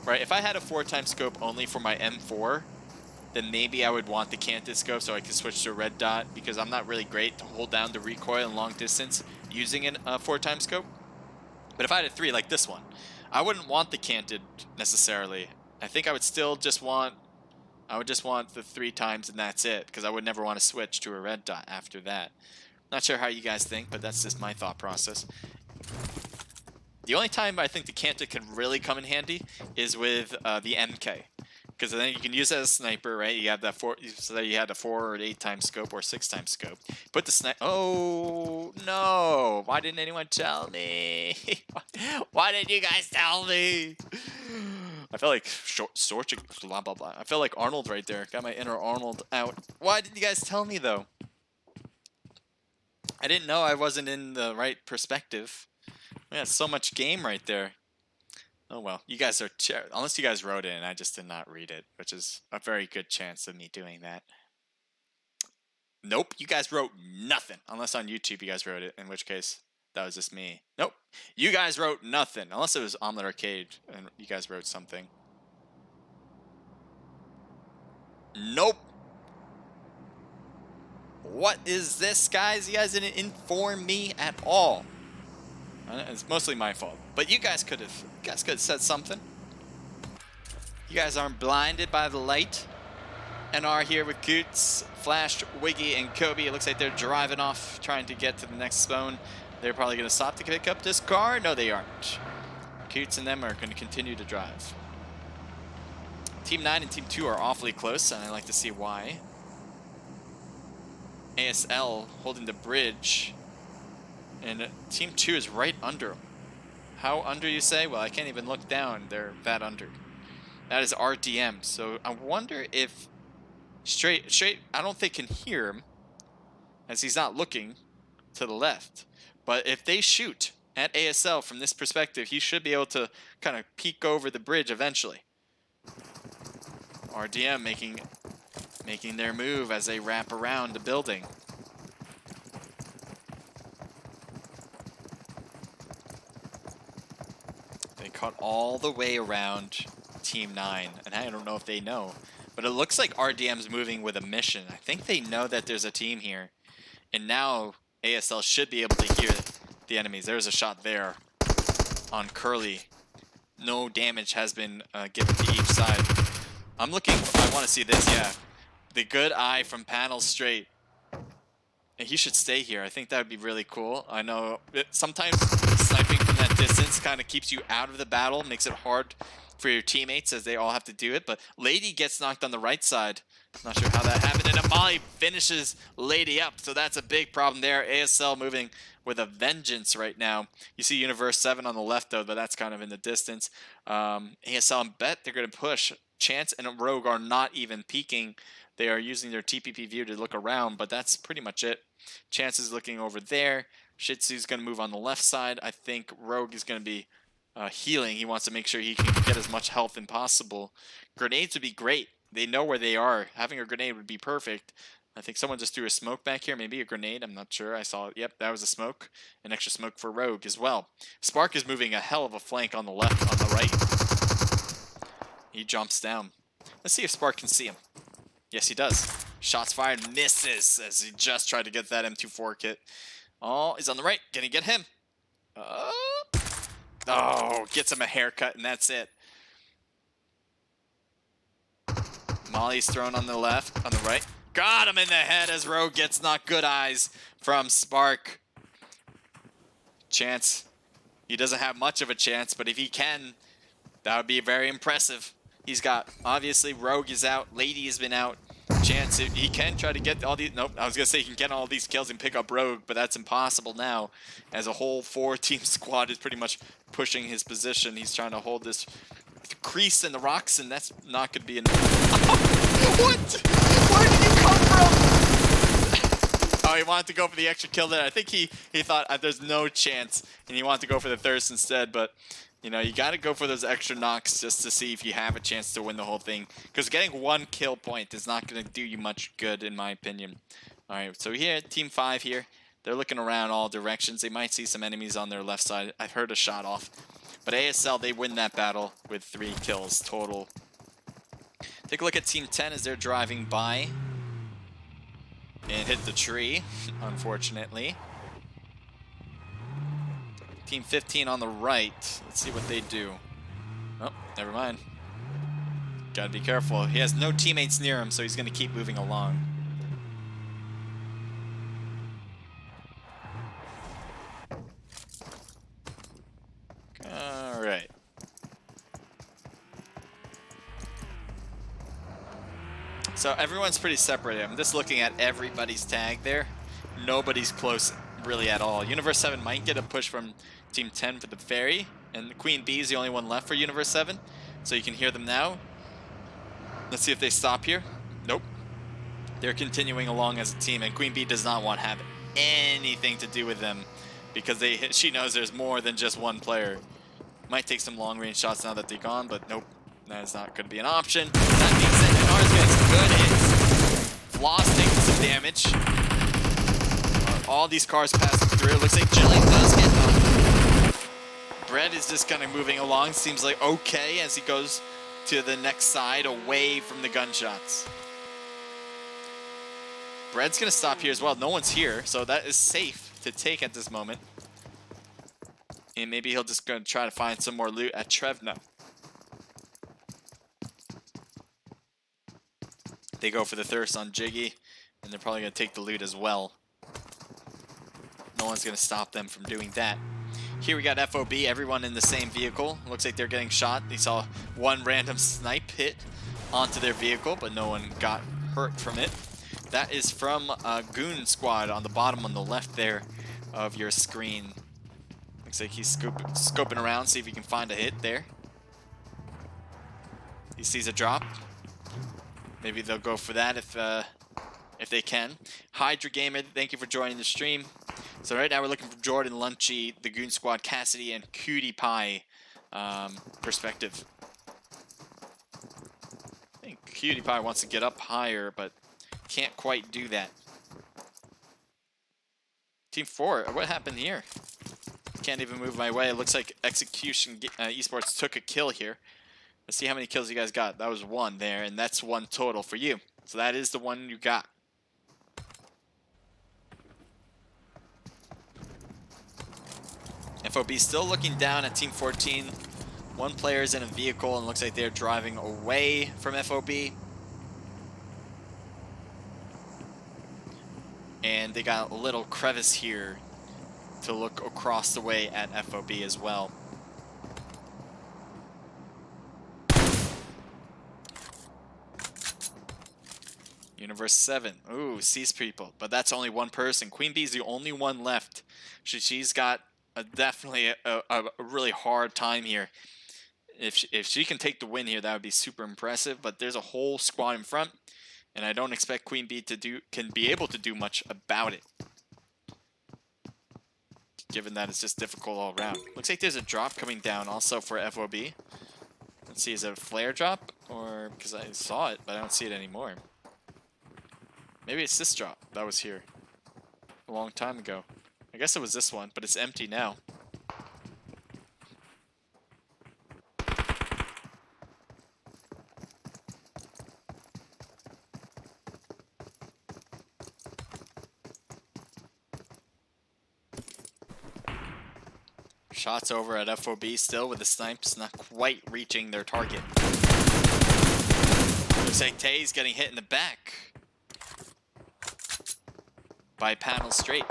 right? If I had a 4-time scope only for my M4, then maybe I would want the Canted scope so I could switch to a red dot, because I'm not really great to hold down the recoil in long distance using a 4-time scope. But if I had a 3 like this one, I wouldn't want the Canted necessarily. I think I would still just want, the 3 times and that's it, because I would never want to switch to a red dot after that. Not sure how you guys think, but that's just my thought process. The only time I think the Canted can really come in handy is with the MK, because then you can use it as a sniper, right? You have that 4, so you had a 4 or 8-time scope or 6-time scope. Put the sniper. Oh no! Why didn't anyone tell me? Why didn't you guys tell me? I feel like blah blah blah. I feel like Arnold right there. Got my inner Arnold out. Why didn't you guys tell me though? I didn't know I wasn't in the right perspective. Man, so much game right there. Oh well, you guys are... Unless you guys wrote it and I just did not read it, which is a very good chance of me doing that. Nope, you guys wrote nothing. Unless on YouTube you guys wrote it, in which case that was just me. Nope, you guys wrote nothing. Unless it was Omelet Arcade and you guys wrote something. Nope. What is this, guys? You guys didn't inform me at all. It's mostly my fault, but you guys could have said something. You guys aren't blinded by the light. NR here with Coots, Flash, Wiggy, and Kobe. It looks like they're driving off, trying to get to the next spawn. They're probably going to stop to pick up this car. No, they aren't. Coots and them are going to continue to drive. Team 9 and Team 2 are awfully close, and I like to see why. ASL holding the bridge. And Team 2 is right under them. How under, you say? Well, I can't even look down. They're that under. That is RDM. So I wonder if Straight, I don't think can hear him, as he's not looking to the left. But if they shoot at ASL from this perspective, he should be able to kind of peek over the bridge eventually. RDM making their move as they wrap around the building. caught all the way around Team 9, and I don't know if they know, but it looks like RDM's moving with a mission. I think they know that there's a team here, and now ASL should be able to hear the enemies. There's a shot there on Curly. No damage has been given to each side. I want to see this, yeah. The good eye from Panel Straight. And he should stay here. I think that would be really cool. I know sometimes sniping from that distance kind of keeps you out of the battle, makes it hard for your teammates as they all have to do it. But Lady gets knocked on the right side. Not sure how that happened. And Amali finishes Lady up. So that's a big problem there. ASL moving with a vengeance right now. You see Universe 7 on the left, though, but that's kind of in the distance. ASL, I bet they're going to push. Chance and Rogue are not even peeking. They are using their TPP view to look around, but that's pretty much it. Chance is looking over there. Shih Tzu's going to move on the left side. I think Rogue is going to be healing. He wants to make sure he can get as much health as possible. Grenades would be great. They know where they are. Having a grenade would be perfect. I think someone just threw a smoke back here. Maybe a grenade. I'm not sure. I saw it. Yep, that was a smoke. An extra smoke for Rogue as well. Spark is moving a hell of a flank on the left, on the right. He jumps down. Let's see if Spark can see him. Yes, he does. Shots fired, misses as he just tried to get that M24 kit. Oh, he's on the right. Gonna get him. Oh, gets him a haircut, and that's it. Molly's thrown on the left, on the right. Got him in the head as Rogue gets knocked. Good eyes from Spark. Chance. He doesn't have much of a chance, but if he can, that would be very impressive. He's got, obviously, Rogue is out. Lady has been out. Chance, he can try to get all these. Nope, I was going to say he can get all these kills and pick up Rogue, but that's impossible now. As a whole 4-team squad is pretty much pushing his position. He's trying to hold this crease in the rocks, and that's not going to be enough. What? Where did you come from? Oh, he wanted to go for the extra kill there. I think he thought there's no chance, and he wanted to go for the thirst instead, but you know, you got to go for those extra knocks just to see if you have a chance to win the whole thing. Because getting 1 kill point is not going to do you much good, in my opinion. All right, so here, Team 5 here. They're looking around all directions. They might see some enemies on their left side. I've heard a shot off. But ASL, they win that battle with 3 kills total. Take a look at Team 10 as they're driving by. And hit the tree, unfortunately. Team 15 on the right. Let's see what they do. Oh, never mind. Gotta be careful. He has no teammates near him, so he's gonna keep moving along. Alright. So everyone's pretty separated. I'm just looking at everybody's tag there. Nobody's close really at all. Universe 7 might get a push from Team 10 for the ferry, and the Queen Bee is the only one left for Universe 7, so you can hear them now. Let's see if they stop here. Nope. They're continuing along as a team, and Queen Bee does not want to have anything to do with them because she knows there's more than just one player. Might take some long-range shots now that they're gone, but nope. That is not going to be an option. That means that Nar's gets good hits. Floss taking some damage. All these cars passing through. It looks like Jillian does get knocked. Brett is just kind of moving along. Seems like okay as he goes to the next side away from the gunshots. Brett's going to stop here as well. No one's here, so that is safe to take at this moment. And maybe he'll just go try to find some more loot at Trevna. They go for the thirst on Jiggy, and they're probably going to take the loot as well. No one's going to stop them from doing that. Here we got FOB, everyone in the same vehicle. Looks like they're getting shot. They saw one random snipe hit onto their vehicle, but no one got hurt from it. That is from Goon Squad on the bottom on the left there of your screen. Looks like he's scoping around, see if he can find a hit there. He sees a drop. Maybe they'll go for that if they can. Hydra Gamer, thank you for joining the stream. So right now we're looking for Jordan, Lunchy, the Goon Squad, Cassidy, and Cutie Pie perspective. I think Cutie Pie wants to get up higher, but can't quite do that. Team 4, what happened here? can't even move my way. It looks like Execution Esports took a kill here. Let's see how many kills you guys got. That was 1 there, and that's 1 total for you. So that is the one you got. FOB still looking down at Team 14. 1 player is in a vehicle and looks like they're driving away from FOB. And they got a little crevice here to look across the way at FOB as well. Universe 7. Ooh, sees people. But that's only 1 person. Queen Bee's the only one left. She's got definitely a really hard time here. If she can take the win here, that would be super impressive. But there's a whole squad in front. And I don't expect Queen Bee can be able to do much about it. Given that it's just difficult all around. Looks like there's a drop coming down also for FOB. Let's see, is it a flare drop? Or, because I saw it, but I don't see it anymore. Maybe it's this drop that was here a long time ago. I guess it was this one, but it's empty now. Shots over at FOB still with the snipes, not quite reaching their target. Looks like Tay's getting hit in the back by Panel Straight.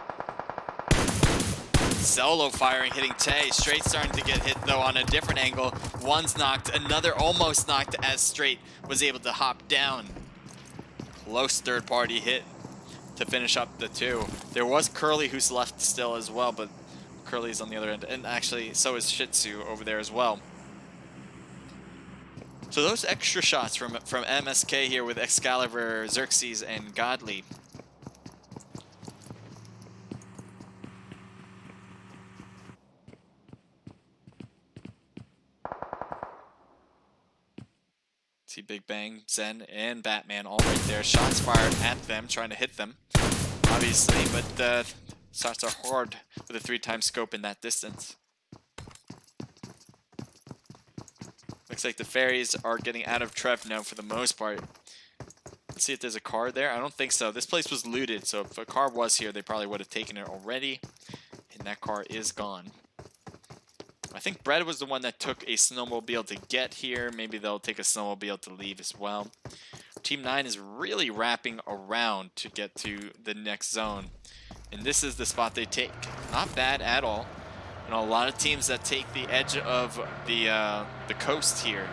Solo firing, hitting Tay. Straight starting to get hit though on a different angle. One's knocked, another almost knocked as Straight was able to hop down. Close third party hit to finish up the 2. There was Curly who's left still as well, but Curly's on the other end, and actually so is Shih Tzu over there as well. So those extra shots from MSK here with Excalibur, Xerxes, and Godly. See Big Bang, Zen, and Batman all right there. Shots fired at them, trying to hit them, obviously, but shots are hard with a 3-time scope in that distance. Looks like the fairies are getting out of Trev now for the most part. Let's see if there's a car there. I don't think so. This place was looted, so if a car was here, they probably would have taken it already. And that car is gone. I think Brett was the one that took a snowmobile to get here. Maybe they'll take a snowmobile to leave as well. Team 9 is really wrapping around to get to the next zone. And this is the spot they take. Not bad at all. You know, a lot of teams that take the edge of the coast here.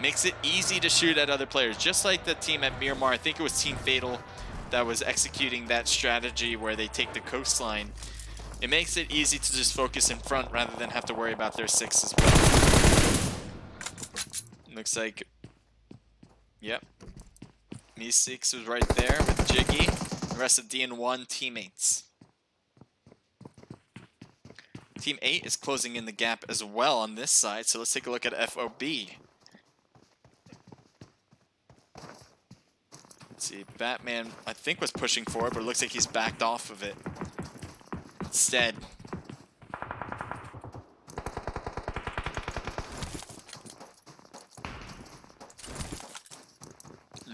Makes it easy to shoot at other players. Just like the team at Miramar. I think it was Team Fatal that was executing that strategy where they take the coastline. It makes it easy to just focus in front rather than have to worry about their 6 as well. Looks like, yep. Me6 was right there with Jiggy. The rest of DN1 teammates. Team 8 is closing in the gap as well on this side, so let's take a look at FOB. Let's see, Batman I think was pushing forward, but it looks like he's backed off of it instead.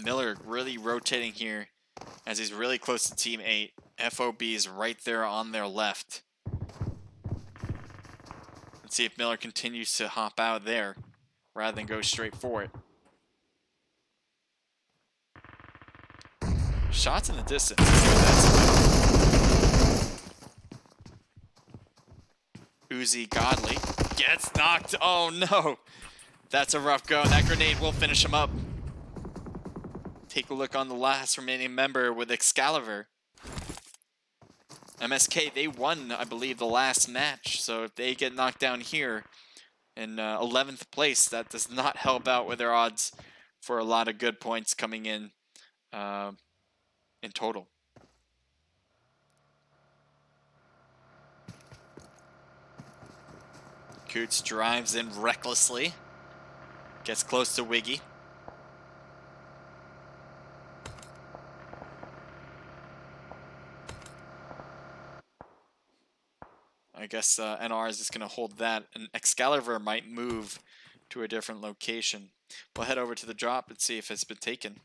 Miller really rotating here as he's really close to Team 8. FOB is right there on their left. Let's see if Miller continues to hop out there rather than go straight for it. Shots in the distance. Uzi Godly gets knocked. Oh no. That's a rough go. That grenade will finish him up. Take a look on the last remaining member with Excalibur. MSK, they won, I believe, the last match. So if they get knocked down here in 11th place, that does not help out with their odds for a lot of good points coming in total. Coots drives in recklessly. Gets close to Wiggy. I guess NR is just going to hold that, and Excalibur might move to a different location. We'll head over to the drop and see if it's been taken.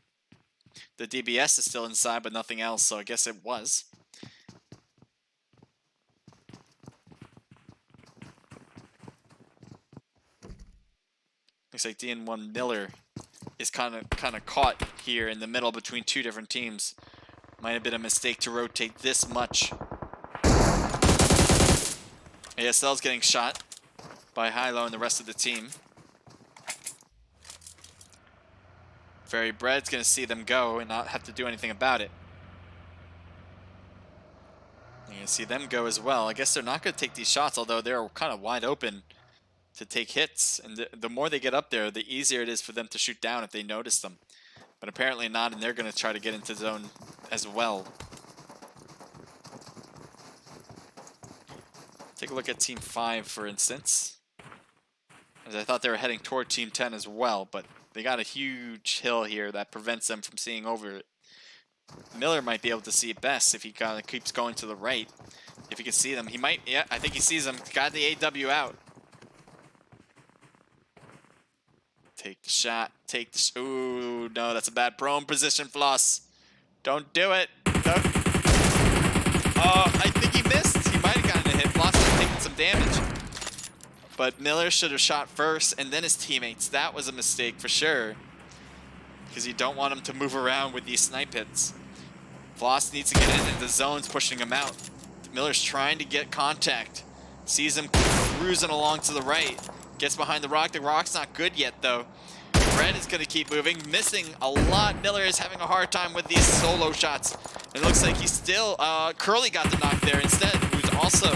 The DBS is still inside, but nothing else, so I guess it was. Looks like DN1 Miller is kind of caught here in the middle between two different teams. Might have been a mistake to rotate this much. ASL's getting shot by Hilo and the rest of the team. Very Bread's gonna see them go and not have to do anything about it. You're gonna see them go as well. I guess they're not gonna take these shots, although they're kind of wide open to take hits. And the more they get up there, the easier it is for them to shoot down if they notice them. But apparently not, and they're gonna try to get into zone as well. Take a look at Team 5, for instance. As I thought they were heading toward Team 10 as well, but they got a huge hill here that prevents them from seeing over it. Miller might be able to see it best if he kind of keeps going to the right. If he can see them, he might. Yeah, I think he sees them. Got the AW out. Take the shot. Take the. Ooh, no, that's a bad prone position, Floss. Don't do it. Don't. Oh, I think he missed. He might have gotten a hit. Floss is taking some damage. But Miller should have shot first and then his teammates. That was a mistake for sure. Because you don't want him to move around with these snipe hits. Floss needs to get into the zones, pushing him out. Miller's trying to get contact. Sees him cruising along to the right. Gets behind the rock. The rock's not good yet, though. Red is going to keep moving, missing a lot. Miller is having a hard time with these solo shots. It looks like he's still... Curly got the knock there instead, who's also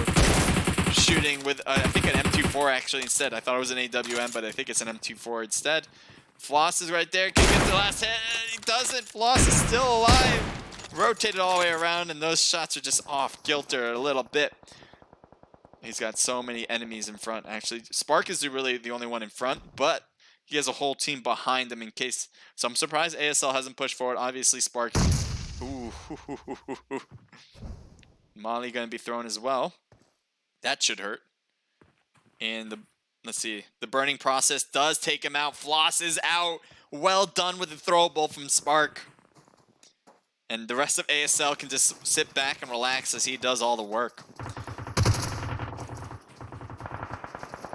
shooting with, I think, an M24 actually instead. I thought it was an AWM, but I think it's an M24 instead. Floss is right there. Can he get the last hit? He doesn't. Floss is still alive. Rotated all the way around, and those shots are just off kilter a little bit. He's got so many enemies in front, actually. Spark is really the only one in front, but he has a whole team behind him in case. So I'm surprised ASL hasn't pushed forward. Obviously, Spark. Ooh. Molly going to be thrown as well. That should hurt. And let's see. The burning process does take him out. Floss is out. Well done with the throwable from Spark. And the rest of ASL can just sit back and relax as he does all the work.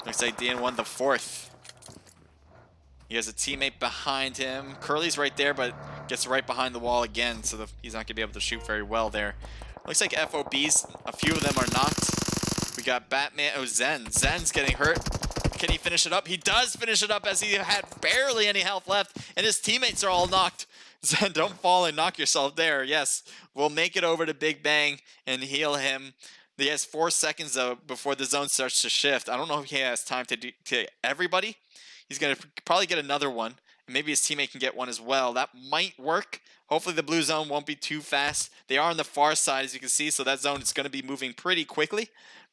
Looks like DN1 the fourth. He has a teammate behind him. Curly's right there, but gets right behind the wall again, so he's not going to be able to shoot very well there. Looks like FOBs, a few of them are knocked. We got Batman. Oh, Zen. Zen's getting hurt. Can he finish it up? He does finish it up as he had barely any health left, and his teammates are all knocked. Zen, don't fall and knock yourself there. Yes, we'll make it over to Big Bang and heal him. He has 4 seconds, though, before the zone starts to shift. I don't know if he has time to do to everybody. He's going to probably get another one. And maybe his teammate can get one as well. That might work. Hopefully the blue zone won't be too fast. They are on the far side, as you can see, so that zone is going to be moving pretty quickly.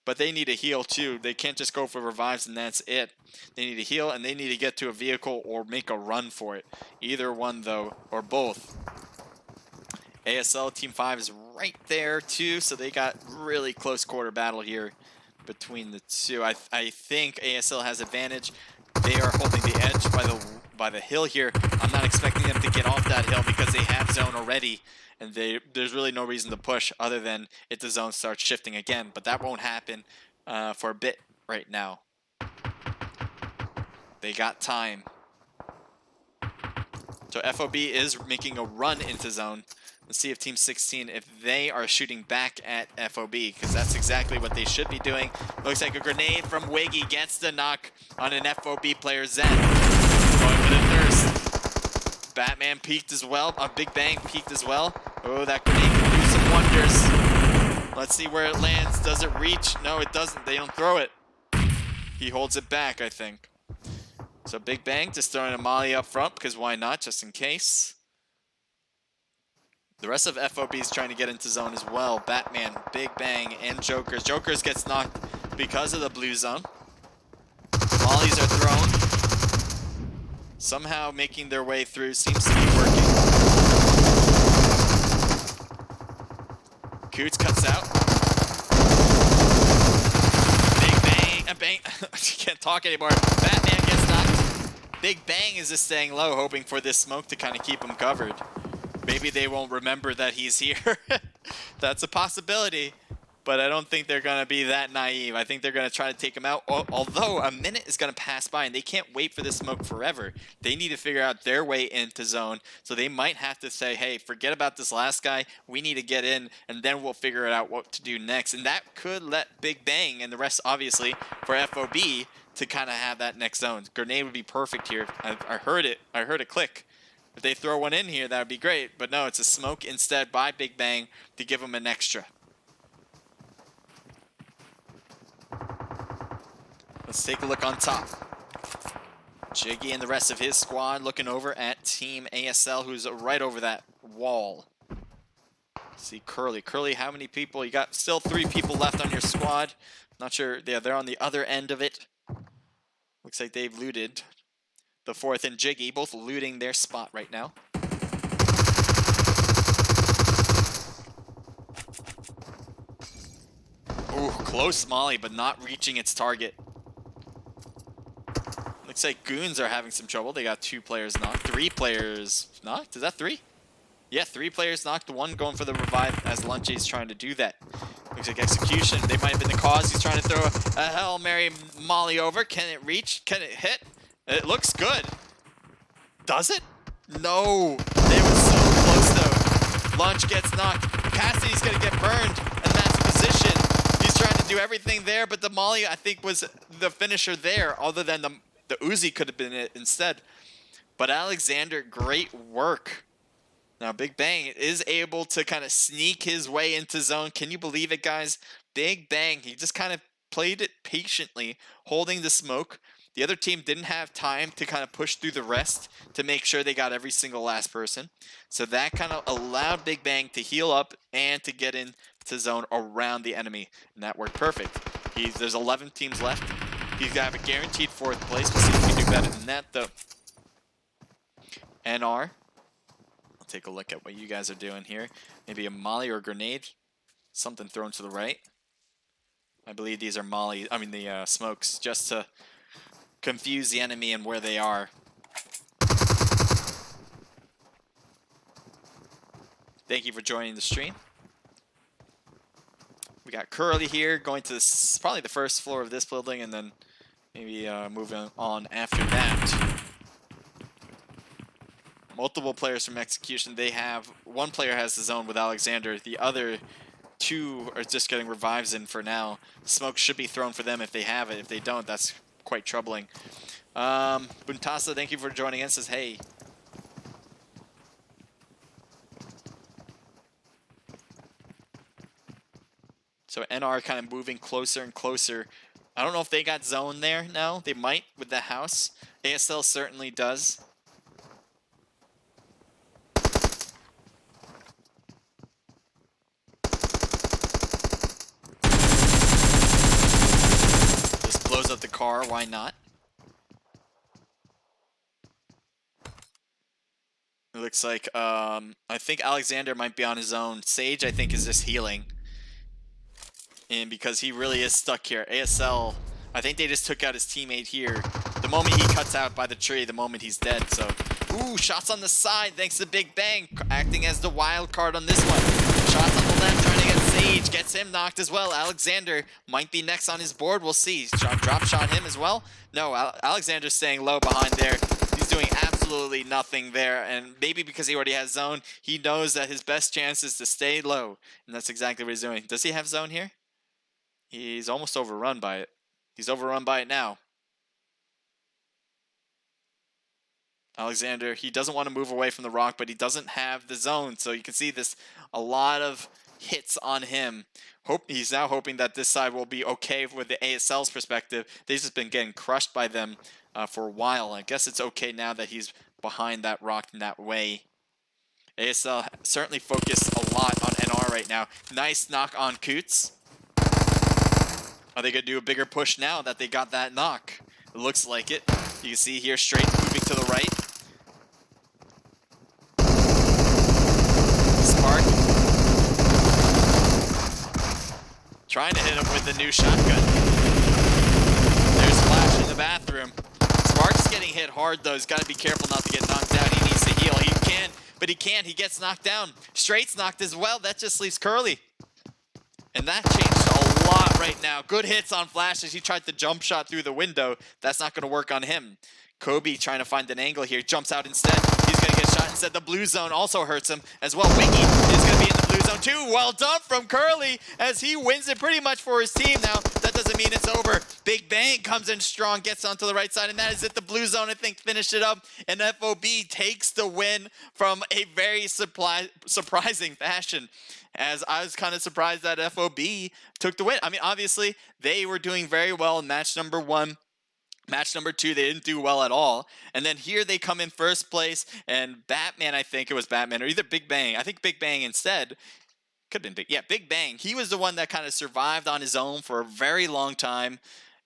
But they need a heal, too. They can't just go for revives, and that's it. They need to heal, and they need to get to a vehicle or make a run for it. Either one, though, or both. ASL Team 5 is right there, too, so they got really close quarter battle here between the two. I think ASL has advantage. They are holding the edge by the hill here. I'm not expecting them to get off that hill because they have zone already. And there's really no reason to push other than if the zone starts shifting again. But that won't happen for a bit right now. They got time. So FOB is making a run into zone. Let's see if Team 16, if they are shooting back at FOB, because that's exactly what they should be doing. Looks like a grenade from Wiggy gets the knock on an FOB player, Zen. Going for the thirst. Batman peeked as well. Big Bang peeked as well. Oh, that grenade can do some wonders. Let's see where it lands. Does it reach? No, it doesn't. They don't throw it. He holds it back, I think. So Big Bang just throwing a molly up front, because why not, just in case. The rest of FOB is trying to get into zone as well. Batman, Big Bang, and Jokers. Jokers gets knocked because of the blue zone. Mollies are thrown. Somehow making their way through. Seems to be working. Coots cuts out. can't talk anymore. Batman gets knocked. Big Bang is just staying low, hoping for this smoke to kind of keep him covered. Maybe they won't remember that he's here. That's a possibility. But I don't think they're going to be that naive. I think they're going to try to take him out. Although a minute is going to pass by and they can't wait for this smoke forever. They need to figure out their way into zone. So they might have to say, hey, forget about this last guy. We need to get in and then we'll figure it out what to do next. And that could let Big Bang and the rest, obviously, for FOB to kind of have that next zone. Grenade would be perfect here. I heard it. I heard it click. If they throw one in here, that would be great. But no, it's a smoke instead by Big Bang to give them an extra. Let's take a look on top. Jiggy and the rest of his squad looking over at Team ASL, who's right over that wall. See Curly. Curly, how many people? You got still 3 people left on your squad. Not sure. Yeah, they're on the other end of it. Looks like they've looted the 4th and Jiggy, both looting their spot right now. Ooh, close molly, but not reaching its target. Looks like Goons are having some trouble. They got 2 players knocked. 3 players knocked? Is that 3? Yeah, 3 players knocked. 1 going for the revive as Lunchy's trying to do that. Looks like Execution. They might have been the cause. He's trying to throw a Hail Mary molly over. Can it reach? Can it hit? It looks good. Does it? No. They were so close though. Lunch gets knocked. Cassidy's going to get burned. And that's a position. He's trying to do everything there, but the molly, I think, was the finisher there, other than the Uzi could have been it instead. But Alexander, great work. Now, Big Bang is able to kind of sneak his way into zone. Can you believe it, guys? Big Bang, he just kind of played it patiently, holding the smoke. The other team didn't have time to kind of push through the rest to make sure they got every single last person. So that kind of allowed Big Bang to heal up and to get into zone around the enemy. And that worked perfect. There's 11 teams left. He's going to have a guaranteed 4th place. We'll see if he can do better than that, though. NR. I'll take a look at what you guys are doing here. Maybe a molly or a grenade. Something thrown to the right. I believe these are the smokes, just to confuse the enemy and where they are. Thank you for joining the stream. We got Curly here going to probably the 1st floor of this building, and then maybe moving on after that. Multiple players from Execution. They have 1 player has the zone with Alexander. The other 2 are just getting revives in for now. Smoke should be thrown for them if they have it. If they don't, that's quite troubling. Buntasa, thank you for joining in. Says hey. So NR kind of moving closer and closer. I don't know if they got zone there now. They might with the house. ASL certainly does. Just blows up the car. Why not? It looks like I think Alexander might be on his own. Sage, I think, is just healing. And because he really is stuck here. ASL, I think they just took out his teammate here. The moment he cuts out by the tree, the moment he's dead. So, ooh, shots on the side thanks to Big Bang, acting as the wild card on this one. Shots on the left, trying to get Sage. Gets him knocked as well. Alexander might be next on his board. We'll see. Drop shot him as well. No, Alexander's staying low behind there. He's doing absolutely nothing there. And maybe because he already has zone, he knows that his best chance is to stay low. And that's exactly what he's doing. Does he have zone here? He's almost overrun by it. He's overrun by it now. Alexander, he doesn't want to move away from the rock, but he doesn't have the zone. So you can see this, a lot of hits on him. He's now hoping that this side will be okay with the ASL's perspective. They've just been getting crushed by them for a while. I guess it's okay now that he's behind that rock in that way. ASL certainly focused a lot on NR right now. Nice knock on Coots. Are they going to do a bigger push now that they got that knock? It looks like it. You can see here, straight moving to the right. Spark. Trying to hit him with the new shotgun. There's Flash in the bathroom. Spark's getting hit hard though. He's got to be careful not to get knocked out. He needs to heal. He can, but he can't. He gets knocked down. Straight's knocked as well. That just leaves Curly. And that changed a lot right now. Good hits on flashes. He tried the jump shot through the window. That's not going to work on him. Kobe trying to find an angle here. Jumps out instead. He's going to get shot instead. The blue zone also hurts him as well. Wiggy is going to be in the blue zone too. Well done from Curly as he wins it pretty much for his team now. That doesn't mean it's over. Big Bang comes in strong, gets onto the right side, and that is it. The blue zone, I think, finished it up. And FOB takes the win from a very surprising fashion. As I was kind of surprised that FOB took the win. I mean, obviously, they were doing very well in match number 1. Match number 2, they didn't do well at all. And then here they come in first place, and Batman, I think it was Batman, or either Big Bang. I think Big Bang instead. Could have been Big Bang. He was the one that kind of survived on his own for a very long time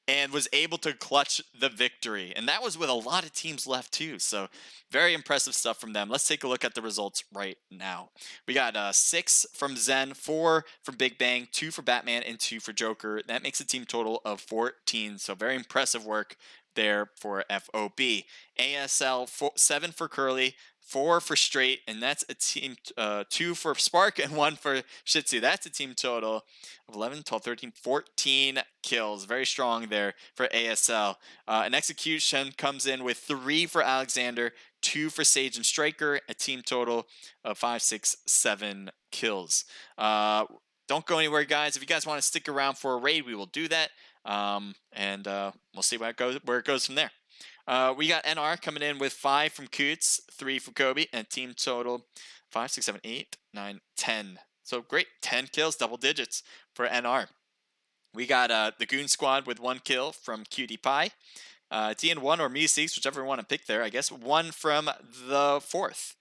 and was able to clutch the victory. And that was with a lot of teams left too. So very impressive stuff from them. Let's take a look at the results right now. We got 6 from Zen, 4 from Big Bang, 2 for Batman, and 2 for Joker. That makes a team total of 14. So very impressive work there for FOB. ASL, 7 for Curly, 4 for Straight, and that's a team, 2 for Spark and 1 for Shih Tzu. That's a team total of 11, 12, 13, 14 kills. Very strong there for ASL. An execution comes in with 3 for Alexander, 2 for Sage and Striker, a team total of 5, 6, 7 kills. Don't go anywhere, guys. If you guys want to stick around for a raid, we will do that. And we'll see where it goes from there. We got NR coming in with 5 from Coots, 3 for Kobe, and team total 5, 6, 7, 8, 9, 10. So great, 10 kills, double digits for NR. We got the Goon Squad with 1 kill from Cutie Pie. TN1 or Me6, whichever you want to pick there, I guess. 1 from the 4th.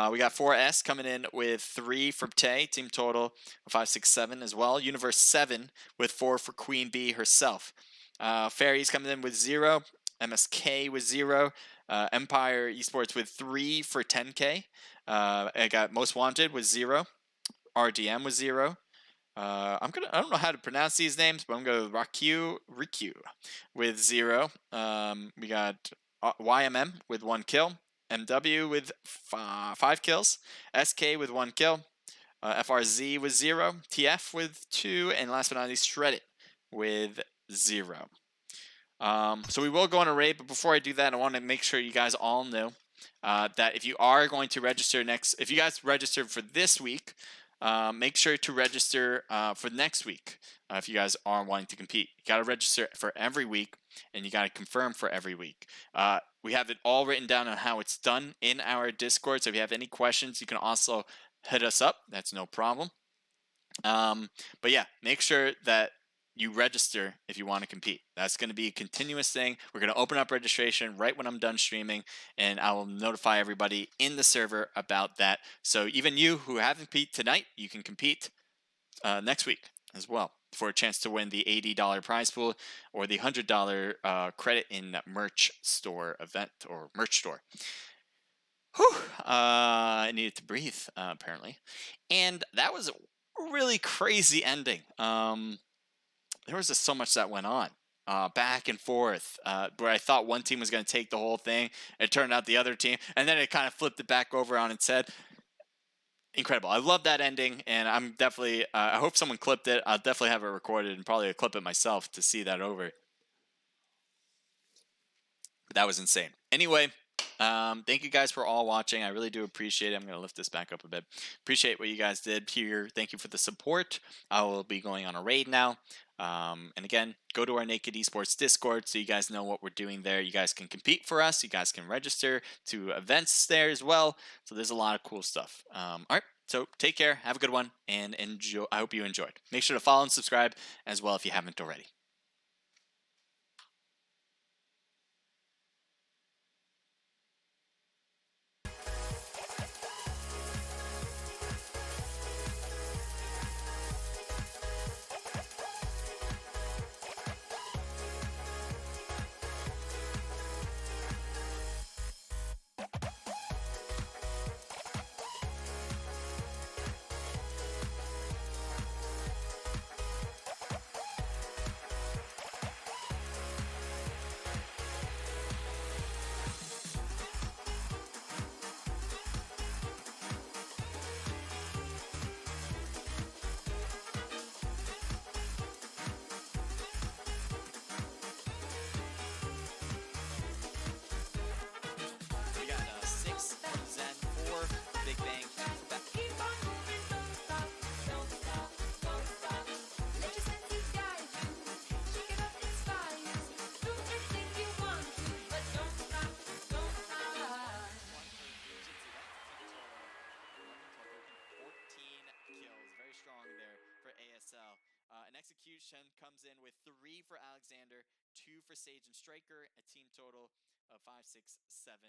We got 4S coming in with 3 from Tay, team total of 5, 6, 7 as well. Universe 7 with 4 for Queen Bee herself. Fairies coming in with 0. MSK with 0. Empire Esports with 3 for 10K. I got Most Wanted with 0. RDM with 0. I don't know how to pronounce these names, but I'm going to Riku with 0. We got YMM with 1 kill. MW with 5 kills. SK with 1 kill. FRZ with 0. TF with 2. And last but not least, Shreddit with 0. So we will go on a raid, but before I do that, I want to make sure you guys all know that if you are going to register if you guys registered for this week, make sure to register for next week if you guys are wanting to compete. You got to register for every week, and you got to confirm for every week. We have it all written down on how it's done in our Discord, so if you have any questions, you can also hit us up. That's no problem. But yeah, make sure that you register if you want to compete. That's going to be a continuous thing. We're going to open up registration right when I'm done streaming, and I will notify everybody in the server about that. So even you who haven't competed tonight, you can compete next week as well for a chance to win the $80 prize pool or the $100 credit in merch store event or merch store. Whew. I needed to breathe, apparently. And that was a really crazy ending. There was just so much that went on, back and forth, where I thought one team was going to take the whole thing. It turned out the other team, and then it kind of flipped it back over on its head. Incredible. I love that ending, and I'm definitely, I hope someone clipped it. I'll definitely have it recorded and probably clip it myself to see that over. But that was insane. Anyway, thank you guys for all watching. I really do appreciate it. I'm going to lift this back up a bit. Appreciate what you guys did here. Thank you for the support. I will be going on a raid now. And again, go to our Naked Esports Discord so you guys know what we're doing there. You guys can compete for us. You guys can register to events there as well. So there's a lot of cool stuff. All right. So take care. Have a good one and enjoy. I hope you enjoyed. Make sure to follow and subscribe as well if you haven't already. tell. An execution comes in with 3 for Alexander, 2 for Sage and Striker, a team total of 5, 6, 7